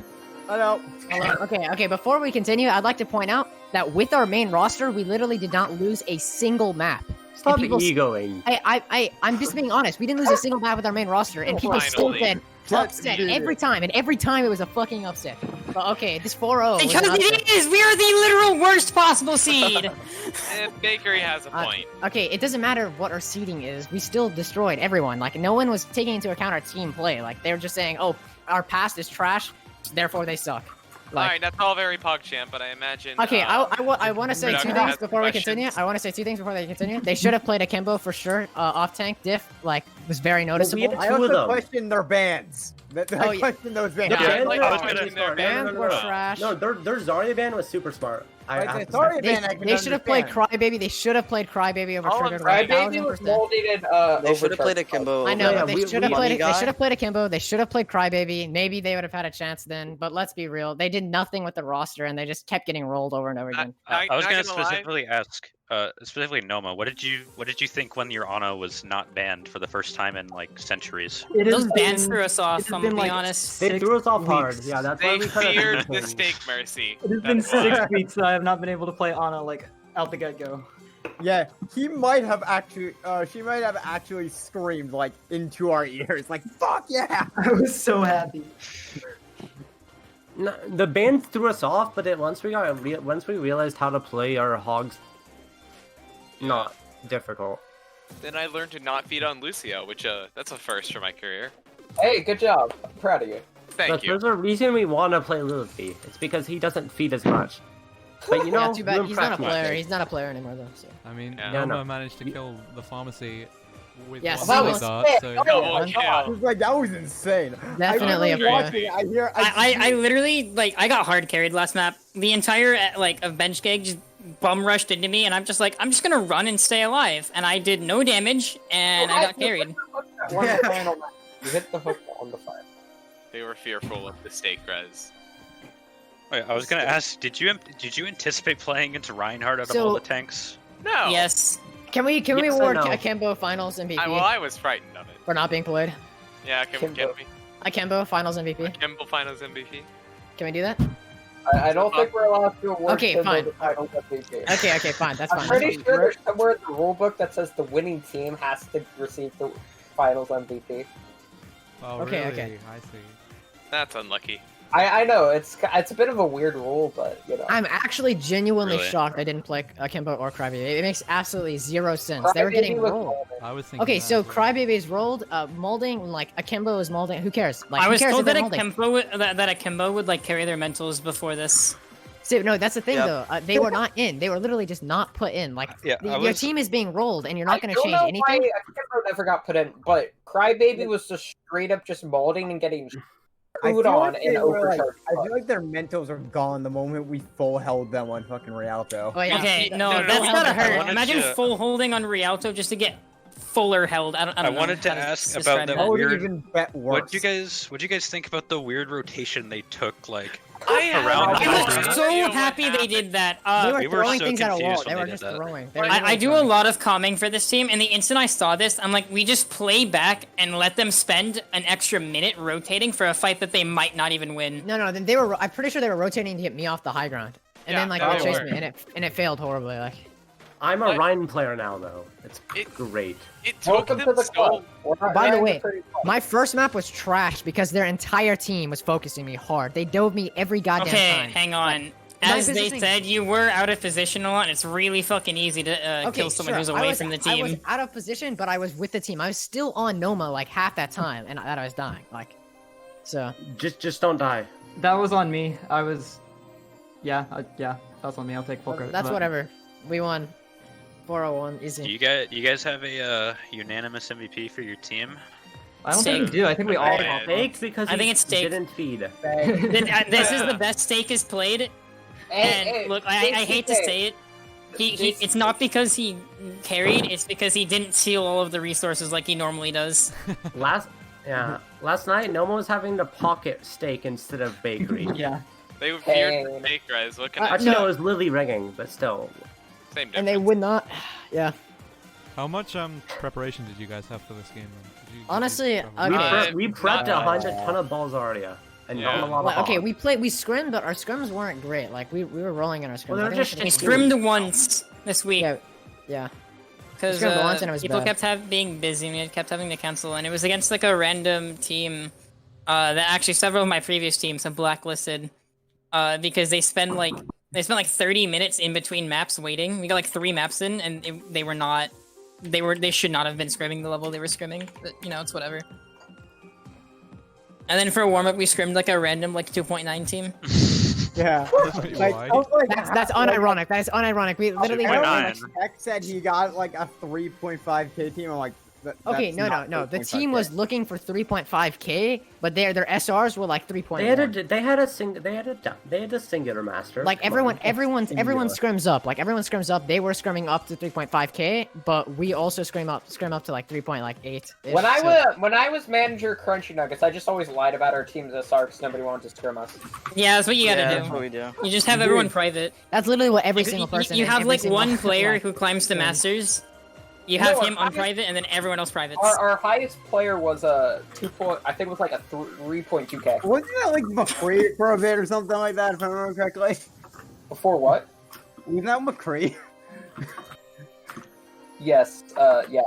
Hello. Hello? Okay, before we continue, I'd like to point out that with our main roster, we literally did not lose a single map. Stop And people- egoing. I'm just being honest. We didn't lose a single map with our main roster, and people still Finally. said upset every time, and every time it was a fucking upset. Well, okay, this 4-0. was Because not fair. it is! We are the literal worst possible seed! Bakery has a point. Okay, it doesn't matter what our seeding is. We still destroyed everyone. Like, no one was taking into account our team play. Like, they were just saying, oh, our past is trash, therefore they suck. Like, Alright, that's all very PogChamp, but I imagine. okay, I want to say Production two things has before we questions. continue. I want to say two things before they continue. They should have played Akimbo for sure. Off tank diff, like, was very noticeable. I also question their bans. Oh, I yeah. question those bans. Yeah, I like, was oh, gonna- their bans were trash. No, their Zarya ban was super smart. They should have played Crybaby. They should have played Crybaby over Triggered. Crybaby was 1000%. molded in They should have played Akimbo. I know, Yeah, but they should have played. They should have played Akimbo. They should have played Crybaby. Maybe they would have had a chance then. But let's be real, they did nothing with the roster, and they just kept getting rolled over and over again. I was not gonna gonna lie. specifically ask, specifically Noma, what did you think when your Ana was not banned for the first time in like centuries? Those bans threw us off, I'm gonna be honest. They threw us off hard. Yeah, that's why They we kind feared of. the steak mercy. It has been That's why. 6 weeks that I have not been able to play Ana like out the get-go. Yeah, he might have actually. She might have actually screamed like into our ears, like "fuck yeah!" I was so happy. No, the ban threw us off, but once we realized how to play our hogs, not difficult. Then I learned to not feed on Lucio, which that's a first for my career. Hey, good job. I'm proud of you. Thank you. There's a reason we want to play Lilith. It's because he doesn't feed as much. But you know, Yeah, too bad. you He's not a impressed me. player. He's not a player anymore though. So. I mean, Yeah. Noma No. managed to kill the pharmacy with Yes, one that bullet was dart, sick. so... Oh, Yeah. yeah. He was like, "That was insane." Definitely I a really player. watching, I hear. I literally, like, I got hard carried last map. The entire, like, of bench gig just bum rushed into me, and I'm just like, I'm just gonna run and stay alive. And I did no damage, and I got carried. You hit the hook on the fire. They were fearful of the steak res. Wait, I was gonna ask, did you anticipate playing into Reinhardt out of So- all the tanks? No. Yes. Can we Yes and award no. Akimbo Finals MVP I was frightened of it. for not being played? Yeah, can we? Akimbo Finals MVP. Kimble Finals MVP. Can we do that? I don't think we're allowed to award Okay, Kimbo fine. the Finals MVP. Okay, fine. That's I'm fine. pretty sure there's somewhere in the rulebook that says the winning team has to receive the Finals MVP. Oh, Okay, really? okay. I see. That's unlucky. I know it's a bit of a weird rule, but you know. I'm actually genuinely Really? shocked I didn't play Akimbo or Crybaby. It makes absolutely zero sense. They were getting Crybaby was rolled. molded. I was thinking Okay, that so as well. Crybaby's rolled, molding, like Akimbo is molding. Who cares? Like, I who was cares told if they're that molding? Akimbo would, like, carry their mentals before this. So, no, that's the thing Yep. though. They were not in. They were literally just not put in. Like, Yeah, your team is being rolled, and you're not going to change I don't anything. know why Akimbo never got put in, but Crybaby was just straight up just molding and getting I food feel on like and they were, like, overcharged. I feel like their mentals are gone the moment we full held them on fucking Rialto. Oh, yeah. Okay, No, no, no, that's no, gotta no, no, hurt. wanted Imagine to- full holding on Rialto just to get fuller held. I don't know wanted to how ask describe about that That would weird- even bet worse. What do you guys think about the weird rotation they took? Like Around I the was so happy they did that. They were we were throwing so things at a wall. confused They when were they just did that. throwing. I do a lot of calming for this team, and the instant I saw this, I'm like, we just play back and let them spend an extra minute rotating for a fight that they might not even win. No, then they were. I'm pretty sure they were rotating to get me off the high ground, and Yeah, then like they they chased were. me, and it failed horribly. Like, I'm a What? Ryan player now, though. It's It- great. It took Welcome them to the so. club. We're not By the trying to way, pretty much. my first map was trash because their entire team was focusing me hard. They dove me every goddamn Okay, time. hang on. my As they positioning- said, you were out of position a lot, and it's really fucking easy to kill someone sure, who's I away was- from the I was team. out of position, but I was with the team. I was still on Noma like half that time, and that I was dying. Like, so Just don't die. That was on me. I was... Yeah, that was on me. I'll take full credit. that's for that. whatever. We won. 401 Do easy. you guys have a unanimous MVP for your team? I don't Steak. think we do. I think we all... Steak because I think he it's steak. didn't feed. This is the best Steak is played, and look, I hate to say it. It's not because he carried, it's because he didn't steal all of the resources like he normally does. Last night, Noma was having to pocket steak instead of bakery. Yeah. They feared the steak res. What can I Actually, say? no, it was Lily ringing, but still. Same difference. And they would not. Yeah. How much preparation did you guys have for this game? Then? Honestly, We prepped a ton of balls already, and not a lot of Well, okay, hogs. we scrimmed, but our scrims weren't great. Like we were rolling in our scrims. Well, they're I think just- we We should- scrimmed once this week. Yeah. Because Scrimmed once and it was people bad. kept being busy and we kept having to cancel, and it was against like a random team that actually several of my previous teams have blacklisted. because they spend like 30 minutes in between maps waiting. We got like 3 maps in, and they should not have been scrimming the level they were scrimming. But you know, it's whatever. And then for warm up, we scrimmed like a random like 2.9 team. Yeah. That's unironic. That is unironic. We literally. Tech said he got like a 3.5k team. I'm like, okay, no. The team was looking for 3.5k, but their SRs were like 3.1. They had a singular master. Like everyone scrims up. Like everyone scrims up. They were scrimming up to 3.5k, but we also scrim up to like 3.8. When I was manager Crunchy Nuggets, I just always lied about our team's SR because nobody wanted to scrim us. Yeah, that's what you gotta do. That's what we do. You just have everyone private. That's literally what every single person. You have like one player who climbs to masters. You have him on private, and then everyone else private. Our highest player was a 2. I think it was like a 3.2k. Wasn't that like McCree for a bit or something like that, if I remember correctly? Before what? Wasn't that McCree? Yes. Yeah.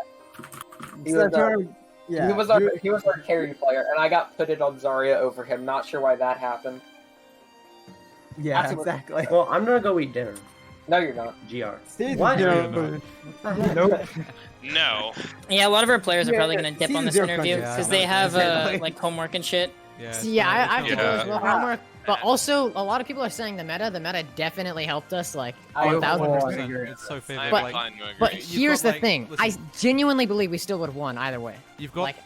He was our carry player, and I got putted on Zarya over him. Not sure why that happened. Yeah, exactly. Well, I'm gonna go eat dinner. No, you're not. GR. What? Nope. No. Yeah, a lot of our players are probably gonna dip on this interview because they have like homework and shit. Yeah, I have to go as well for homework. But also, a lot of people are saying the meta definitely helped us, like, 1,000%. It's so favorite. But here's the thing, I genuinely believe we still would have won either way. You've got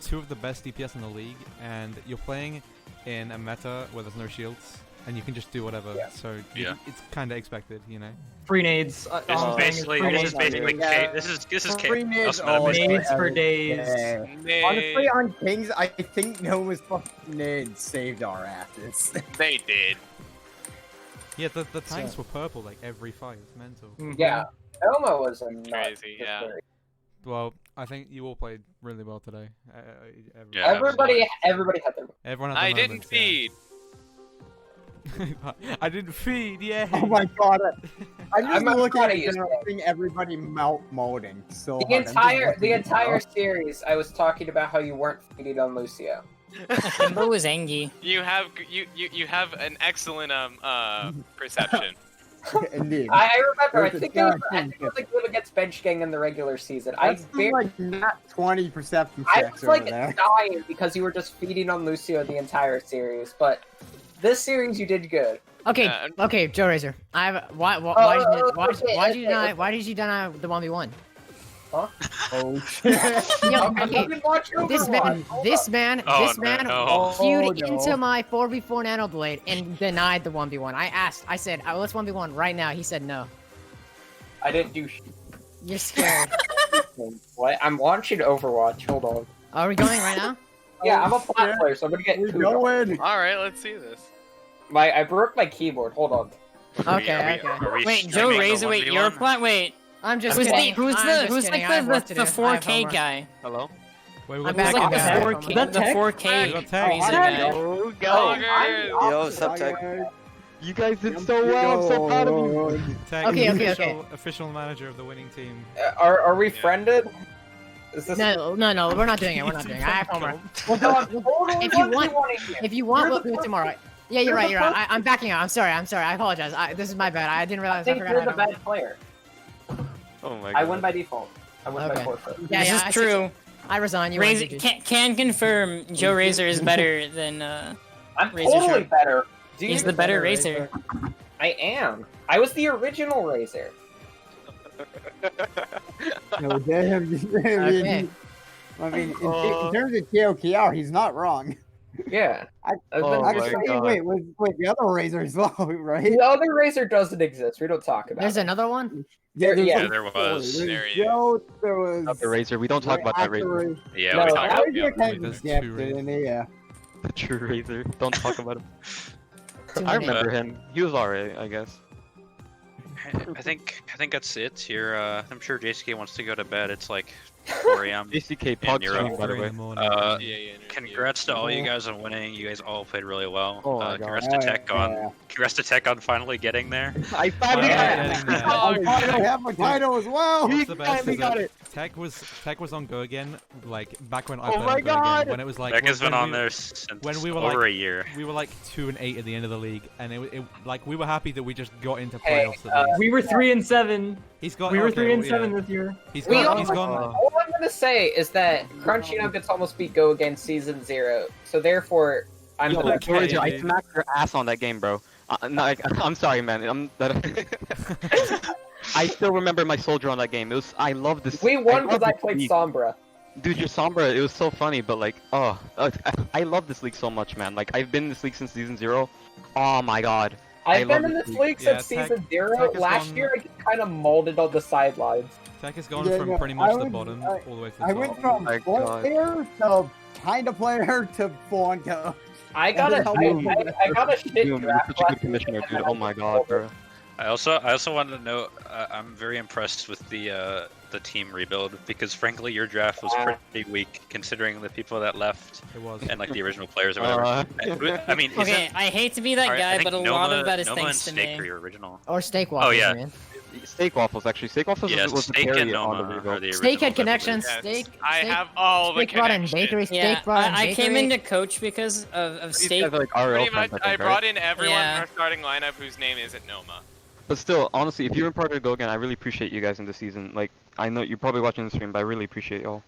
2 of the best DPS in the league, and you're playing in a meta where there's no shields, and you can just do whatever. So it's kind of expected, you know. Free nades. This is basically this is free nades for days. Honestly, on Kings, I think Nova's fucking nades saved our asses. They did. Yeah, the tanks were purple like every fight. It's mental. Yeah, Noma was crazy. Yeah. Well, I think you all played really well today. Everybody had their. Everyone had I didn't feed. I didn't feed, yeah. Oh my god. I'm just looking at it and seeing everybody molding so the entire series, I was talking about how you weren't feeding on Lucio. Kimbo was angry. You have an excellent perception. Indeed. I remember. I think it was like good against Bench Gang in the regular season. That's like not 20 perception I checks was like over there. dying because you were just feeding on Lucio the entire series, but this series you did good. Okay, Joe Razor. Why did you deny the 1v1? Huh? Oh shit. This man queued into my 4v4 Nano Blade and denied the 1v1. I said, let's 1v1 right now. He said no. I didn't do shit. You're scared. What? I'm watching Overwatch. Hold on. Are we going right now? Yeah, I'm a plat player, so I'm gonna get going. Alright, let's see this. I broke my keyboard. Hold on. Okay. Wait, Joe Razor, wait, you're a plat. Wait. I'm just kidding. Who's like the 4K guy? Hello? Wait, who's like the 4K Razor guy? Oh, go. Yo, sup, Tech? You guys did so well. I'm so proud of you. Okay. Official manager of the winning team. Are we friended? Is this... No, we're not doing it. I have homework. If you want, we'll do it tomorrow. Yeah, you're right. I'm backing out. I'm sorry. I apologize. This is my bad. I didn't realize. I think you're the bad player. Oh my god. I win by default. I win by forfeit. Yeah, this is true. I resign. You Razor can confirm Joe Razor is better than I'm Razor totally Sharp. better. He's the better Razor. I am. I was the original Razor. No, damn. I mean, in terms of ToKR, he's not wrong. Yeah. Wait, the other Razor is low, right? The other Razor doesn't exist. We don't talk about There's it. another one? There was. There was... Not the Razor. We don't talk about that Razor. Yeah, No, we talk about yeah. The true Razor. Don't talk about him. I remember him. He was alright, I guess. I think that's it here. I'm sure JSK wants to go to bed. It's like 4 a.m. JCK in Pog Europe. stream, by the way. Congrats to all you guys on winning. You guys all played really well. Oh my congrats God. to Tech congrats to Tech on finally getting there. I finally got it. I have my title as well. What's the best finally is got that it. Tech was on Go Again, like back when I Oh played my on Go God. Again, when it was like Tech has when been on we- there since when we were over like a year. We were like 2-8 at the end of the league, and it like we were happy that we just got into Hey, playoffs. At least. we were 3-7. He's got. We were okay, 3-7 yeah. this year. He's We gone. He's all- gone. All I'm gonna say is that Crunchy Nuggets almost beat Go Again Season 0, so therefore I'm Yo, gonna Georgia, I smacked your ass on that game, bro. I'm sorry, man. I still remember my soldier on that game. It was. I love this. We won because love I this played league. Sombra. Dude, your Sombra, it was so funny, but like, I love this league so much, man. Like, I've been in this league since Season 0. Oh my God. I've I love been in this league Yeah, since Tech- Season 0. Tech has Last gone- year I just kind of molded on the sidelines. Tech has gone Yeah, from no, pretty much I the would- bottom I- all the way to the I top. went from my full God. player to kind of player to full on go. I got a shit Dude, you're draft such a good last commissioner, year, dude. and Oh then my I God, bro. I also wanted to note I'm very impressed with the team rebuild because frankly your draft was pretty weak considering the people that left It was. and like the original players or whatever. I mean, Okay, isn't- I hate to be that I guy, think but a lot of that is Noma and thanks to Snake me. are your original. Or steak waffles, yeah. man. Steak waffles, actually. Steak waffles Yeah, was the Steak and carry on the Noma rebuild. are the original. Steak had connections. Yes, Steak. I steak, have all the steak brought in connections. bakery. Yeah, Steak brought in I bakery. came into coach because of These steak. guys are like RL Pretty friends, much, I I think, brought right? in everyone Yeah. in our starting lineup whose name isn't Noma. But still, honestly, if you're in part of Go Again, I really appreciate you guys in this season. Like, I know you're probably watching the stream, but I really appreciate y'all.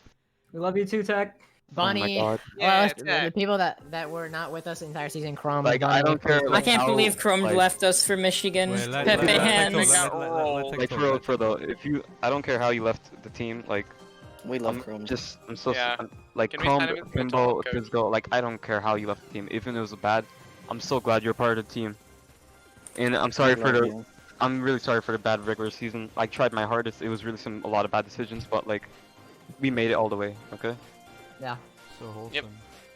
We love you too, Tech. Bunny. God. Well, Yeah, the people that were not with us the entire season. Chrome. Like, Bunny, I don't care, I like, can't how, believe Chrome like- left us for Michigan. Wait, let- Pepe let- let- hands. let- got let- rolled. let- Like, let- for real, let- for though, if you, I don't care how you left the team. Like, We love Chrome. I'm so Yeah. like Can we Chrome, sign him as the Kimbo, coach? Fisgo. Like, I don't care how you left the team, even if it was bad. I'm so glad you're part of the team. And I'm sorry for the. I'm really sorry for the bad regular season. I tried my hardest. It was really a lot of bad decisions, but like, we made it all the way. Okay. Yeah. So wholesome. Yep.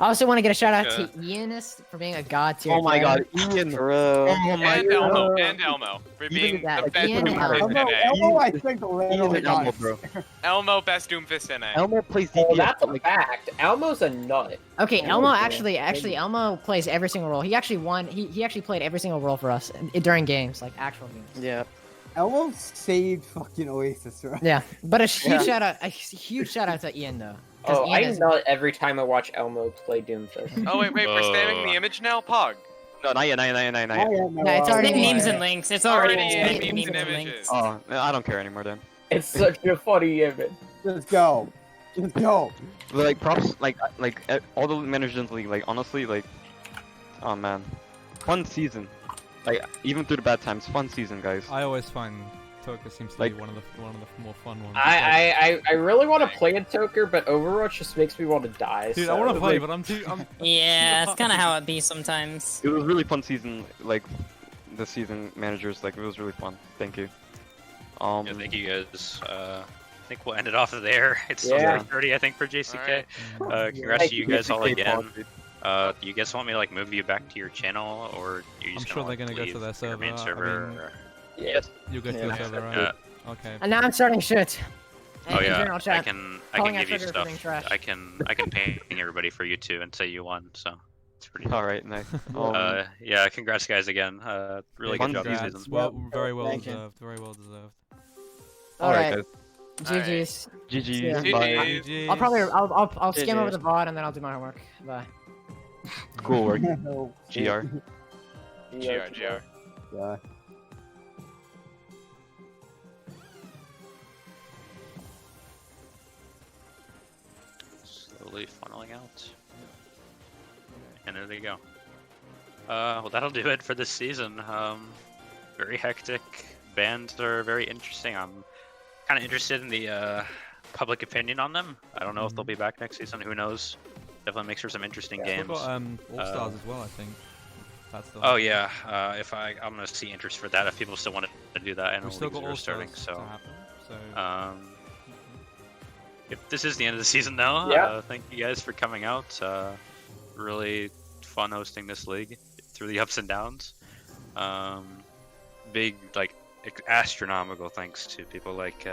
I also want to get a shout out Yeah. to Ianis for being a god tier. Oh my player. God, Ian. Bro. Oh my And Elmo, and Elmo for Even being that, the best Ian and Doomfist Elmo, NA. Elmo, I think literally Ian Elmo, got bro. Elmo, best Doomfist NA. Elmo plays Oh, DPS. that's a like, fact. Elmo's a nut. Okay, Oh, Elmo okay. actually Elmo plays every single role. He actually won. He actually played every single role for us during games, like actual games. Yeah. Elmo saved fucking Oasis, bro. Yeah, but a huge shout out to Ian though. 'cause Oh, Ian I is- nut every time I watch Elmo play Doomfist. Oh wait, we're spamming the image now, Pog. no, not yet, not yet, not yet, not yet. No, it's already Stick in memes there. and links. It's already Already in in memes memes and and links. images. Oh, I don't care anymore then. It's such a funny image. Just go. Just go. But like props, like all the managers in the league, like honestly, like, oh man, fun season. Like even through the bad times, fun season, guys. I always find ToKR seems to Like- be one of the more fun ones. I really want to play in ToKR, but Overwatch just makes me want to die. Dude, so, I want to play, like, but I'm too. Yeah, it's kind of how it be sometimes. It was really fun season, like the season managers, like it was really fun. Thank you. Yeah, thank you guys. I think we'll end it off there. It's still Yeah. 3:30, I think, for JCK. Alright. Congrats Thank to you you, guys all JCK again. Pod. You guys want me to like move you back to your channel, or you I'm just sure gonna, they're like, gonna go to leave their your server. main I server? mean- or- Yes. You go to Yeah. your server, right? Yeah. Okay. And now I'm starting shit. Oh In yeah, general I chat, can calling out give you Trigger for stuff. being trash. I can ping everybody for you too and say you won. So it's pretty. All right, nice. Yeah, congrats guys again. Really good job this Congrats. season. Well, very well Thank you. deserved. Very well deserved. All right, Alright, guys. GG's. GG's. Yeah. Bye. GG's. I'll probably I'll skim over GG's. the VOD and then I'll do my homework. Bye. Cool work. No. GR. GR. Yeah. Slowly funneling out. And there they go. Well, that'll do it for this season. Very hectic. Bans are very interesting. I'm kind of interested in the public opinion on them. I don't know if they'll be back next season. Who knows? Definitely makes for some interesting We've games. got All Stars as well, I think. That's the Oh yeah, I'm gonna see interest for that if people still want to do that. I know We've still leagues got are All starting, Stars so to happen. So if this is the end of the season now, Yeah. thank you guys for coming out. Really fun hosting this league through the ups and downs. Big, like, astronomical thanks to people like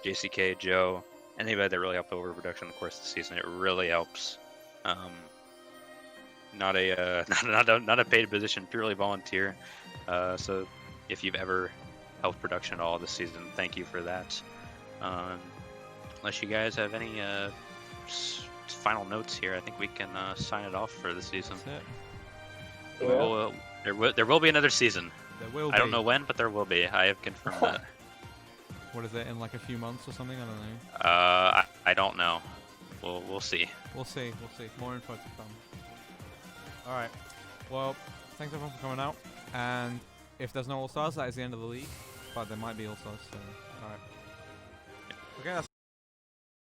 JCK, Joe, anybody that really helped overproduction in the course of the season. It really helps. Not a not a paid position, purely volunteer. So if you've ever helped production at all this season, thank you for that. Unless you guys have any final notes here, I think we can sign it off for the season. There will be another season. There will I don't be. know when, but there will be. I have confirmed that. What is it, in like a few months or something? I don't know. I don't know. We'll see. We'll see. More info to come. All right. Well, thanks everyone for coming out. And if there's no All Stars, that is the end of the league. But there might be All Stars. So, all right. Okay. That's